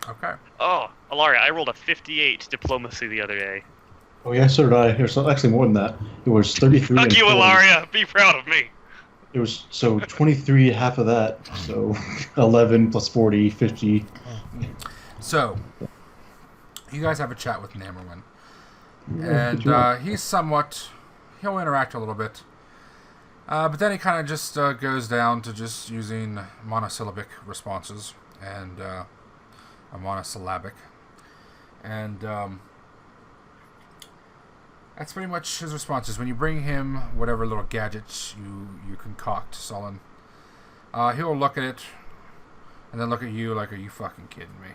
E: Okay.
D: Oh, Ilaria, I rolled a 58 diplomacy the other day.
A: Oh yeah, so did I. It was actually more than that. It was 33.
D: Fuck
A: and
D: you,
A: 40.
D: Ilaria! Be proud of me!
A: It was 23, half of that. So 11 plus 40, 50.
E: So, you guys have a chat with Namuin. And he's somewhat... He'll interact a little bit. But then he kind of just goes down to just using monosyllabic responses and a monosyllabic. And that's pretty much his responses. When you bring him whatever little gadgets you concoct, Sollyn, he'll look at it and then look at you like, are you fucking kidding me?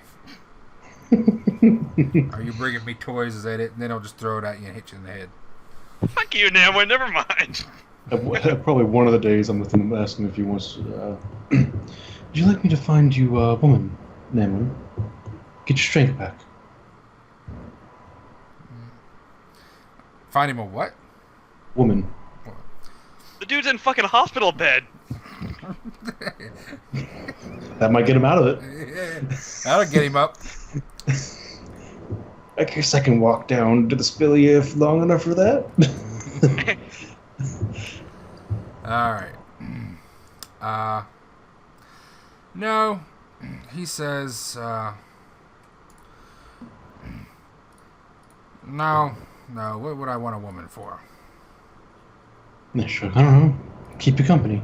E: Are you bringing me toys? Is that it? And then he'll just throw it at you and hit you in the head.
D: Fuck you, Namuin, never mind.
A: Probably one of the days I'm with him asking if he wants. Would you like me to find you a woman, Namuin? Get your strength back.
E: Find him a what?
A: Woman.
D: The dude's in fucking hospital bed.
A: That might get him out of it.
E: That'll get him up.
A: I guess I can walk down to the Spilly if long enough for that.
E: Alright. No. He says, no. What would I want a woman for?
A: Yeah, sure. I don't know. Keep you company.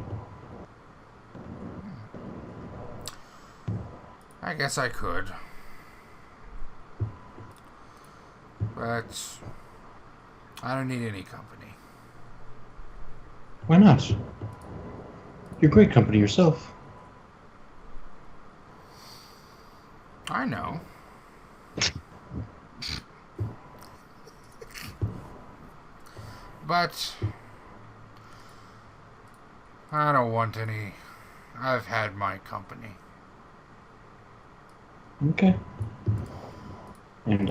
E: I guess I could. But I don't need any company.
A: Why not? You're great company yourself.
E: I know. But I don't want any. I've had my company.
A: Okay. And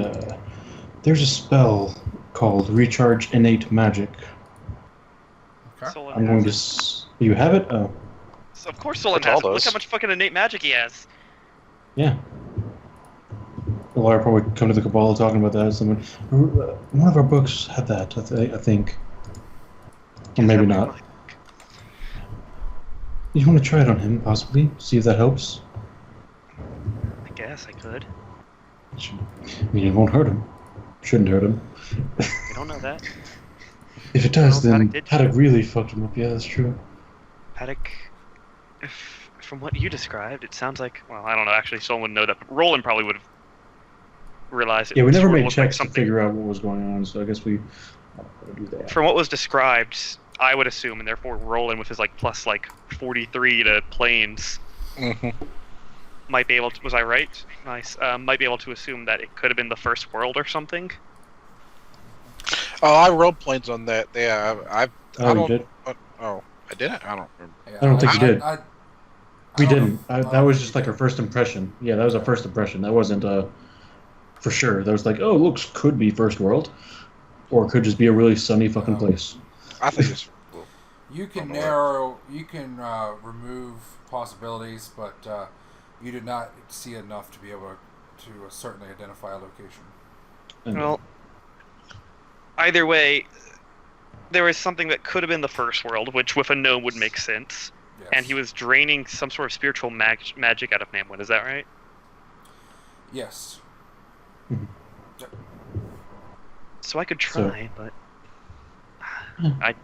A: there's a spell called Recharge Innate Magic.
E: Okay.
D: Sollyn
A: I'm going to.
D: has
A: You have it? Oh,
D: it. Of course, Sollyn
B: Kurtal
D: has it. Look
B: does.
D: how much fucking innate magic he has.
A: yeah. Ilaria probably come to the cabal talking about that. Someone, one of our books had that. I think. Or maybe not. You want to try it on him, possibly? See if that helps?
D: I guess I could.
A: I mean, it won't hurt him. Shouldn't hurt him.
D: We don't know that.
A: If it does,
D: Well,
A: then
D: Paddock did.
A: Paddock really fucked him up. Yeah, that's true.
D: Paddock, from what you described, it sounds like. Well, I don't know. Actually, someone would know that. But Rolun probably would have realized.
A: Yeah, we never
D: sort of
A: made
D: looked
A: checks
D: like
A: to
D: something.
A: figure out what was going on, so I guess we gotta do that.
D: From what was described, I would assume, and therefore Rolun with his plus 43 to planes
C: Mhm.
D: might be able to. Was I right? Nice. Might be able to assume that it could have been the first world or something.
C: Oh, I rolled planes on that. Yeah, I
A: Oh, you
C: don't.
A: did?
C: Oh, I didn't. I don't remember.
E: Yeah,
A: I don't think you did. We
E: don't
A: didn't.
E: know.
A: That was just like our first impression. Yeah, that was our first impression. That wasn't for sure. That was like, oh, looks could be first world, or it could just be a really sunny fucking place.
C: I think it's. Well,
E: You can
C: don't know.
E: narrow. You can remove possibilities, but you did not see enough to be able to certainly identify a location.
A: And
D: Well, either way, there was something that could have been the first world, which with a gnome would make sense.
E: Yes.
D: And he was draining some sort of spiritual magic out of Namuin. Is that right?
E: Yes.
D: So I could
A: So-
D: try, but I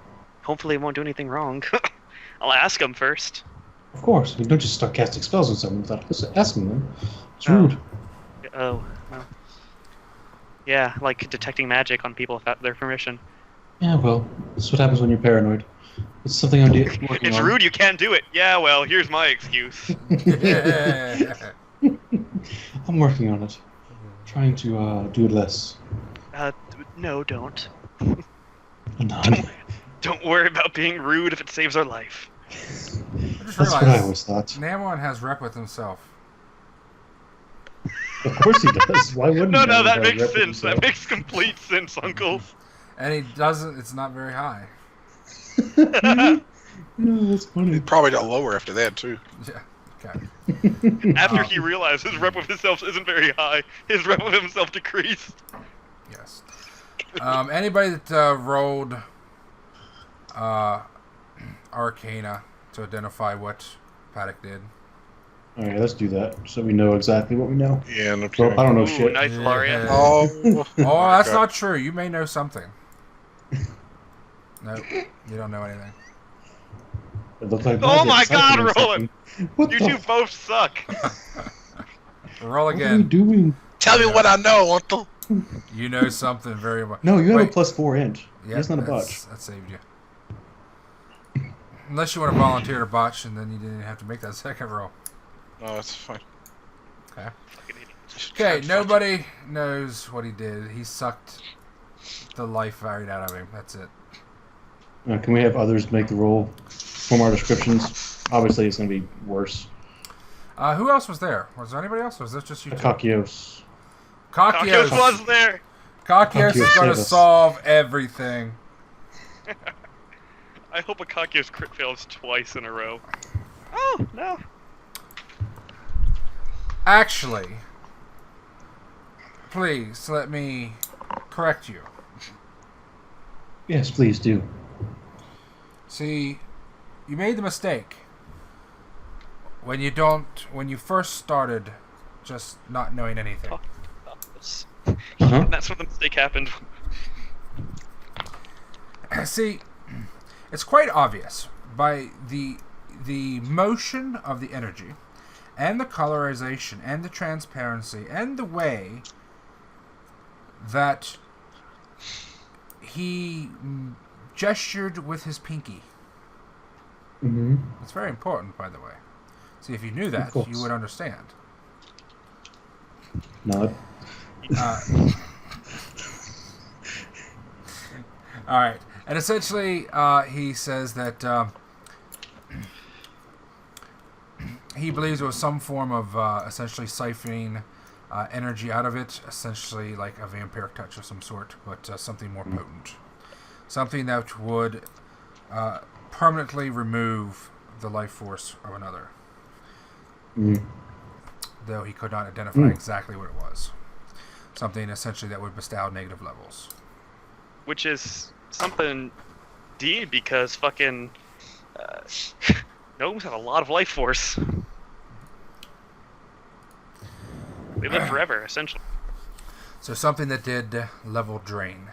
D: hopefully won't do anything wrong. I'll ask him first.
A: of course, you don't just start casting spells on someone without asking them. It's
D: Oh.
A: rude.
D: Oh, well. Yeah, like detecting magic on people without their permission.
A: Yeah, well, that's what happens when you're paranoid. It's something I'm working
D: It's
A: on.
D: rude, you can't do it. Yeah, well, here's my excuse.
A: I'm working on it. Trying to do it less.
D: No, don't.
A: None.
D: Don't worry about being rude if it saves our life.
E: I just
A: That's what I
E: realized
A: always thought.
E: Namuin has rep with himself.
A: Of course he does. Why wouldn't
D: No,
A: he?
D: that
A: have
D: makes
A: rep with
D: sense. That
A: himself?
D: makes complete sense, Uncle.
E: And he doesn't, it's not very high.
A: No, that's funny.
C: It probably got lower after that too.
E: Yeah, okay.
D: After he realized his rep with himself isn't very high, his rep with himself decreased.
E: Yes. Anybody that rolled Arcana to identify what Paddock did?
A: Alright, let's do that so we know exactly what we know.
C: Yeah, no
A: Well,
C: kidding.
A: I don't know
D: Ooh,
A: shit.
D: nice, Ilaria.
C: Oh,
E: Oh, that's
C: okay.
E: not true. You may know something. No, you don't know anything.
A: It looked like
D: Oh
A: magic,
D: my
A: something
D: God,
A: or
D: Rolun!
A: something. What
D: You
A: the
D: two both suck.
E: Roll
A: What are we
E: again.
A: doing?
C: Tell me what I know, Uncle.
E: You know something very much.
A: No, you have a
E: Wait.
A: +4 int.
E: Yeah,
A: That's not a
E: that's-
A: botch.
E: That saved you. Unless you want to volunteer to botch, and then you didn't have to make that second roll.
C: No, that's fine.
E: Okay.
D: Fucking idiot.
E: Okay, nobody knows what he did. He sucked the life right out of him. That's it.
A: Can we have others make the roll from our descriptions? Obviously, it's going to be worse.
E: Who else was there? Was there anybody else? Or was this just you two?
A: Akakios.
D: Kakios was there.
E: Kakios is
A: Kakios
E: going to
A: save us.
E: solve everything.
D: I hope Akakios crit fails twice in a row. Oh, no.
E: Actually, please let me correct you.
A: Yes, please do.
E: See, you made the mistake when you first started just not knowing anything.
A: Uh-huh.
D: That's when the mistake happened.
E: See, it's quite obvious by the motion of the energy and the colorization and the transparency and the way that he gestured with his pinky.
A: Mm-hmm.
E: It's very important, by the way. See, if you knew that,
A: course.
E: you would understand.
A: Nod.
E: All right, and essentially, he says that He believes it was some form of essentially siphoning energy out of it, essentially like a vampiric touch of some sort, but something more potent. Something that would permanently remove the life force of another. Though he could not identify exactly what it was. Something essentially that would bestow negative levels. Which
D: is something indeed, because fucking gnomes have a lot of life force. They live forever, essentially.
E: So something that did level drain.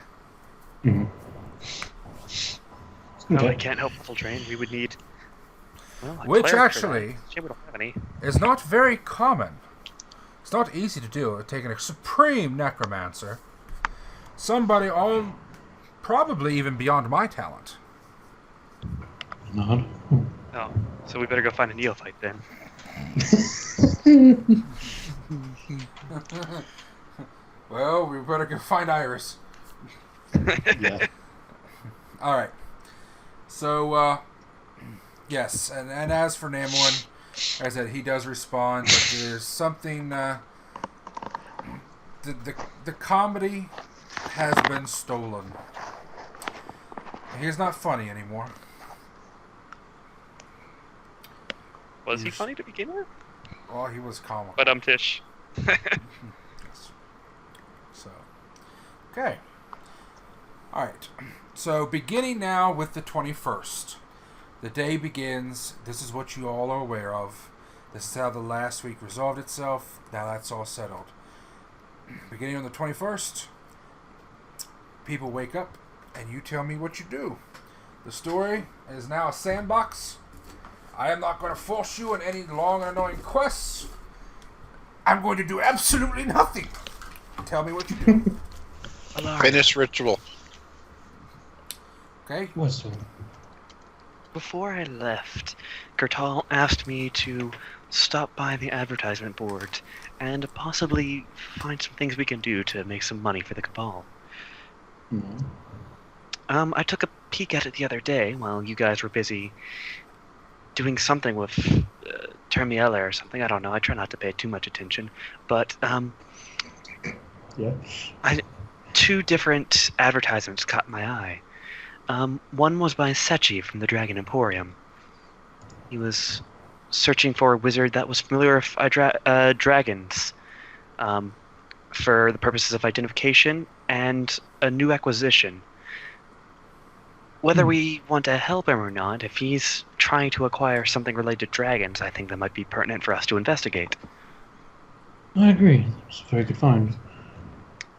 A: Mm-hmm.
D: No, I can't help level drain. We would need... Well,
E: which actually
D: we don't have any.
E: Is not very common. It's not easy to do. Taking a supreme necromancer. Somebody all... probably even beyond my talent.
A: Not.
D: Oh, so we better go find a neophyte then.
E: Well, we better go find Iris.
A: Yeah.
E: All right. So, yes, and as for Namuin, as I said, he does respond, but there's something. The comedy has been stolen. He's not funny anymore.
D: Was he funny to begin with?
E: Well, he was comical.
D: But Tish.
E: Yes. So, okay. All right. So, beginning now with the 21st. The day begins. This is what you all are aware of. This is how the last week resolved itself. Now that's all settled. Beginning on the 21st, people wake up and you tell me what you do. The story is now a sandbox. I am not going to force you on any long and annoying quests. I'm going to do absolutely nothing. Tell me what you do.
C: Finish ritual.
E: Okay?
A: What's one?
D: Before I left, Kurtal asked me to stop by the advertisement board and possibly find some things we can do to make some money for the cabal.
A: Mm-hmm.
D: I took a peek at it the other day while you guys were busy doing something with Termiella or something. I don't know. I try not to pay too much attention. But
A: Yeah.
D: Two different advertisements caught my eye. One was by Sechi from the Dragon Emporium. He was searching for a wizard that was familiar with dragons for the purposes of identification and a new acquisition. Whether we want to help him or not, if he's trying to acquire something related to dragons, I think that might be pertinent for us to investigate.
A: I agree. It's a very good find.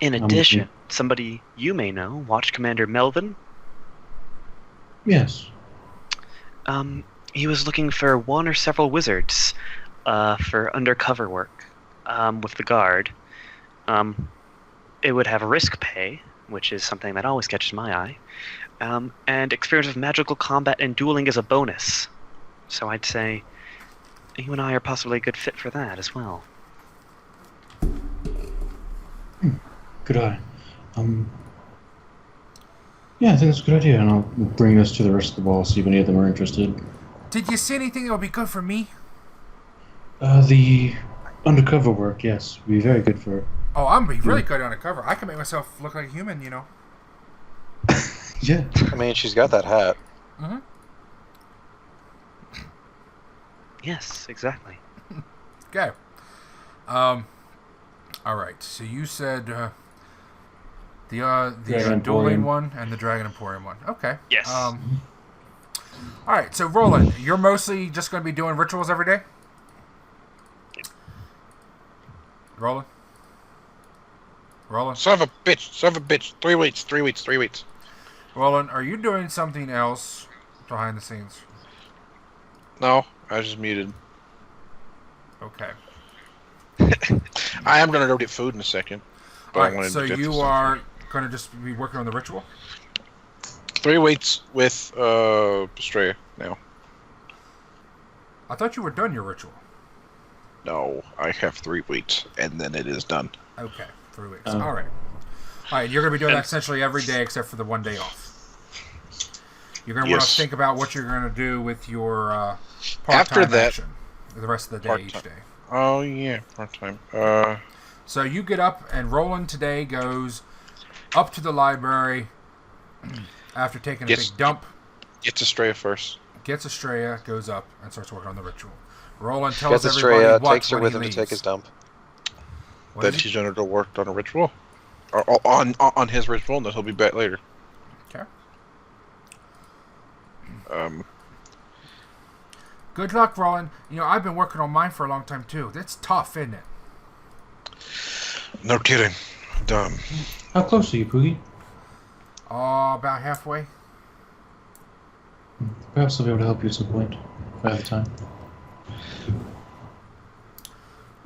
D: In addition, somebody you may know, Watch Commander Melvin.
A: Yes.
D: He was looking for one or several wizards for undercover work with the Guard. It would have risk pay, which is something that always catches my eye, and experience of magical combat and dueling as a bonus. So I'd say you and I are possibly a good fit for that as well.
A: Good eye. Yeah, I think that's a good idea, and I'll bring this to the rest of the ball, see if any of them are interested.
E: Did you see anything that would be good for me?
A: The undercover work, yes, would be very good for...
E: Oh, I'm be really good undercover. I can make myself look like a human, you know.
A: Yeah.
B: I mean, she's got that hat.
E: Mm-hmm.
D: Yes, exactly.
E: Okay. All right. So you said the dueling one and the Dragon Emporium one. Okay.
D: Yes.
E: All right. So Rolun, you're mostly just going to be doing rituals every day. Rolun.
C: Son of a bitch. 3 weeks.
E: Rolun, are you doing something else behind the scenes?
C: No, I was just muted.
E: Okay.
C: I am going to go get food in a second. But
E: All
C: I
E: right,
C: wanted
E: so
C: to get
E: you
C: this
E: are going to just be working on the ritual?
C: 3 weeks with Estrella now.
E: I thought you were done your ritual.
C: No, I have 3 weeks, and then it is done.
E: Okay, 3 weeks. All right. All right, you're going to be doing that essentially every day except for the one day off. You're going to want to
C: Yes.
E: think about what you're going to do with your
C: After
E: part-time
C: that-
E: action the rest of the day each
C: Part-time.
E: day.
C: Oh yeah, part time.
E: So you get up, and Rolun today goes up to the library after taking a
C: Gets-
E: big dump.
C: Gets Estrella first.
E: Gets Estrella, goes up, and starts working on the ritual. Rolun
B: Gets
E: tells everybody
B: Estrella,
E: what
B: takes her
E: when
B: with
E: he
B: him to
E: leaves.
B: take his dump.
E: What
C: Then
E: is he-
C: she's gonna go work on a ritual, or on his ritual, and then he'll be back later.
E: Okay. Good luck, Rolun. You know, I've been working on mine for a long time, too. That's tough, isn't it?
C: No kidding. Dumb.
A: How close are you, Poogie?
E: Oh, about halfway.
A: Perhaps I'll be able to help you at some point. If I have the time.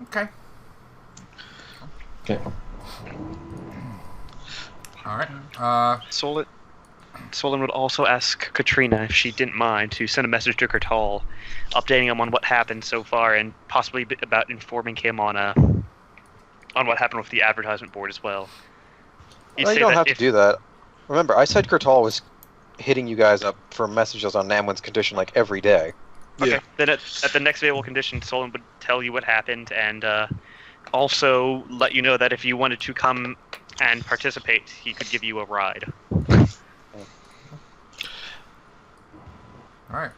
E: Okay.
A: Okay.
E: All right.
D: Sollyn would also ask Katrina if she didn't mind to send a message to Kurtal, updating him on what happened so far, and possibly about informing him on what happened with the advertisement board as well.
B: Well, you don't have to do that. Remember, I said Kurtal was hitting you guys up for messages on Namuin's condition like every day.
D: Okay.
C: Yeah.
D: Then at the next available condition, Sollyn would tell you what happened, and also let you know that if you wanted to come and participate, he could give you a ride.
E: All right.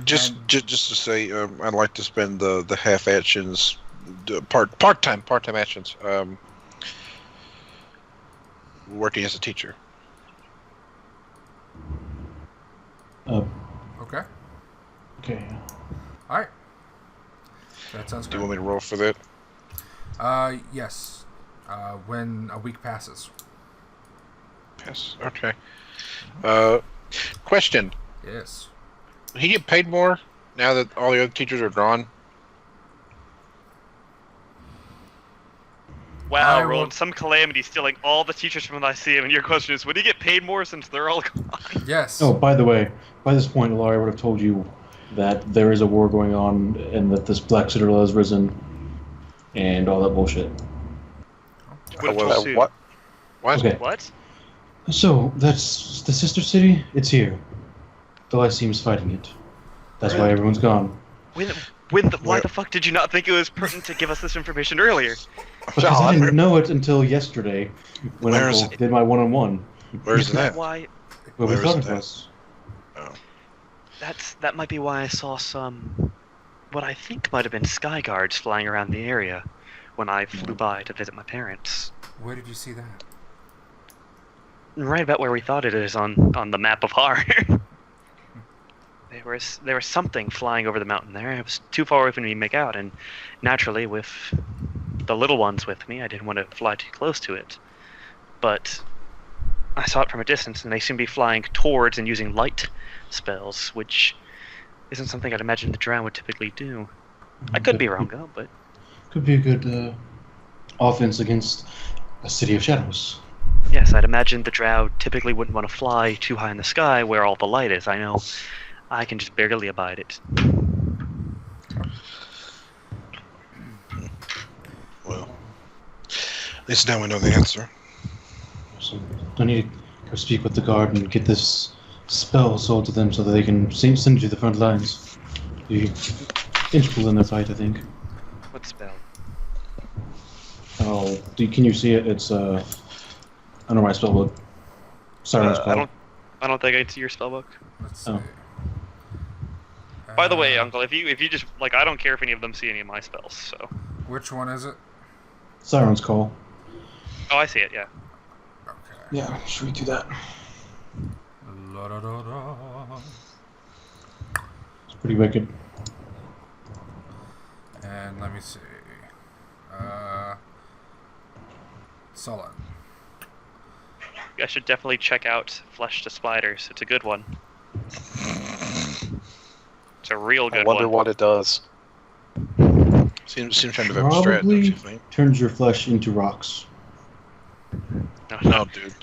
C: Just to say, I'd like to spend the half actions, part-time actions, working as a teacher.
E: Okay.
A: Okay.
E: All right. That sounds
C: Do you
E: good.
C: want me to roll for that?
E: Yes. When a week passes.
C: Yes. Okay. Question:
E: Yes.
C: Will he get paid more now that all the other teachers are gone?
D: Wow,
E: I will-
D: Roland, some calamity stealing all the teachers from the Lyceum, and your question is, would he get paid more since they're all gone?
E: Yes.
A: Oh, by the way, by this point, Ilaria would have told you that there is a war going on and that this Black Citadel has risen and all that bullshit.
D: Would have
C: well,
D: told Sue.
B: What?
C: Why?
A: Okay.
D: What?
A: So, that's the sister city? It's here. The Lyceum's fighting it. That's why everyone's gone.
D: Why
C: Where-
D: the fuck did you not think it was pertinent to give us this information earlier?
A: Because I didn't know it until yesterday when
C: Where is
A: Uncle did my one-on-one.
C: Where's that?
D: Why?
A: But we
C: Where is
A: thought it
C: that?
A: was.
D: That might be why I saw some, what I think might have been sky guards flying around the area when I flew by to visit my parents.
E: Where did you see that?
D: Right about where we thought it is on the map of Har. There was something flying over the mountain there. It was too far away for me to make out, and naturally, with the little ones with me, I didn't want to fly too close to it. But I saw it from a distance, and they seem to be flying towards and using light spells, which isn't something I'd imagine the drow would typically do. I could be wrong, though, but
A: Could be a good offense against a city of shadows.
D: yes, I'd imagine the drow typically wouldn't want to fly too high in the sky where all the light is. I know I can just barely abide it.
C: Well, at least now we know the answer.
A: So I need to go speak with the guard and get this spell sold to them so that they can send you to the front lines. Be integral in the fight, I think.
D: What spell?
A: Oh, can you see it? It's I don't know my spell book. Siren's call.
D: I don't think I see your spellbook.
E: Let's see.
A: Oh.
D: By the way, Uncle, if you just like, I don't care if any of them see any of my spells. So.
E: Which one is it?
A: Siren's call.
D: Oh, I see it. Yeah.
E: Okay.
A: Yeah, should we do that?
E: La-da-da-da.
A: It's pretty wicked.
E: And let me see. Sollyn.
D: You guys should definitely check out Flesh to Spiders. It's a good one. It's a real
B: I
D: good
B: wonder
D: one.
B: what it does.
C: Seems kind of abstract, don't
A: Probably
C: you think?
A: turns your flesh into rocks.
C: No, dude.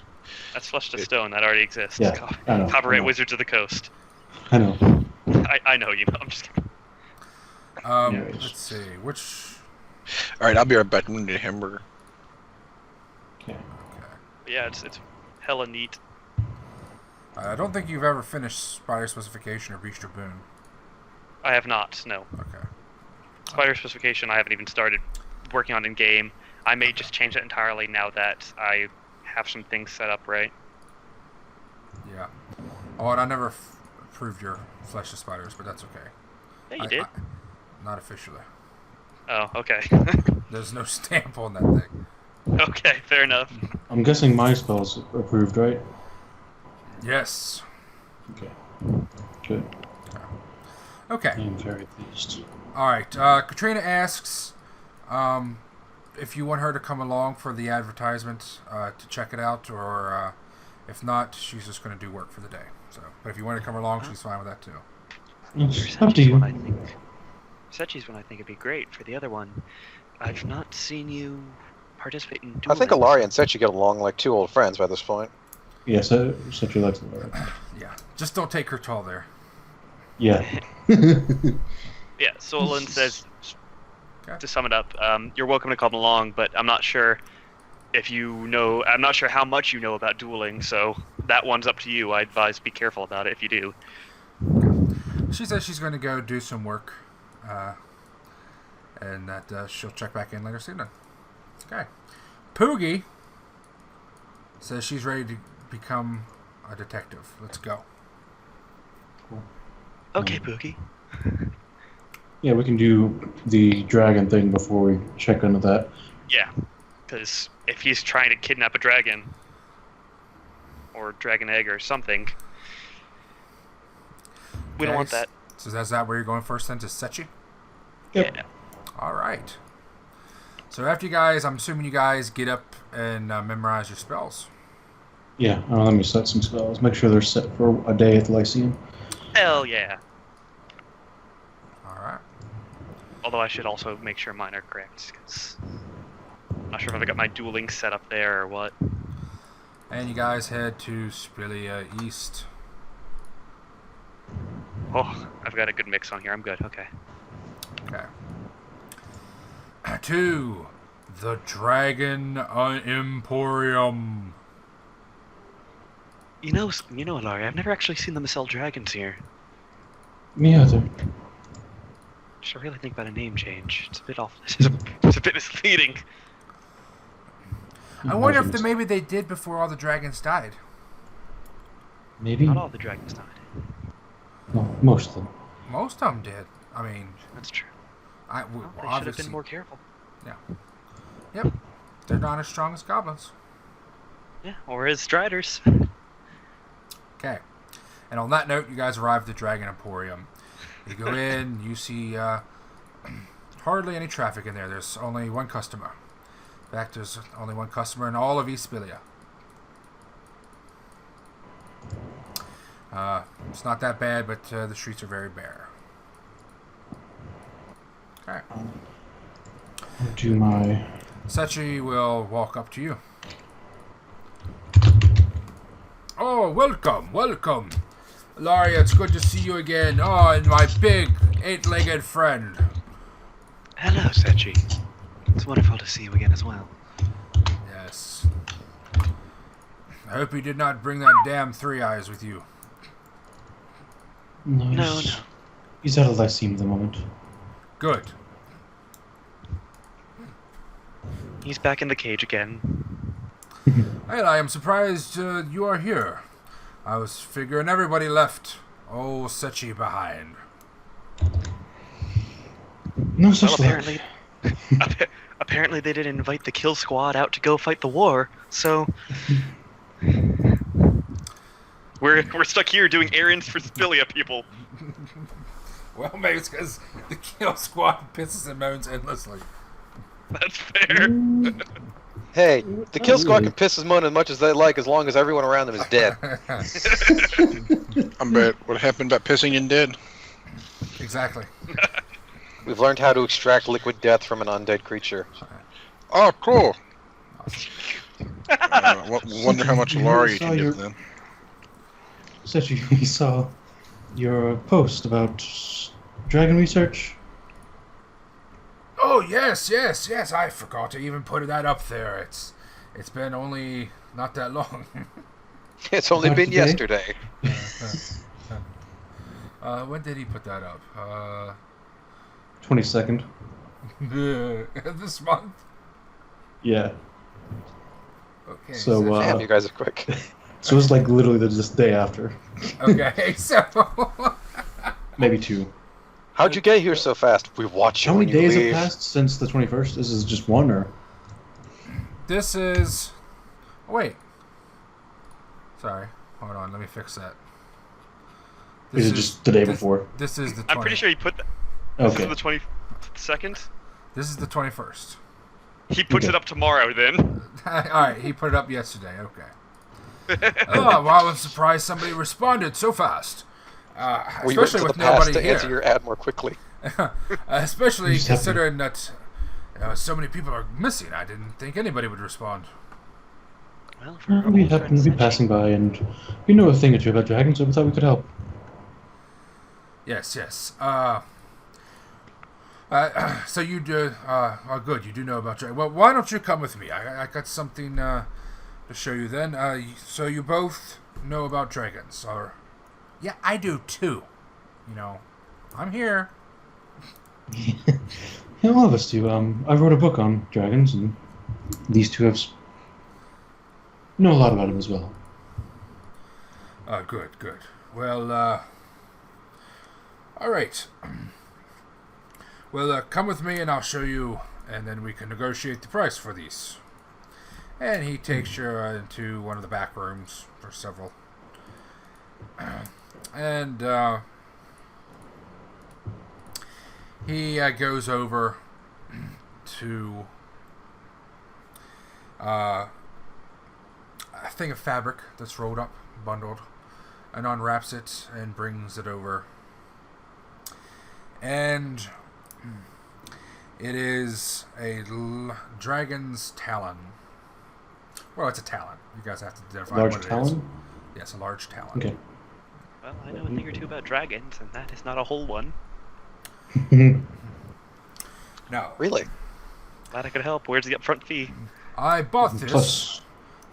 D: That's Flesh to Stone. That already exists.
A: Yeah, I know. I
D: Copyright
A: know.
D: Wizards of the Coast.
A: I know.
D: I know you know. I'm just kidding.
A: Anyways.
E: Let's see. Which...
C: All right, I'll be right back. I'm gonna get a hamburger.
A: Okay.
E: Okay.
D: But yeah, it's hella neat.
E: I don't think you've ever finished Spider Specification or Beast or Boon.
D: I have not, no.
E: Okay.
D: Spider Specification I haven't even started working on in-game. I may just change it entirely now that I have some things set up right.
E: Yeah. Oh, and I never approved your Flesh of Spiders, but that's okay.
D: Yeah, you did.
E: Not officially.
D: Oh, okay.
E: There's no stamp on that thing.
D: Okay, fair enough.
A: I'm guessing my spell's approved, right?
E: Yes.
A: Okay. Good.
E: Okay.
A: I'm very pleased.
E: Alright. Katrina asks if you want her to come along for the advertisement to check it out, or if not, she's just going to do work for the day. So, but if you want to come along, she's fine with that too.
A: It's up to you.
D: Sechi's one I think would be great. For the other one, I've not seen you participate in dueling.
B: I think Ilaria and Sechi get along like two old friends by this point.
A: Yeah, such a likes it.
E: Yeah. Just don't take Kurtal there.
A: Yeah.
D: Yeah, Sollyn says,
E: Okay.
D: to sum it up, you're welcome to come along, but I'm not sure I'm not sure how much you know about dueling, so that one's up to you. I advise be careful about it if you do.
E: She says she's going to go do some work, and that she'll check back in later this evening. Okay. Poogie says she's ready to become a detective. Let's go.
A: Cool.
D: Okay, Pookie.
A: Yeah, we can do the dragon thing before we check into that.
D: Yeah, because if he's trying to kidnap a dragon, or dragon egg or something, we don't want that.
E: So is that where you're going first then, to Sechi?
A: Yep.
D: Yeah.
E: Alright. So after you guys, I'm assuming you guys get up and memorize your spells.
A: Yeah, let me set some spells. Make sure they're set for a day at the Lyceum.
D: Hell yeah.
E: Alright.
D: Although I should also make sure mine are correct, because I'm not sure if I got my dueling set up there or what.
E: And you guys head to Spilia East.
D: Oh, I've got a good mix on here. I'm good. Okay.
E: Okay. To the Dragon Emporium.
D: You know, Ilaria, I've never actually seen them sell dragons here.
A: Me either.
D: Should really think about a name change. It's a bit off. It's a bit misleading.
E: I wonder if maybe they did before all the dragons died.
A: Maybe.
D: Not all the dragons died.
A: No, most of them.
E: Most of them did. I mean,
D: That's true.
E: they
D: They should have
E: obviously
D: been more careful.
E: Yeah. Yep. They're not as strong as goblins.
D: Yeah, or as striders.
E: Okay. And on that note, you guys arrive at the Dragon Emporium. You go in, you see hardly any traffic in there. There's only one customer. In fact, there's only one customer in all of East Spilia. It's not that bad, but the streets are very bare. Okay.
A: Do my...
E: Sechi will walk up to you. Oh, welcome, welcome. Ilaria, it's good to see you again. Oh, and my big 8-legged friend.
D: Hello, Sechi. It's wonderful to see you again as well.
E: Yes. I hope you did not bring that damn Three Eyes with you.
D: No.
A: He's out of Lyceum at the moment.
E: Good.
D: He's back in the cage again.
E: Well, I am surprised you are here. I was figuring everybody left old Sechi behind.
A: No such
D: Well,
A: luck.
D: apparently they didn't invite the kill squad out to go fight the war, so we're stuck here doing errands for Spilia people.
E: Well, maybe it's because the kill squad pisses and moans endlessly.
D: That's fair.
B: Hey, the kill squad can piss and moan as much as they like as long as everyone around them is dead.
C: I bet what happened about pissing and dead.
E: Exactly.
B: We've learned how to extract liquid death from an undead creature.
C: Oh, cool. Wonder how much Ilaria
A: saw
C: can do
A: your-
C: then.
A: Sechi, we saw your post about dragon research.
E: Oh, yes. I forgot to even put that up there. It's been only not that long.
B: It's only
A: Not
B: been
A: today.
B: yesterday.
E: When did he put that up?
A: 22nd.
E: This month?
A: Yeah.
E: Okay.
A: So,
B: Damn, you guys are quick.
A: So it's like literally the just day after.
E: Okay, so...
A: Maybe 2.
B: How'd you get here so fast? We watch you
A: How
B: when
A: many
B: you
A: days
B: leave.
A: have passed since the 21st? This is just 1, or?
E: This is... Oh, wait. Sorry. Hold on, let me fix that.
A: Is it just the day before?
E: This is the 20th.
D: I'm pretty sure he put that. This
A: Okay.
D: is the 22nd.
E: This is the 21st.
D: He puts it up tomorrow then.
E: Alright, he put it up yesterday, okay. Oh, wow, I'm surprised somebody responded so fast.
B: We went
E: Especially
B: to the
E: with
B: past
E: nobody
B: to
E: here.
B: answer your ad more quickly.
E: Especially
A: You just have to-
E: considering that so many people are missing. I didn't think anybody would respond.
D: Well, for
A: We happened to be passing by, and we know a thing or two about dragons, so we thought we could help.
E: Yes, yes. So you do... good, you do know about dragons. Well, why don't you come with me? I got something to show you then. So you both know about dragons, or... Yeah, I do too. You know, I'm here.
A: Yeah, all of us do. I wrote a book on dragons, and these two know a lot about them as well.
E: Good, good. Well, all right. Well, come with me and I'll show you, and then we can negotiate the price for these. And he takes you into one of the back rooms for several. And he goes over to a thing of fabric that's rolled up, bundled, and unwraps it and brings it over. And it is a dragon's talon. Well, it's a talon. You guys have to identify
A: Large
E: what it is.
A: talon?
E: Yes, a large talon.
A: Okay.
D: Well, I know a thing or two about dragons, and that is not a whole one.
E: Now,
B: Really?
D: Glad I could help. Where's the upfront fee?
E: I bought this
A: plus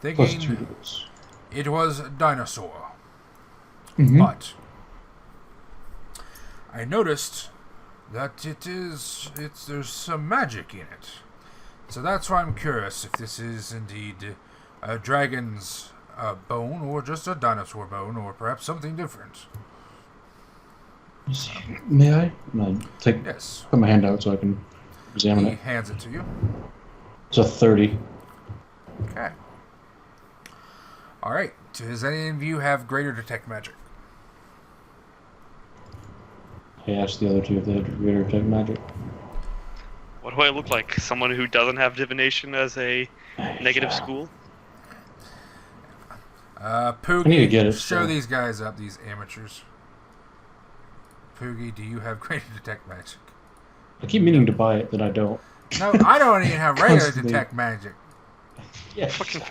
E: thinking
A: 2 bits.
E: it was a dinosaur,
A: Mhm.
E: but I noticed that there's some magic in it. So that's why I'm curious if this is indeed a dragon's bone, or just a dinosaur bone, or perhaps something different.
A: May I? Take
E: Yes.
A: put my hand out so I can examine
E: He
A: it.
E: hands it to you.
A: It's a 30.
E: Okay. All right. Does any of you have greater detect magic?
A: I asked the other two if they had greater detect magic.
D: What do I look like? Someone who doesn't have divination as a negative school?
A: I
E: Poogie,
A: need to get it,
E: show
A: so-
E: these guys up, these amateurs. Poogie, do you have greater detect magic?
A: I keep meaning to buy it, but I don't.
E: No, I don't even have regular
A: Constantly.
E: detect magic.
A: Yeah.
D: Fucking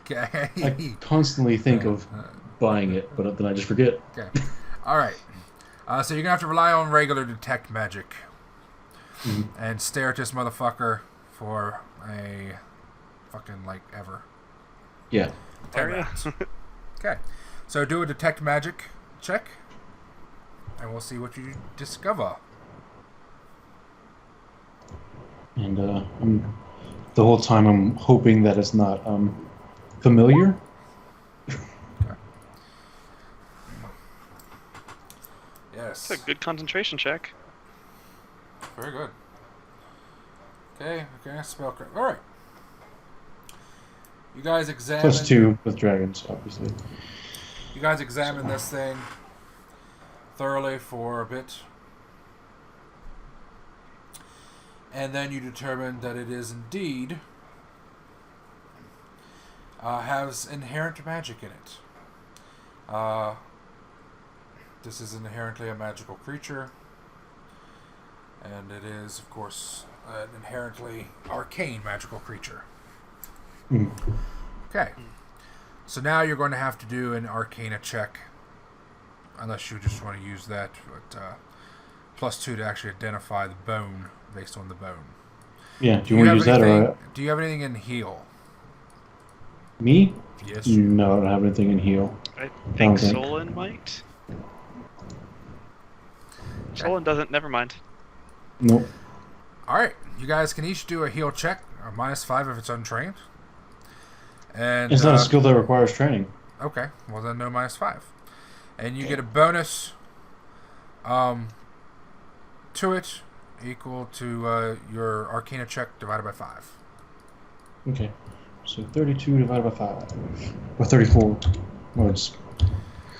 E: Okay.
A: I constantly think of buying it, but then I just forget.
E: Okay. All right. So you're gonna have to rely on regular detect magic and stare at this motherfucker for a fucking ever.
A: Yeah.
E: 10
D: Area?
E: rounds. Okay. So do a detect magic check, and we'll see what you discover.
A: And the whole time I'm hoping that it's not familiar.
E: Yes.
D: It's a good concentration check.
E: Very good. Okay. Spell correct. All right. You guys examine.
A: Plus 2 with dragons, obviously.
E: You guys examine this thing thoroughly for a bit. And then you determine that it is indeed has inherent magic in it. This is inherently a magical creature, and it is, of course, an inherently arcane magical creature.
A: Mm.
E: Okay. So now you're going to have to do an Arcana check, unless you just want to use that, but plus 2 to actually identify the bone based on the bone.
A: Yeah, do you want to use that or...
E: Do you have anything in heal?
A: Me?
E: Yes.
A: No, I don't have anything in heal.
D: I think
A: think.
D: Sollyn might. Sollyn doesn't. Never mind.
A: Nope.
E: Alright, you guys can each do a heal check, or -5 if it's untrained. And
A: It's not a skill that requires training.
E: Okay, well then no -5. And you get a bonus to it equal to your Arcana check divided by 5.
A: Okay. So 32 divided by 5. Or 34. Well, it's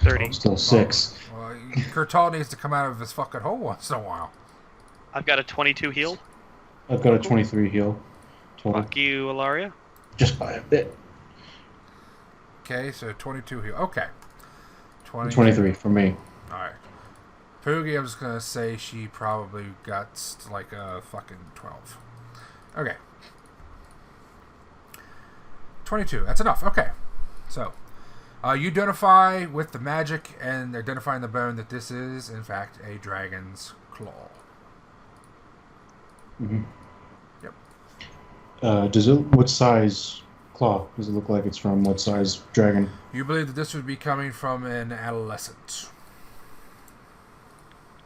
D: 30.
A: still 6.
E: Well, Kurtal needs to come out of his fucking hole once in a while.
D: I've got a 22 heal.
A: I've got a 23 heal. Total.
D: Fuck you, Ilaria.
A: Just by a bit.
E: Okay, so 22 heal. Okay.
A: 23 for me.
E: Alright. Poogie, I'm just gonna say she probably got like a fucking 12. Okay. 22. That's enough. Okay. So, you identify with the magic and identifying the bone that this is, in fact, a dragon's claw.
A: Mm-hmm.
E: Yep.
A: Does it? What size claw does it look like? It's from what size dragon?
E: You believe that this would be coming from an adolescent.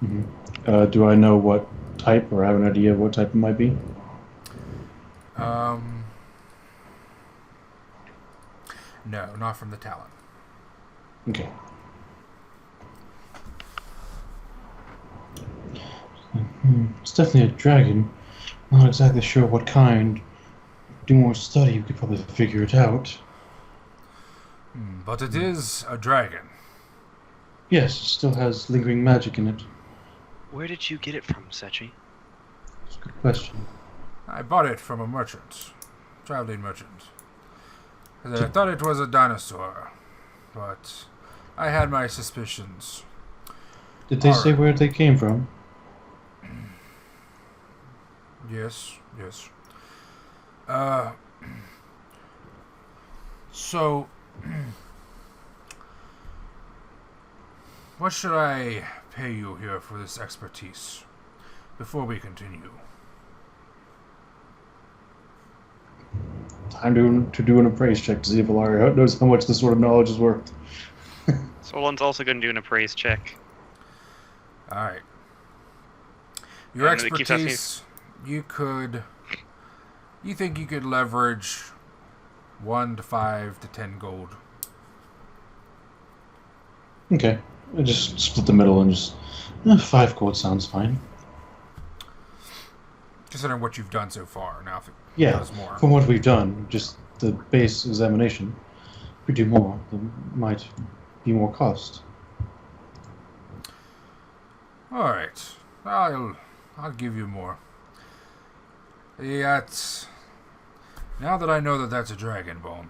A: Mm-hmm. Do I know what type, or have an idea of what type it might be?
E: No, not from the Talon.
A: Okay. It's definitely a dragon. Not exactly sure what kind. Do more study, you could probably figure it out.
E: But it is a dragon.
A: Yes, it still has lingering magic in it.
D: Where did you get it from, Sechi?
A: That's a good question.
E: I bought it from a merchant. Traveling merchant. I thought it was a dinosaur. But I had my suspicions.
A: Did they say where they came from?
E: Yes, yes. So, what should I pay you here for this expertise before we continue?
A: Time to do an appraise check to see if Ilaria knows how much this sort of knowledge is worth.
D: Sollyn's also going to do an appraise check.
E: Alright. Your
D: And it keeps asking
E: expertise, you think you could leverage 1 to 5 to 10 gold.
A: Okay. I just split the middle and just... 5 gold sounds fine.
E: Considering what you've done so far. Now, if it
A: Yeah,
E: does more.
A: from what we've done, just the base examination. If we do more, there might be more cost.
E: Alright. I'll give you more. Yet, now that I know that that's a dragon bone.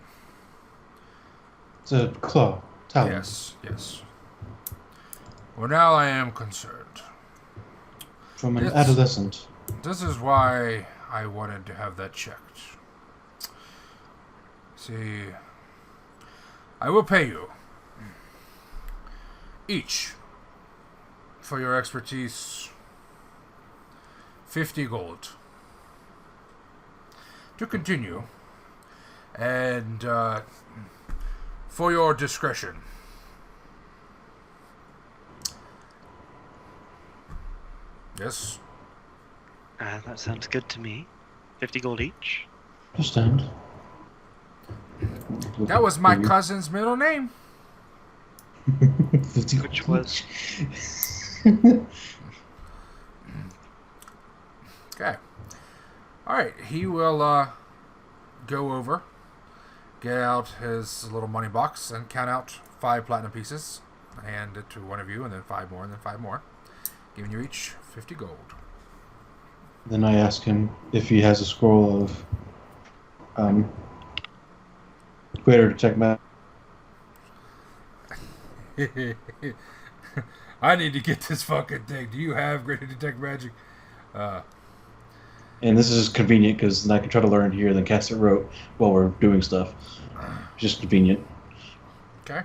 A: It's a claw. Talon.
E: Yes, yes. Well, now I am concerned.
A: From an
E: It's-
A: adolescent.
E: This is why I wanted to have that checked. See, I will pay you each for your expertise 50 gold to continue, and for your discretion. Yes.
D: That sounds good to me. 50 gold each.
A: Understand.
E: That was my cousin's middle name.
A: 50
D: Which was...
E: Okay. Alright, he will go over, get out his little money box, and count out 5 platinum pieces, and hand it to one of you, and then 5 more, and then 5 more, giving you each 50 gold.
A: Then I ask him if he has a scroll of greater detect magic.
E: I need to get this fucking thing. Do you have greater detect magic?
A: And this is convenient because then I can try to learn here, then cast it rote while we're doing stuff. Just convenient.
E: Okay.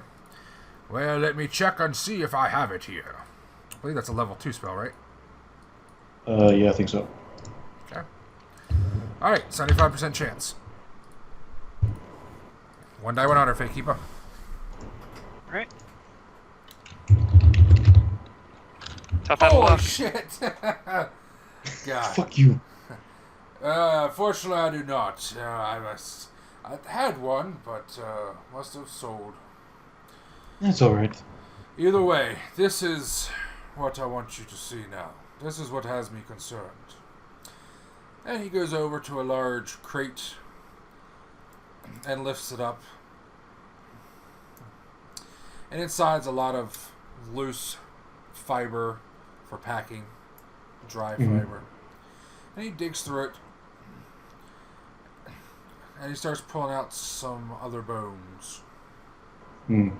E: Well, let me check and see if I have it here. I believe that's a level 2 spell, right?
A: Yeah, I think so.
E: Okay. Alright, 75% chance. 1 die, 1 honor, fake keeper.
D: Alright. Tough out of
E: Holy
D: luck.
E: shit! God.
A: Fuck you.
E: Fortunately, I do not. I had one, but must have sold.
A: That's alright.
E: Either way, this is what I want you to see now. This is what has me concerned. And he goes over to a large crate and lifts it up. And inside's a lot of loose fiber for packing, dry fiber. And he digs through it. And he starts pulling out some other bones.
A: Hmm.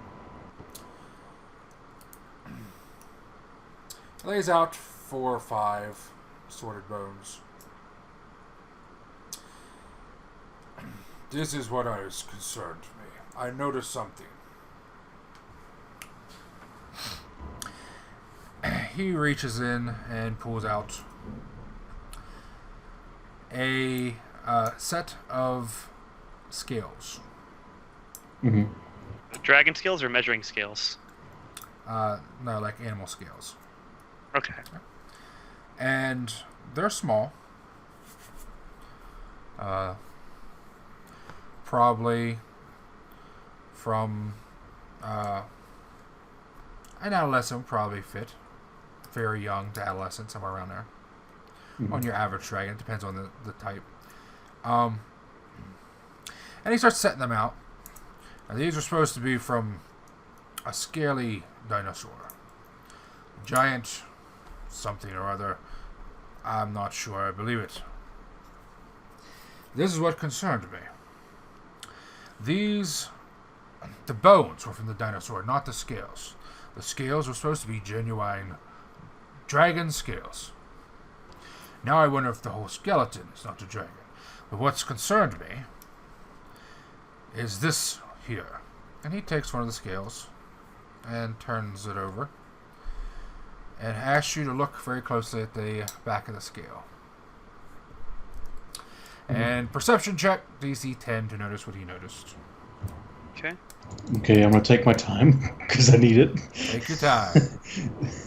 E: Lays out 4 or 5 sorted bones. This is what I was concerned me. I noticed something. He reaches in and pulls out a set of scales.
A: Mm-hmm.
D: Dragon scales or measuring scales?
E: No, like animal scales.
D: Okay.
E: And they're small. Probably from an adolescent would probably fit. Very young to adolescent, somewhere around there.
A: Mm-hmm.
E: On your average dragon, it depends on the type. And he starts setting them out. Now, these are supposed to be from a scaly dinosaur. Giant something or other. I'm not sure I believe it. This is what concerned me. The bones were from the dinosaur, not the scales. The scales were supposed to be genuine dragon scales. Now I wonder if the whole skeleton is not a dragon. But what's concerned me is this here. And he takes one of the scales and turns it over and asks you to look very closely at the back of the scale. And perception check, DC 10 to notice what he noticed.
D: Okay.
A: Okay, I'm gonna take my time because I need it.
E: Take your time.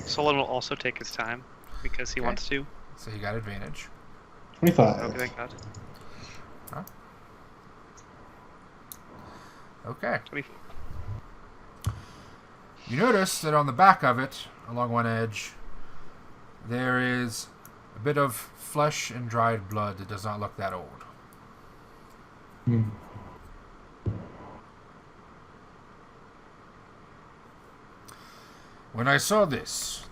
D: Sollyn will also take his time because he wants to.
E: So you got advantage.
A: 25.
D: Okay, thank God.
E: Huh? Okay.
D: 24.
E: You notice that on the back of it, along one edge, there is a bit of flesh and dried blood that does not look that old.
A: Hmm.
E: When I saw this,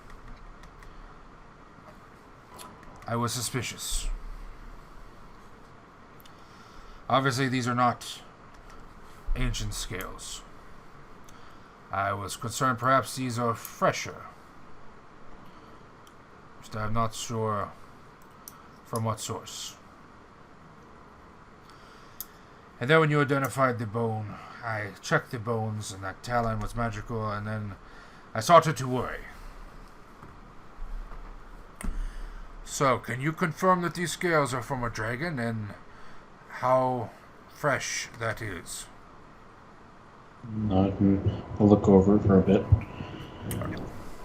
E: I was suspicious. Obviously, these are not ancient scales. I was concerned perhaps these are fresher. Just I'm not sure from what source. And then when you identified the bone, I checked the bones and that talon was magical, and then I started to worry. So, can you confirm that these scales are from a dragon and how fresh that is?
A: I'll look over it for a bit.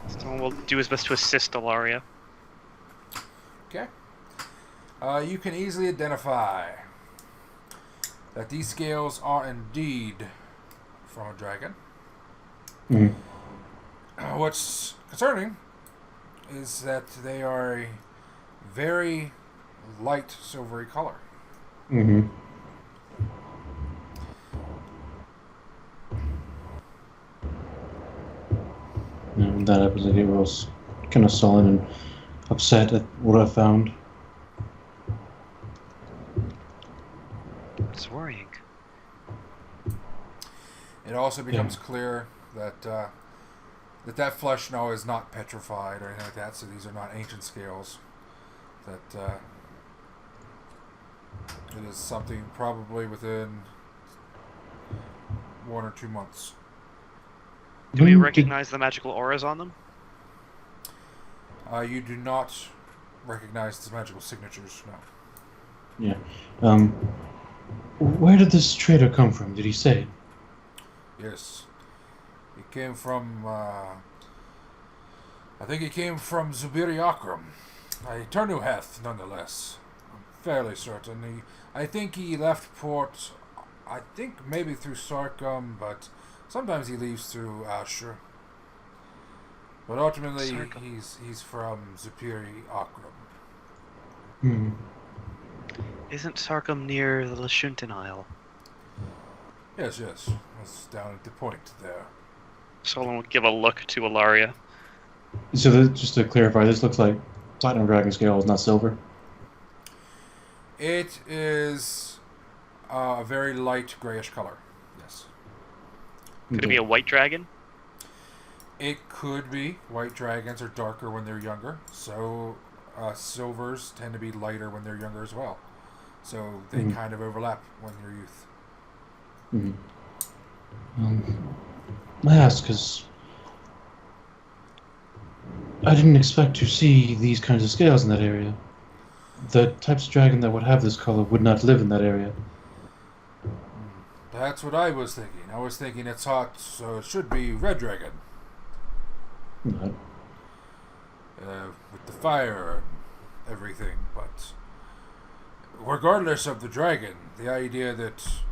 D: Someone will do his best to assist Ilaria.
E: Okay. You can easily identify that these scales are indeed from a dragon.
A: Mm.
E: What's concerning is that they are a very light silvery color.
A: Mm-hmm. When that happens, I get real kind of sullen and upset at what I found.
D: It's worrying.
E: It also becomes clear that that flesh now is not petrified or anything like that, so these are not ancient scales. That it is something probably within 1 or 2 months.
D: Do we recognize the magical auras on them?
E: You do not recognize the magical signatures, no.
A: Yeah. Where did this trader come from? Did he say?
E: Yes. He came from, I think he came from Zubiri Akram. A Turnuheth, nonetheless. I'm fairly certain. I think he left port, I think maybe through Sarkum, but sometimes he leaves through Ashur. But ultimately, he's from Zubiri Akram.
A: Hmm.
D: Isn't Sarkum near the Lashuntan Isle?
E: Yes. That's down at the point there.
D: Sollyn will give a look to Ilaria.
A: So just to clarify, this looks like platinum dragon scale is not silver.
E: It is a very light grayish color. Yes.
D: Could it be a white dragon?
E: It could be. White dragons are darker when they're younger, so silvers tend to be lighter when they're younger as well. So they kind of overlap when they're youth.
A: I asked because I didn't expect to see these kinds of scales in that area. The types of dragon that would have this color would not live in that area.
E: That's what I was thinking. I was thinking it's hot, so it should be red dragon.
A: Not.
E: With the fire and everything, but regardless of the dragon, the idea that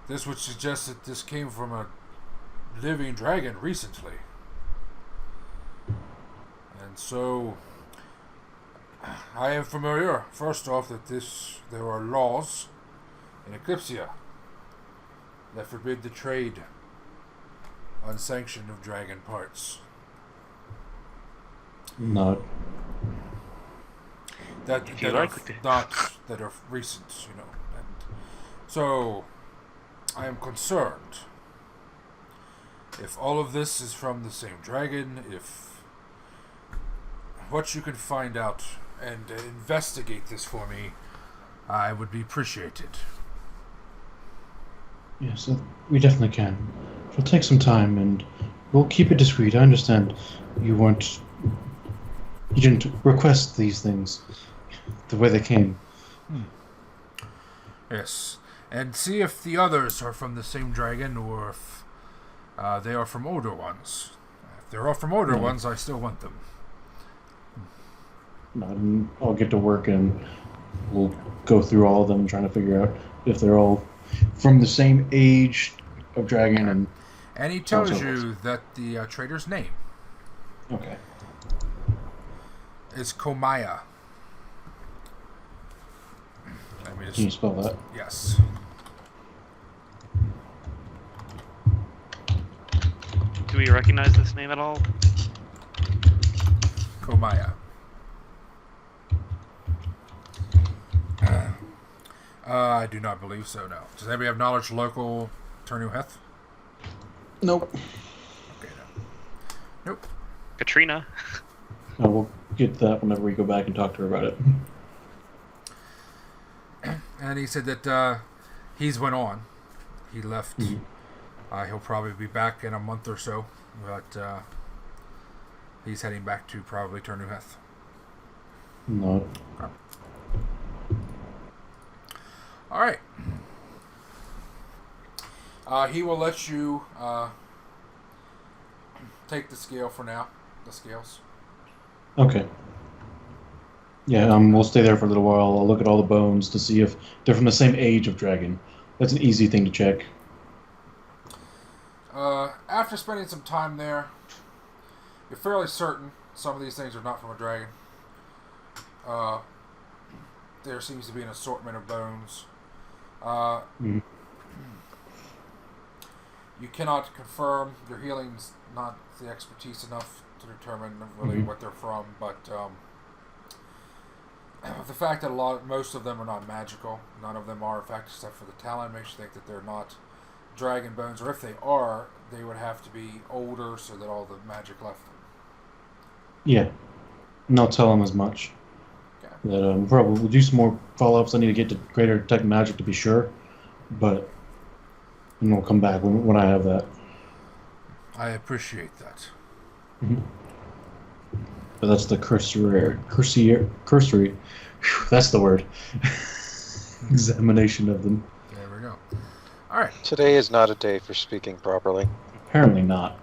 E: this would suggest that this came from a living dragon recently. And so I am familiar, first off, that there are laws in Eclipsia that forbid the trade unsanctioned of dragon parts.
A: Not.
E: That are recent, you know. And so I am concerned if all of this is from the same dragon, if what you can find out and investigate this for me, I would be appreciated.
A: Yes, we definitely can. It'll take some time, and we'll keep it discreet. I understand you didn't request these things the way they came.
E: Yes, and see if the others are from the same dragon, or if they are from older ones. If they're all from older ones, I still want them.
A: I'll get to work, and we'll go through all of them, trying to figure out if they're all from the same age of dragon.
E: And he tells you that the trader's name is Komaya.
A: Can you spell that?
E: Yes.
D: Do we recognize this name at all?
E: Komaya. I do not believe so, no. Does anybody have knowledge local Turnuheth?
A: Nope.
E: Okay, no. Nope.
D: Katrina.
A: We'll get that whenever we go back and talk to her about it.
E: And he said that he's went on. He left. He'll probably be back in a month or so, but he's heading back to probably Turnuheth.
A: No.
E: Okay. All right. He will let you take the scale for now. The scales.
A: Okay. Yeah, we'll stay there for a little while. I'll look at all the bones to see if they're from the same age of dragon. That's an easy thing to check.
E: After spending some time there, you're fairly certain some of these things are not from a dragon. There seems to be an assortment of bones. You cannot confirm. Your healing's not the expertise enough to determine really what they're from, but the fact that most of them are not magical, none of them are, in fact, except for the talon, makes you think that they're not dragon bones, or if they are, they would have to be older so that all the magic left them.
A: Yeah. And I'll tell them as much.
E: Okay.
A: That probably we'll do some more follow-ups. I need to get to greater detect magic to be sure, but and we'll come back when I have that.
E: I appreciate that.
A: But that's the cursory. Whew, that's the word. Examination of them.
E: There we go. All right.
B: Today is not a day for speaking properly.
A: Apparently not.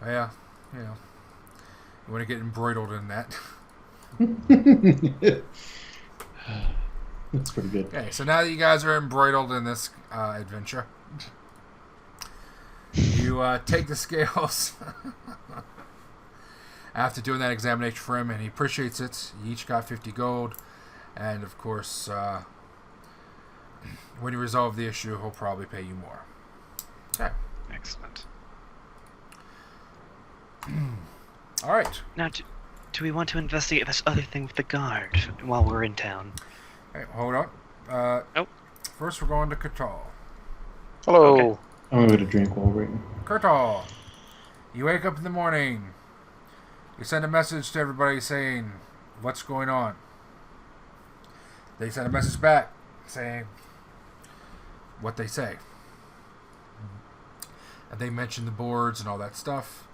E: Yeah. You want to get embroiled in that.
A: That's pretty good.
E: Okay, so now that you guys are embroiled in this adventure, you take the scales after doing that examination for him, and he appreciates it. You each got 50 gold, and of course, when you resolve the issue, he'll probably pay you more. Okay.
D: Excellent.
E: All right.
D: Now, do we want to investigate this other thing with the guard while we're in town?
E: Hey, hold on.
D: Nope.
E: First, we're going to Kurtal.
B: Hello.
D: Okay.
A: I'm gonna go to drink while we're waiting.
E: Kurtal, you wake up in the morning. You send a message to everybody saying what's going on. They send a message back saying what they say. And they mention the boards and all that stuff.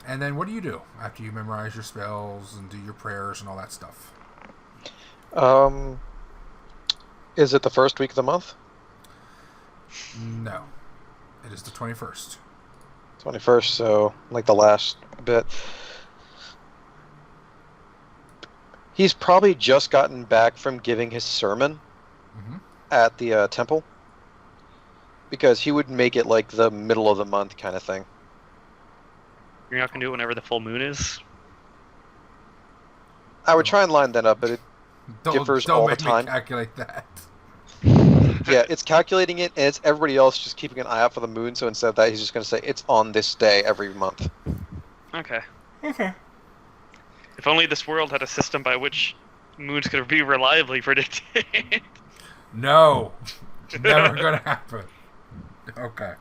E: And then what do you do after you memorize your spells and do your prayers and all that stuff?
B: Is it the first week of the month?
E: No. It is the 21st.
B: 21st, so like the last bit. He's probably just gotten back from giving his sermon at the temple. Because he would make it like the middle of the month kind of thing.
D: You're not going to do it whenever the full moon is?
B: I would try and line that up, but it differs all the time.
E: Don't make me calculate that.
B: Yeah, it's calculating it, and it's everybody else just keeping an eye out for the moon, so instead of that, he's just going to say, it's on this day every month.
D: Okay.
E: Okay.
D: If only this world had a system by which moons could be reliably predicted.
E: No. Never going to happen. Okay.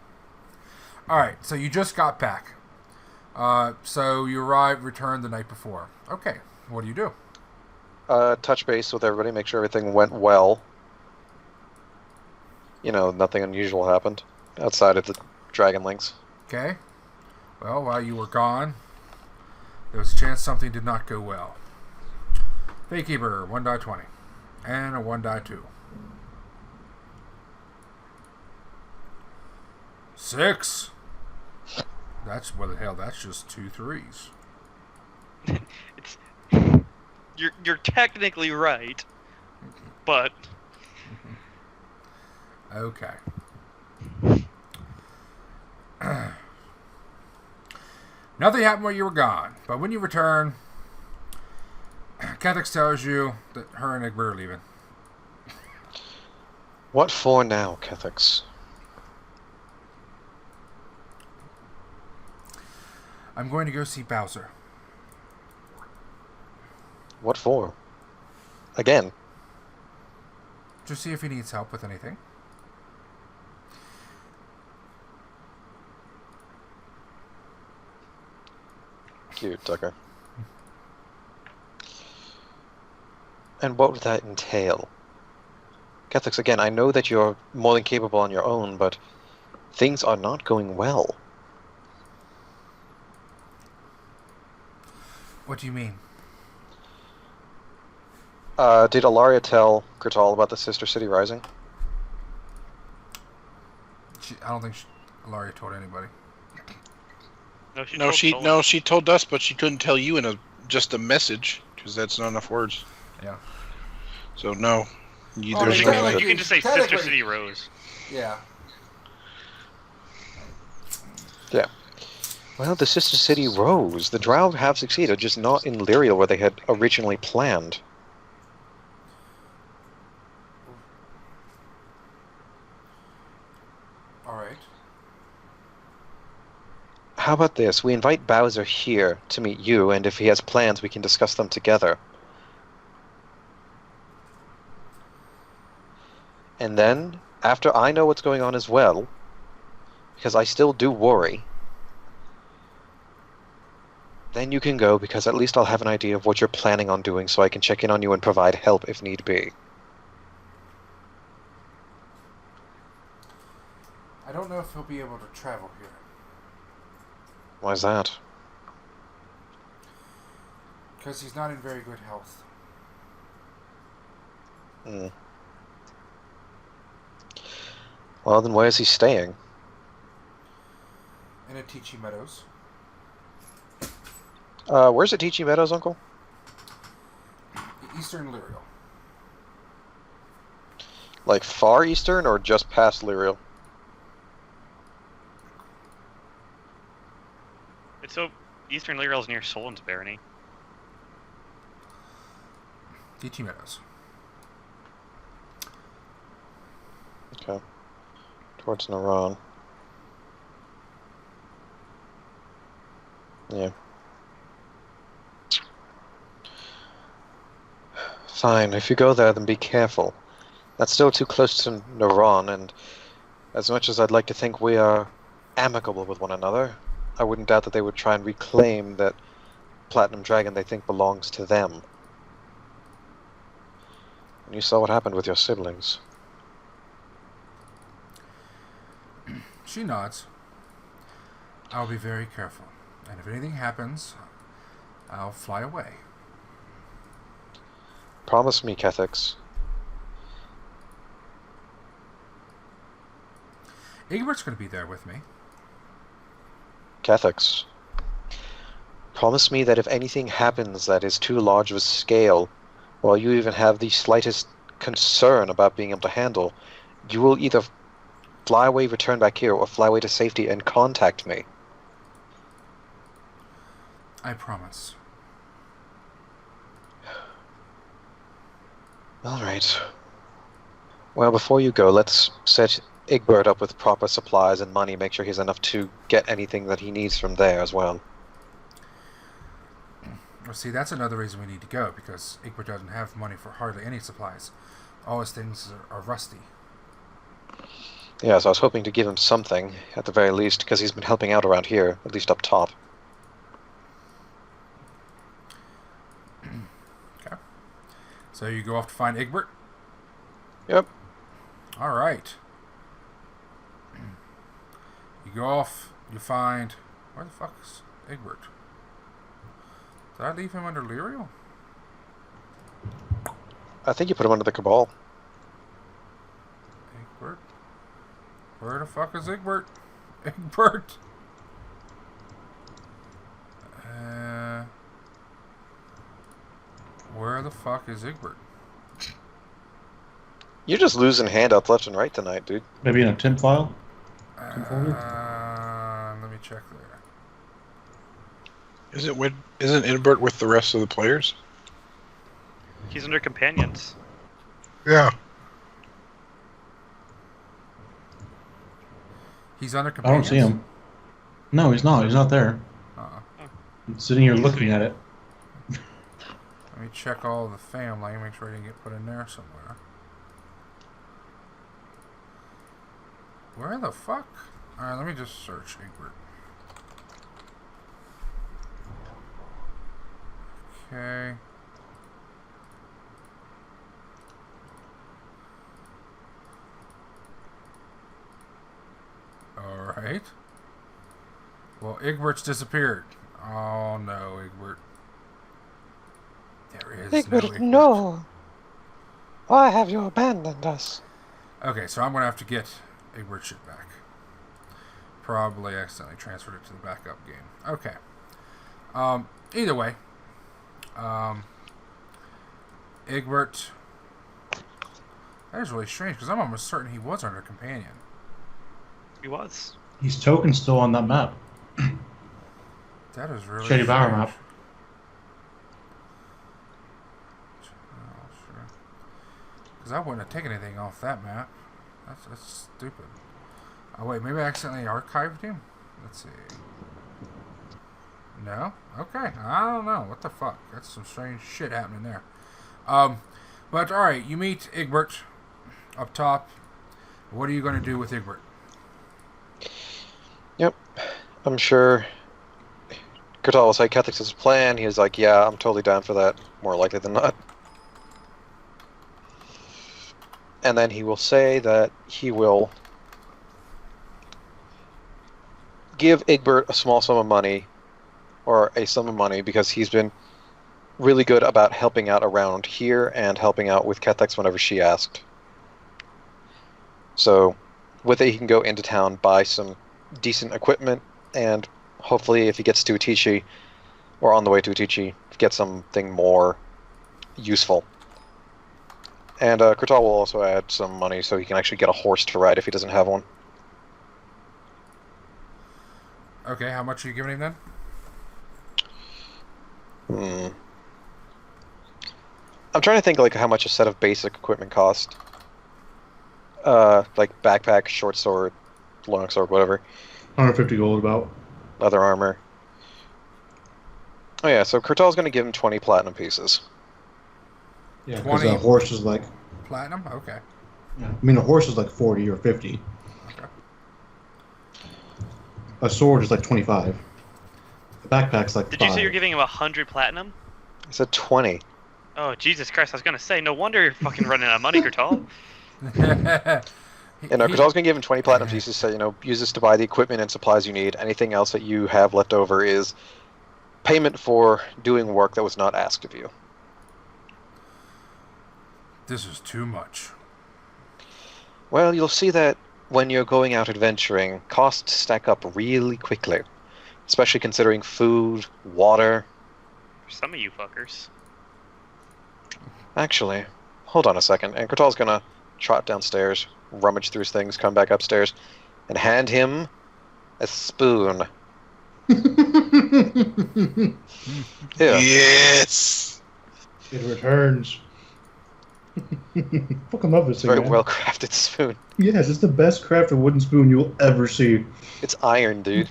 E: Alright, so you just got back. So you returned the night before. Okay, what do you do?
B: Touch base with everybody, make sure everything went well. You know, nothing unusual happened outside of the dragon links.
E: Okay. Well, while you were gone, there was a chance something did not go well. Faykeeper, 1 die 20. And a 1 die 2. 6. That's what the hell. That's just 2 3s.
D: It's you're technically right, but
E: Okay. Nothing happened while you were gone, but when you return, Cathix tells you that her and Egbert are leaving.
B: What for now, Cathix?
E: I'm going to go see Bowser.
B: What for? Again?
E: To see if he needs help with anything.
B: Cute, Tucker. And what would that entail? Catholics, again, I know that you're more than capable on your own, but things are not going well.
E: What do you mean?
B: Did Ilaria tell Kurtal about the Sister City Rising?
E: I don't think Ilaria told anybody.
C: She told us, but she couldn't tell you in just a message because that's not enough words.
E: Yeah.
C: So no,
D: You can just say Sister City Rose.
E: Yeah.
B: Yeah. Well, the Sister City rose. The Drow have succeeded, just not in Lyria where they had originally planned.
E: Alright.
B: How about this? We invite Bowser here to meet you, and if he has plans, we can discuss them together. And then, after I know what's going on as well, because I still do worry, then you can go, because at least I'll have an idea of what you're planning on doing so I can check in on you and provide help if need be.
E: I don't know if he'll be able to travel here.
B: Why's that?
E: Because he's not in very good health.
B: Well, then where is he staying?
E: In Atichi Meadows.
B: Where's Atichi Meadows, Uncle?
E: Eastern Lyrial.
B: Like far eastern or just past Lyrial?
D: It's so Eastern Lyrial's near Sollyn's barony.
E: Atichi Meadows.
B: Okay. Towards Naran. Yeah. Fine, if you go there, then be careful. That's still too close to Naran, and as much as I'd like to think we are amicable with one another, I wouldn't doubt that they would try and reclaim that Platinum Dragon they think belongs to them. And you saw what happened with your siblings.
E: She nods. I'll be very careful. And if anything happens, I'll fly away.
B: Promise me, Kethix.
E: Egbert's going to be there with me.
B: Kethix. Promise me that if anything happens that is too large of a scale, or you even have the slightest concern about being able to handle, you will either fly away, return back here, or fly away to safety and contact me.
E: I promise.
B: Alright. Well, before you go, let's set Egbert up with proper supplies and money, make sure he has enough to get anything that he needs from there as well.
E: Well, see, that's another reason we need to go, because Egbert doesn't have money for hardly any supplies. All his things are rusty.
B: Yeah, so I was hoping to give him something, at the very least, because he's been helping out around here, at least up top.
E: Okay. So you go off to find Egbert?
B: Yep.
E: Alright. You go off, you find... Where the fuck's Egbert? Did I leave him under Lyrial?
B: I think you put him under the cabal.
E: Egbert? Where the fuck is Egbert? Egbert! Where the fuck is Egbert?
B: You're just losing handouts left and right tonight, dude.
A: Maybe in a temp file?
E: Let me check there.
C: Isn't Edbert with the rest of the players?
D: He's under companions.
C: Yeah.
E: He's under
A: I
E: companions?
A: don't see him. No, he's not. He's not there.
E: Uh-uh.
A: I'm sitting here looking at it.
E: Let me check all the family, make sure he didn't get put in there somewhere. Where the fuck? Alright, let me just search Egbert. Okay. Alright. Well, Egbert's disappeared. Oh no, Egbert. There is
B: Egbert,
E: no Egbert.
B: no! Why have you abandoned us?
E: Okay, so I'm going to have to get Egbert's shit back. Probably accidentally transferred it to the backup game. Okay. Either way. Egbert. That is really strange, because I'm almost certain he was under companion.
D: He was.
A: He's token still on that map.
E: That is really
A: Shady Bower
E: strange.
A: map.
E: Oh, sure. Because I wouldn't have taken anything off that map. That's stupid. Oh wait, maybe I accidentally archived him? Let's see. No? Okay. I don't know. What the fuck? That's some strange shit happening there. But alright, you meet Egbert up top. What are you going to do with Egbert?
B: Yep. I'm sure Kurtal will say Kethix's plan. He's like, yeah, I'm totally down for that. More likely than not. And then he will say that he will give Egbert a small sum of money, or a sum of money, because he's been really good about helping out around here and helping out with Kethix whenever she asked. So with it, he can go into town, buy some decent equipment, and hopefully, if he gets to Atichi, or on the way to Atichi, get something more useful. And Kurtal will also add some money so he can actually get a horse to ride if he doesn't have one.
E: Okay, how much are you giving him then?
B: I'm trying to think like how much a set of basic equipment cost. Like backpack, short sword, long sword, whatever.
A: 150 gold about.
B: Leather armor. Oh yeah, so Kurtal's going to give him 20 platinum pieces.
A: Yeah, because
E: 20
A: a horse is like...
E: Platinum? Okay.
A: Yeah. I mean, a horse is like 40 or 50.
E: Okay.
A: A sword is like 25. A backpack's like
D: Did
A: 5.
D: you say you're giving him 100 platinum?
B: I said 20.
D: Oh, Jesus Christ, I was gonna say, no wonder you're fucking running out of money, Kurtal.
B: You know, Kurtal's going to give him 20 platinum pieces, so, you know, use this to buy the equipment and supplies you need. Anything else that you have left over is payment for doing work that was not asked of you.
E: This is too much.
B: Well, you'll see that when you're going out adventuring, costs stack up really quickly. Especially considering food, water.
D: Some of you fuckers.
B: Actually, hold on a second. And Kurtal's gonna trot downstairs, rummage through his things, come back upstairs, and hand him a spoon. Here.
C: Yes.
A: It returns. Fucking love this thing,
B: Very
A: man.
B: well crafted spoon.
A: Yes, it's the best crafted wooden spoon you'll ever see.
B: It's iron, dude.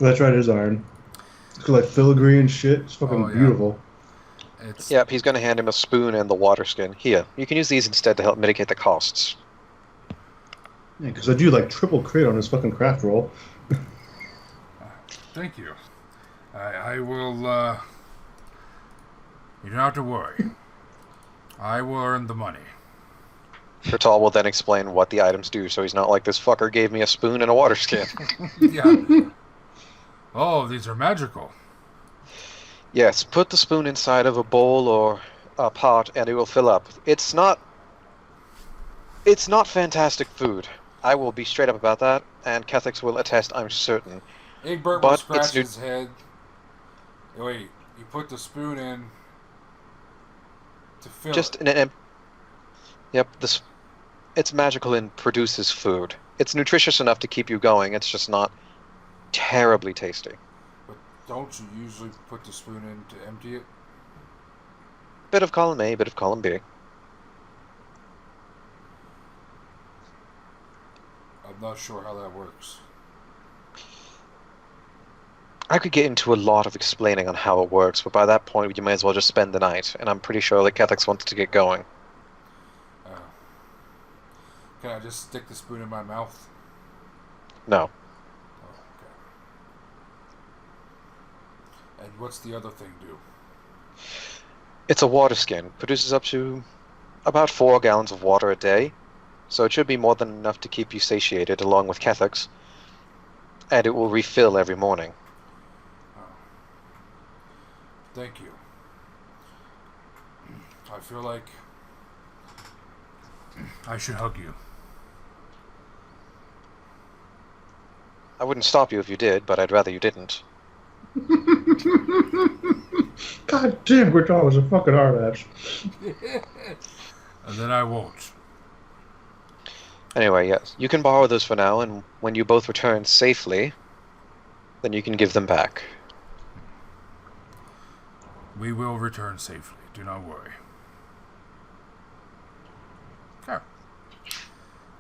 A: That's right, it is iron. It's got like filigree and shit. It's fucking beautiful.
E: It's
B: Yep, he's gonna hand him a spoon and the water skin. Here, you can use these instead to help mitigate the costs.
A: Yeah, because I do like triple crit on this fucking craft roll.
E: Thank you. I will, you don't have to worry. I will earn the money.
B: Kurtal will then explain what the items do, so he's not like, this fucker gave me a spoon and a water skin.
E: Yeah. Oh, these are magical.
B: Yes, put the spoon inside of a bowl or a pot and it will fill up. It's not fantastic food. I will be straight up about that, and Catholics will attest, I'm certain.
E: Egbert
B: But
E: will
B: it's
E: scratch
B: new-
E: his head. Wait, you put the spoon in to fill
B: Just
E: it.
B: Yep, it's magical and produces food. It's nutritious enough to keep you going, it's just not terribly tasty.
E: But don't you usually put the spoon in to empty it?
B: Bit of column A, bit of column B.
E: I'm not sure how that works.
B: I could get into a lot of explaining on how it works, but by that point you may as well just spend the night, and I'm pretty sure that Catholics wants to get going.
E: Can I just stick the spoon in my mouth?
B: No.
E: Oh, okay. And what's the other thing do?
B: It's a water skin. Produces up to about 4 gallons of water a day, so it should be more than enough to keep you satiated along with Catholics. And it will refill every morning.
E: Oh. Thank you. I feel like I should hug you.
B: I wouldn't stop you if you did, but I'd rather you didn't.
A: God damn, Kurtal was a fucking hard ass.
E: And then I won't.
B: Anyway, yes, you can borrow those for now, and when you both return safely, then you can give them back.
E: We will return safely. Do not worry. Okay.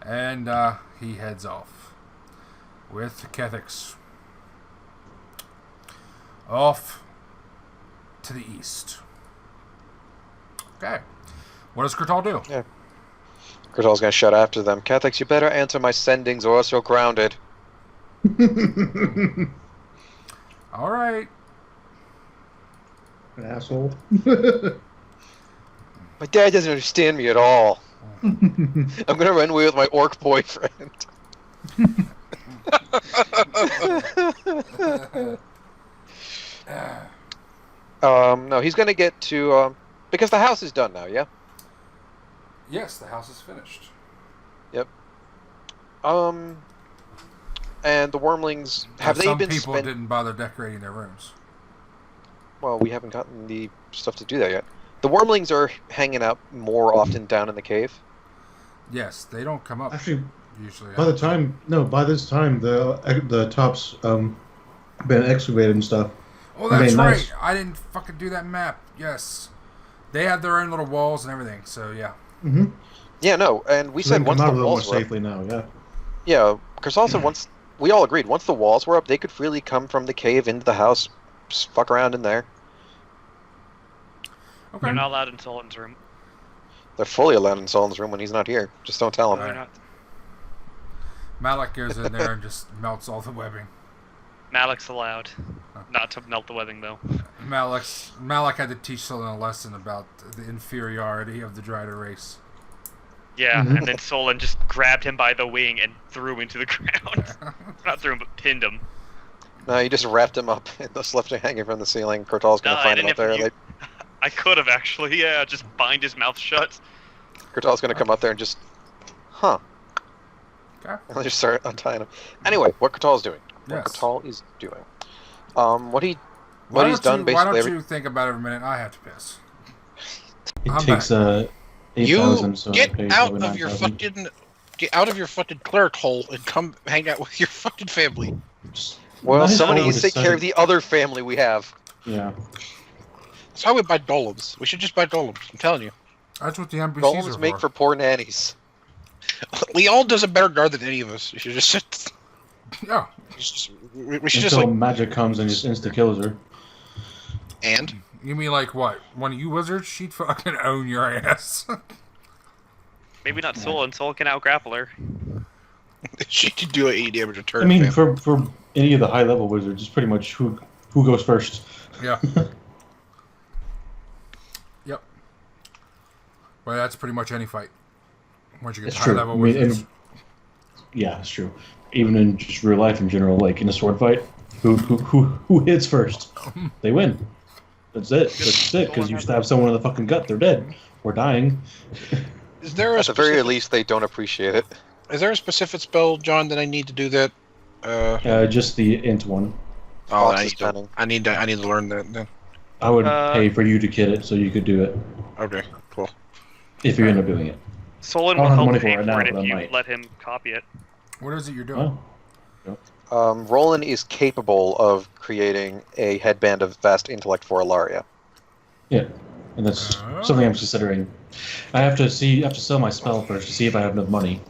E: And he heads off with Catholics off to the east. Okay. What does Kurtal do?
B: Yeah. Kurtal's gonna shout after them. Catholics, you better answer my sendings or else you're grounded.
E: All right.
A: An asshole.
B: My dad doesn't understand me at all. I'm gonna run away with my orc boyfriend. No, he's gonna get to, because the house is done now, yeah?
E: Yes, the house is finished.
B: Yep. And the wormlings, have they been
E: Some people
B: spent...
E: didn't bother decorating their rooms.
B: Well, we haven't gotten the stuff to do that yet. The wormlings are hanging out more often down in the cave.
E: Yes, they don't come up
A: Actually,
E: usually.
A: by this time the top's been excavated and stuff.
E: Oh, that's
A: Okay,
E: right.
A: nice.
E: I didn't fucking do that map. Yes. They had their own little walls and everything, so yeah.
A: Mm-hmm.
B: Yeah, no, and we
A: So they
B: said
A: can
B: once
A: come
B: the
A: out a little more
B: walls were up...
A: safely now. Yeah.
B: Yeah, Kurtal said once... We all agreed, once the walls were up, they could freely come from the cave into the house, just fuck around in there.
E: Okay.
D: They're not allowed in Sollyn's room.
B: They're fully allowed in Sollyn's room when he's not here. Just don't tell him.
D: They're not.
E: Malik goes in there and just melts all the webbing.
D: Malik's allowed. Not to melt the webbing, though.
E: Malik had to teach Sollyn a lesson about the inferiority of the Drider race.
D: Yeah,
A: Mhm.
D: and then Sollyn just grabbed him by the wing and threw him into the ground. Not threw him, but pinned him.
B: No, you just wrapped him up and just left him hanging from the ceiling. Kurtal's gonna
D: No, I
B: find him
D: didn't
B: up there.
D: have to- I could have actually, yeah, just bind his mouth shut.
B: Kurtal's gonna come up there and just... Huh.
E: Okay.
B: And they just start untying him. Anyway, what Kurtal's doing.
E: Yes.
B: What Kurtal is doing. What he's
E: Why
B: done basically...
E: don't you think about it a minute? I have to piss.
A: It
E: I'm
A: takes 8,000. So I
C: get
A: pay
C: out
A: probably
C: of your
A: 9,000.
C: get out of your fucking cleric hole and come hang out with your fucking family.
B: Well,
A: Nice
B: somebody
A: how
B: needs to
A: we
B: take care of
A: decided-
B: the other family we have.
A: Yeah.
C: That's why we buy golems. We should just buy golems. I'm telling you.
E: That's what the NPCs
B: Golems
E: are
B: make for poor nannies.
C: Leon does a better guard than any of us. You should just sit.
E: Yeah.
C: We should just
A: Until
C: like
A: magic comes and just insta kills her.
C: and
E: You mean like what? One of you wizards? She'd fucking own your ass.
D: Maybe not Sollyn. Sollyn can out-grapple her.
C: she could do an 80 damage a turn.
A: I mean,
C: fam.
A: for any of the high level wizards, it's pretty much who goes first.
E: Yeah. Yep. Well, that's pretty much any fight. Once you get
A: It's
E: high
A: true.
E: level
A: I mean,
E: wizards.
A: Yeah, it's true. Even in just real life in general, like in a sword fight, who hits first, they win. That's it. That's it. Because you stab someone in the fucking gut, they're dead or dying.
C: Is there a
B: At the very
C: specific,
B: least, they don't appreciate it.
C: is there a specific spell, John, that I need to do that?
A: Just the int one.
C: Oh,
B: Fox's Penning.
C: I need to learn that then.
A: I would
D: Uh,
A: pay for you to kit it so you could do it
C: Okay, cool.
A: if you end up doing it.
D: Sollyn
A: I don't
D: will
A: have
D: help
A: money
D: pay
A: for it
D: for
A: now,
D: it
A: but I
D: if you
A: might.
D: let him copy it.
E: What is it you're doing?
A: Oh,
B: Rolun is capable of creating a headband of vast intellect for Ilaria.
A: yeah, and that's something I'm considering. I have to sell my spell first to see if I have enough money.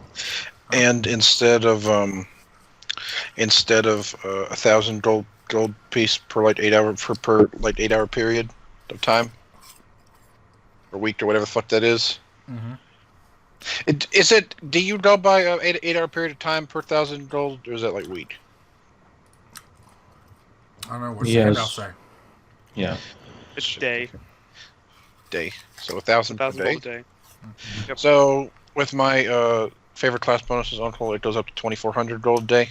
C: And instead of 1,000 gold piece per like 8 hour per like 8 hour period of time or week or whatever the fuck that is.
E: Mm-hmm.
C: Do you go by a 8 hour period of time per 1,000 gold, or is that like week?
E: I don't know. What's
A: Yes.
E: the handout say?
A: Yeah.
D: It's day.
C: Day. So 1,000 per
D: 1,000
C: day.
D: gold a day. Yep.
C: So with my favorite class bonuses on roll, it goes up to 2,400 gold a day.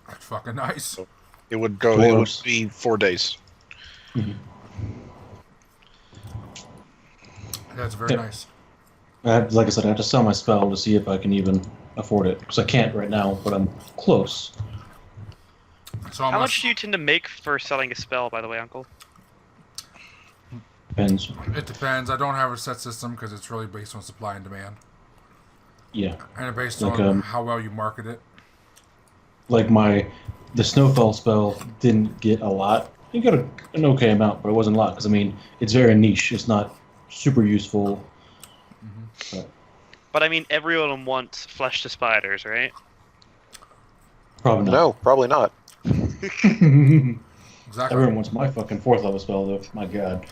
E: That's fucking nice.
C: It would go. It would
A: Dwarves.
C: be 4 days.
E: That's very
A: Yeah.
E: nice.
A: Like I said, I have to sell my spell to see if I can even afford it. Because I can't right now, but I'm close.
E: So
D: How much do you tend to make for selling a spell, by the way, Uncle?
A: Depends.
E: It depends. I don't have a set system because it's really based on supply and demand,
A: Yeah.
E: and it's based
A: Like,
E: on how well you market it.
A: Like the Snowfall spell didn't get a lot. It got an okay amount, but it wasn't a lot. Because, I mean, it's very niche. It's not super useful.
D: But I mean, everyone wants flesh to spiders, right?
A: Probably not.
B: No, probably not.
E: Exactly.
A: Everyone wants my fucking 4th level spell, though. My god.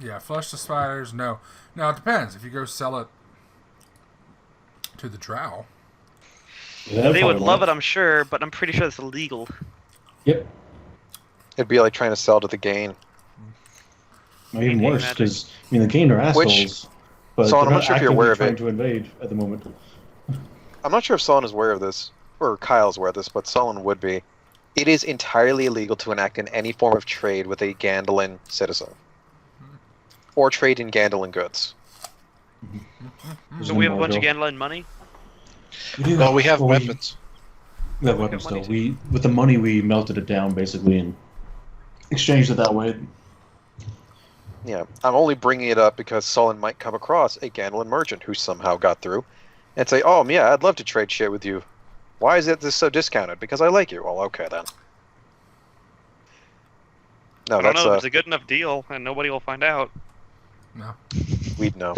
E: Yeah, flush the spiders. No. Now it depends. If you go sell it to the drow.
A: Yeah,
D: They would love it, I'm sure, but I'm pretty sure it's illegal.
A: Yep.
B: It'd be like trying to sell to the Gain.
A: Or even
D: Eating
A: worse,
D: magic.
A: because, I mean, the Gain are assholes. But
B: So I'm
A: they're
B: not sure if you're
A: actively
B: aware of
A: trying
B: it.
A: to invade at the moment.
B: I'm not sure if Sollyn is aware of this, or Kyle's aware of this, but Sollyn would be. It is entirely illegal to enact in any form of trade with a Gandalin citizen. Or trade in Gandalin goods.
A: There's
D: So
A: an
D: we have a bunch of
A: embargo.
D: Ganlan money.
C: Well, we have
A: well,
C: weapons.
A: We have
D: We
A: weapons
D: got money
A: still. With the money we melted it down basically and exchanged it that way.
B: Yeah, I'm only bringing it up because Sollyn might come across a Ganlan merchant who somehow got through, and say, "Oh, yeah, I'd love to trade shit with you. Why is it this so discounted? Because I like you." Well, okay then. No,
D: I don't
B: that's
D: know if it's a good enough deal, and nobody will find out.
E: No.
B: we'd know.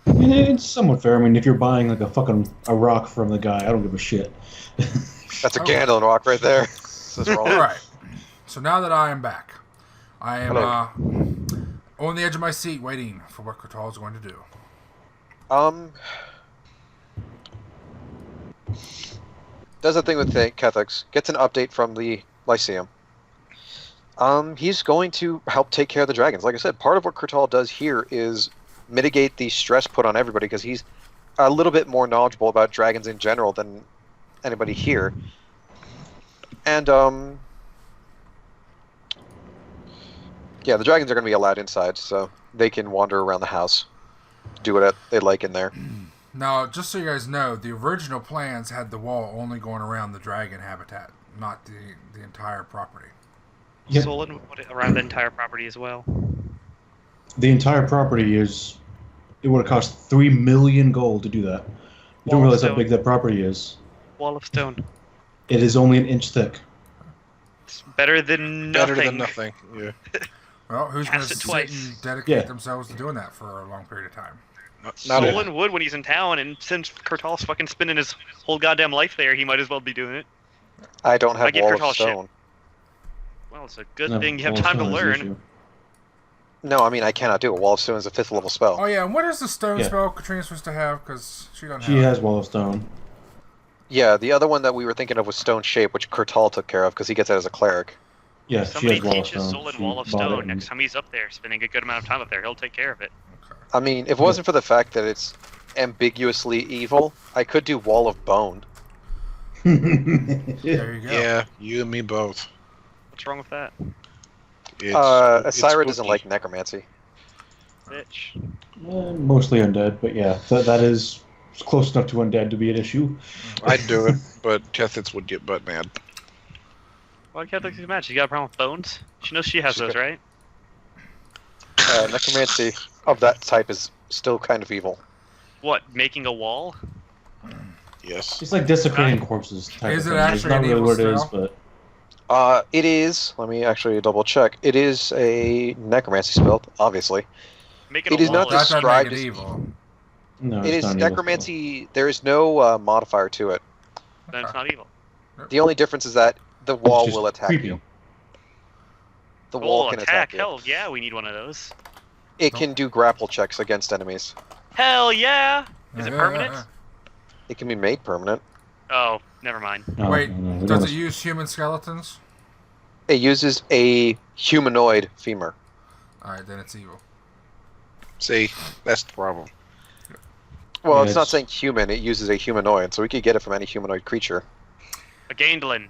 A: I mean, it's somewhat fair. I mean, if you're buying like a rock from the guy, I don't give a shit.
B: That's a
E: Oh.
B: Ganlan rock right there. Says Rolun.
E: Alright. So now that I am back, I am
B: Hello.
E: on the edge of my seat waiting for what Kurtal is going to do.
B: Does a thing with Catholics, gets an update from the Lyceum. He's going to help take care of the dragons. Like I said, part of what Kurtal does here is mitigate the stress put on everybody because he's a little bit more knowledgeable about dragons in general than anybody here. And, yeah, the dragons are going to be allowed inside, so they can wander around the house, do what they like in there.
E: Now, just so you guys know, the original plans had the wall only going around the dragon habitat, not the entire property.
A: Yep.
D: Sollyn would put it around the entire property as well.
A: The entire property it would have cost 3 million gold to do that. You don't
D: Wall of
A: realize how
D: stone.
A: big that property is.
D: Wall of stone.
A: It is only an inch thick.
D: It's better than nothing.
C: Better than nothing. Yeah.
E: Well, who's going to
D: Cast it
E: sit
D: twice.
E: and dedicate
A: Yeah.
E: themselves to doing that for a long period of time?
C: Not
D: Sollyn would when he's in town, and since Kurtal's fucking spending his whole goddamn life there, he might as well be doing it.
B: I don't
D: I
B: have
D: give
B: Wall
D: Kurtal
B: of
D: shit.
B: Stone.
D: Well, it's a good
A: No,
D: thing you have
A: Wall of
D: time to
A: Stone is the
D: learn.
A: issue.
B: No, I mean, I cannot do it. Wall of Stone is a 5th level spell.
E: Oh, yeah, and what is the stone
A: Yeah.
E: spell Katrina's supposed to have? Because she doesn't
A: She
E: have
A: has Wall of Stone.
B: Yeah, the other one that we were thinking of was Stone Shape, which Kurtal took care of because he gets that as a cleric.
A: Yeah,
D: Somebody
A: she has Wall of
D: teaches
A: Stone.
D: Sollyn
A: She
D: Wall of
A: bought it
D: Stone
A: and-
D: next time he's up there, spending a good amount of time up there. He'll take care of it.
E: Okay.
B: I mean, if it wasn't for the fact that it's ambiguously evil, I could do Wall of Bone.
E: There you go.
C: Yeah, you and me both.
D: What's wrong with that,
C: It's,
B: Asira doesn't
C: spooky.
B: like necromancy.
D: bitch?
A: Mostly undead, but yeah, that is close enough to undead to be an issue.
C: I'd do it, but Tethys would get butt mad.
D: Why can't look too mad? She got a problem with bones? She knows she has
B: She
D: those,
B: could-
D: right?
B: Necromancy of that type is still kind of evil.
D: What, making a wall?
C: Yes.
A: It's like desecrating corpses. Type
E: Is
A: of
E: it
A: thing.
E: actually
A: It's not
E: an
A: really
E: evil
A: what it is,
E: spell?
A: but
B: It is. Let me actually double check. It is a necromancy spell, obviously.
D: Making
B: It
D: a
B: is
D: wall
B: not
E: That doesn't make
B: described
E: it
B: as-
E: evil.
A: no,
B: It
A: it's
B: is
A: not an evil
B: necromancy. There is no modifier to it.
D: then it's not evil.
B: The only difference is that the
A: spell.
B: wall
A: It's just
B: will attack
A: creepy.
B: you. The wall
D: Oh,
B: can
D: attack!
B: attack you.
D: Hell yeah, we need one of those.
B: It can do grapple checks against enemies.
D: Hell yeah! Is it permanent?
B: It can be made permanent.
D: Oh, never mind.
A: No,
E: Wait,
A: no, we
E: does
A: don't-
E: it use human skeletons?
B: It uses a humanoid femur.
E: Alright, then it's evil.
C: See, that's the problem.
B: Well,
A: Yeah,
B: it's not
A: it's-
B: saying human. It uses a humanoid, so we could get it from any humanoid creature.
D: A Gaindlin.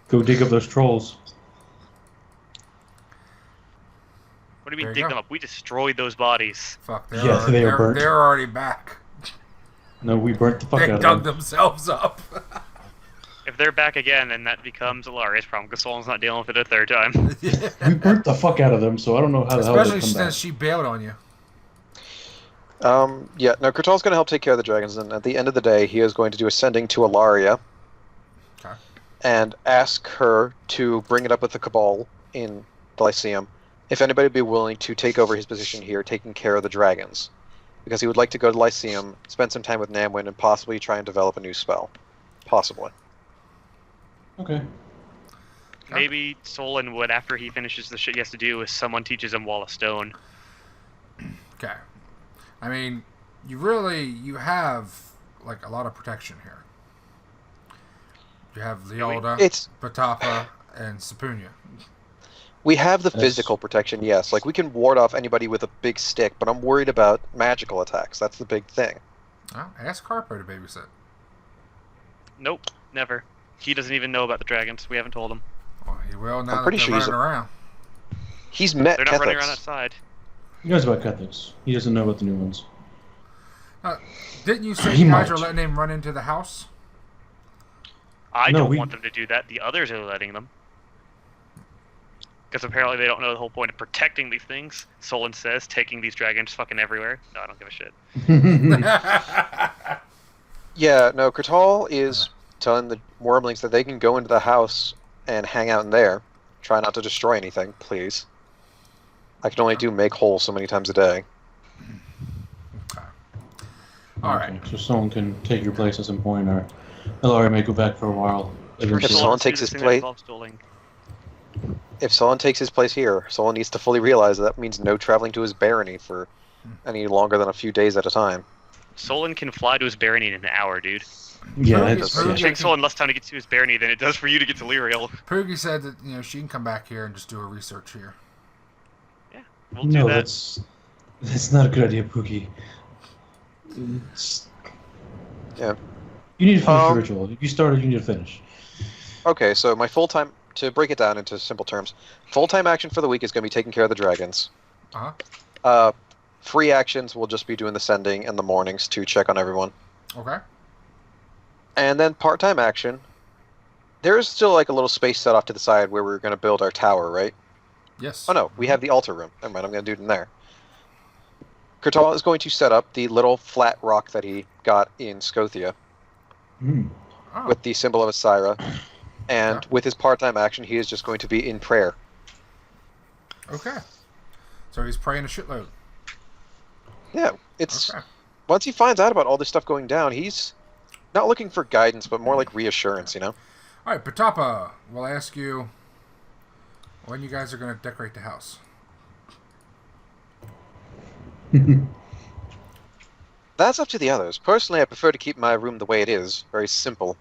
A: Go dig up those trolls.
D: What do you
E: There
D: mean
E: you
D: dig
E: go.
D: them up? We destroyed those bodies.
E: Fuck,
A: Yeah, they are burnt.
E: they're already back.
A: No, we burnt the fuck
E: They
A: out
E: dug
A: of them.
E: themselves up.
D: If they're back again, then that becomes Ilaria's problem, because Solan's not dealing with it a third time.
A: We burnt the fuck out of them, so I don't know how the hell
E: Especially
A: they come
E: since
A: back.
E: she bailed on you.
B: Yeah, no, Kurtal's going to help take care of the dragons, and at the end of the day, he is going to do ascending to Ilaria.
E: Okay.
B: And ask her to bring it up with the cabal in the Lyceum, if anybody would be willing to take over his position here, taking care of the dragons. Because he would like to go to Lyceum, spend some time with Namuin, and possibly try and develop a new spell. Possibly.
A: Okay.
D: Maybe Sollyn would, after he finishes the shit he has to do, is someone teaches him Wall of Stone.
E: Okay. I mean, you have, like, a lot of protection here. You have Leolda,
B: It's
E: Patapa, and Sapunia.
B: We have the
A: Yes.
B: physical protection, yes. Like, we can ward off anybody with a big stick, but I'm worried about magical attacks. That's the big thing.
E: Oh, ask Carpo to babysit.
D: Nope, never. He doesn't even know about the dragons. We haven't told him.
E: Well, he will now that
B: pretty
E: they're
B: sure he's
E: running around.
B: He's met
D: They're not running around
B: Kethics.
D: outside.
A: He knows about Catholics. He doesn't know about the new ones.
E: Didn't you say
A: He
E: you guys
A: might.
E: are letting him run into the house?
D: I
A: No,
D: don't
A: we-
D: want them to do that. The others are letting them. Because apparently they don't know the whole point of protecting these things. Sollyn says, taking these dragons fucking everywhere. No, I don't give a shit.
B: Yeah, no, Kurtal is telling the wormlings that they can go into the house and hang out in there. Try not to destroy anything, please. I can only do make holes so many times a day.
E: Okay. Alright.
A: Okay, so someone can take your place at some point, or Ilaria may go back for a while.
B: If
A: Eventually.
B: Sollyn takes his place, if Sollyn takes his place here, Sollyn needs to fully realize that means no traveling to his barony for any longer than a few days at a time.
D: Sollyn can fly to his barony in an hour, dude.
A: Yeah,
E: Poogie-
A: it's,
E: Poogie-
D: It takes Sollyn less time to get to his barony than it does for you to get to Lyriel.
E: Poogie said that she can come back here and just do her research here.
D: We'll do
A: no,
D: that.
A: that's not a good idea, Pookie.
B: Yeah.
A: You need to finish the ritual. If you started, you need to finish.
B: Okay, so my full-time, to break it down into simple terms, full-time action for the week is going to be taking care of the dragons.
E: Uh-huh.
B: Free actions will just be doing the sending in the mornings to check on everyone.
E: Okay.
B: And then part-time action, there is still like a little space set off to the side where we're going to build our tower, right?
E: Yes.
B: Oh no, we have the altar room. Never mind, I'm going to do it in there. Kurtal is going to set up the little flat rock that he got in Scothia
A: Hmm.
E: Oh.
B: with the symbol of Asira. And
E: Yeah.
B: with his part-time action, he is just going to be in prayer.
E: Okay. So he's praying a shitload.
B: Yeah, it's...
E: Okay.
B: Once he finds out about all this stuff going down, he's not looking for guidance, but more like reassurance, you know?
E: All right, Patapa, we'll ask you when you guys are going to decorate the house.
B: That's up to the others. Personally, I prefer to keep my room the way it is. Very simple.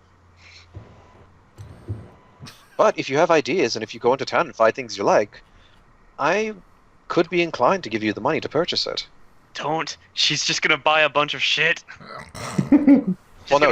B: But if you have ideas, and if you go into town and find things you like, I could be inclined to give you the money to purchase it.
D: Don't. She's just gonna buy a bunch of shit.
B: Well, no,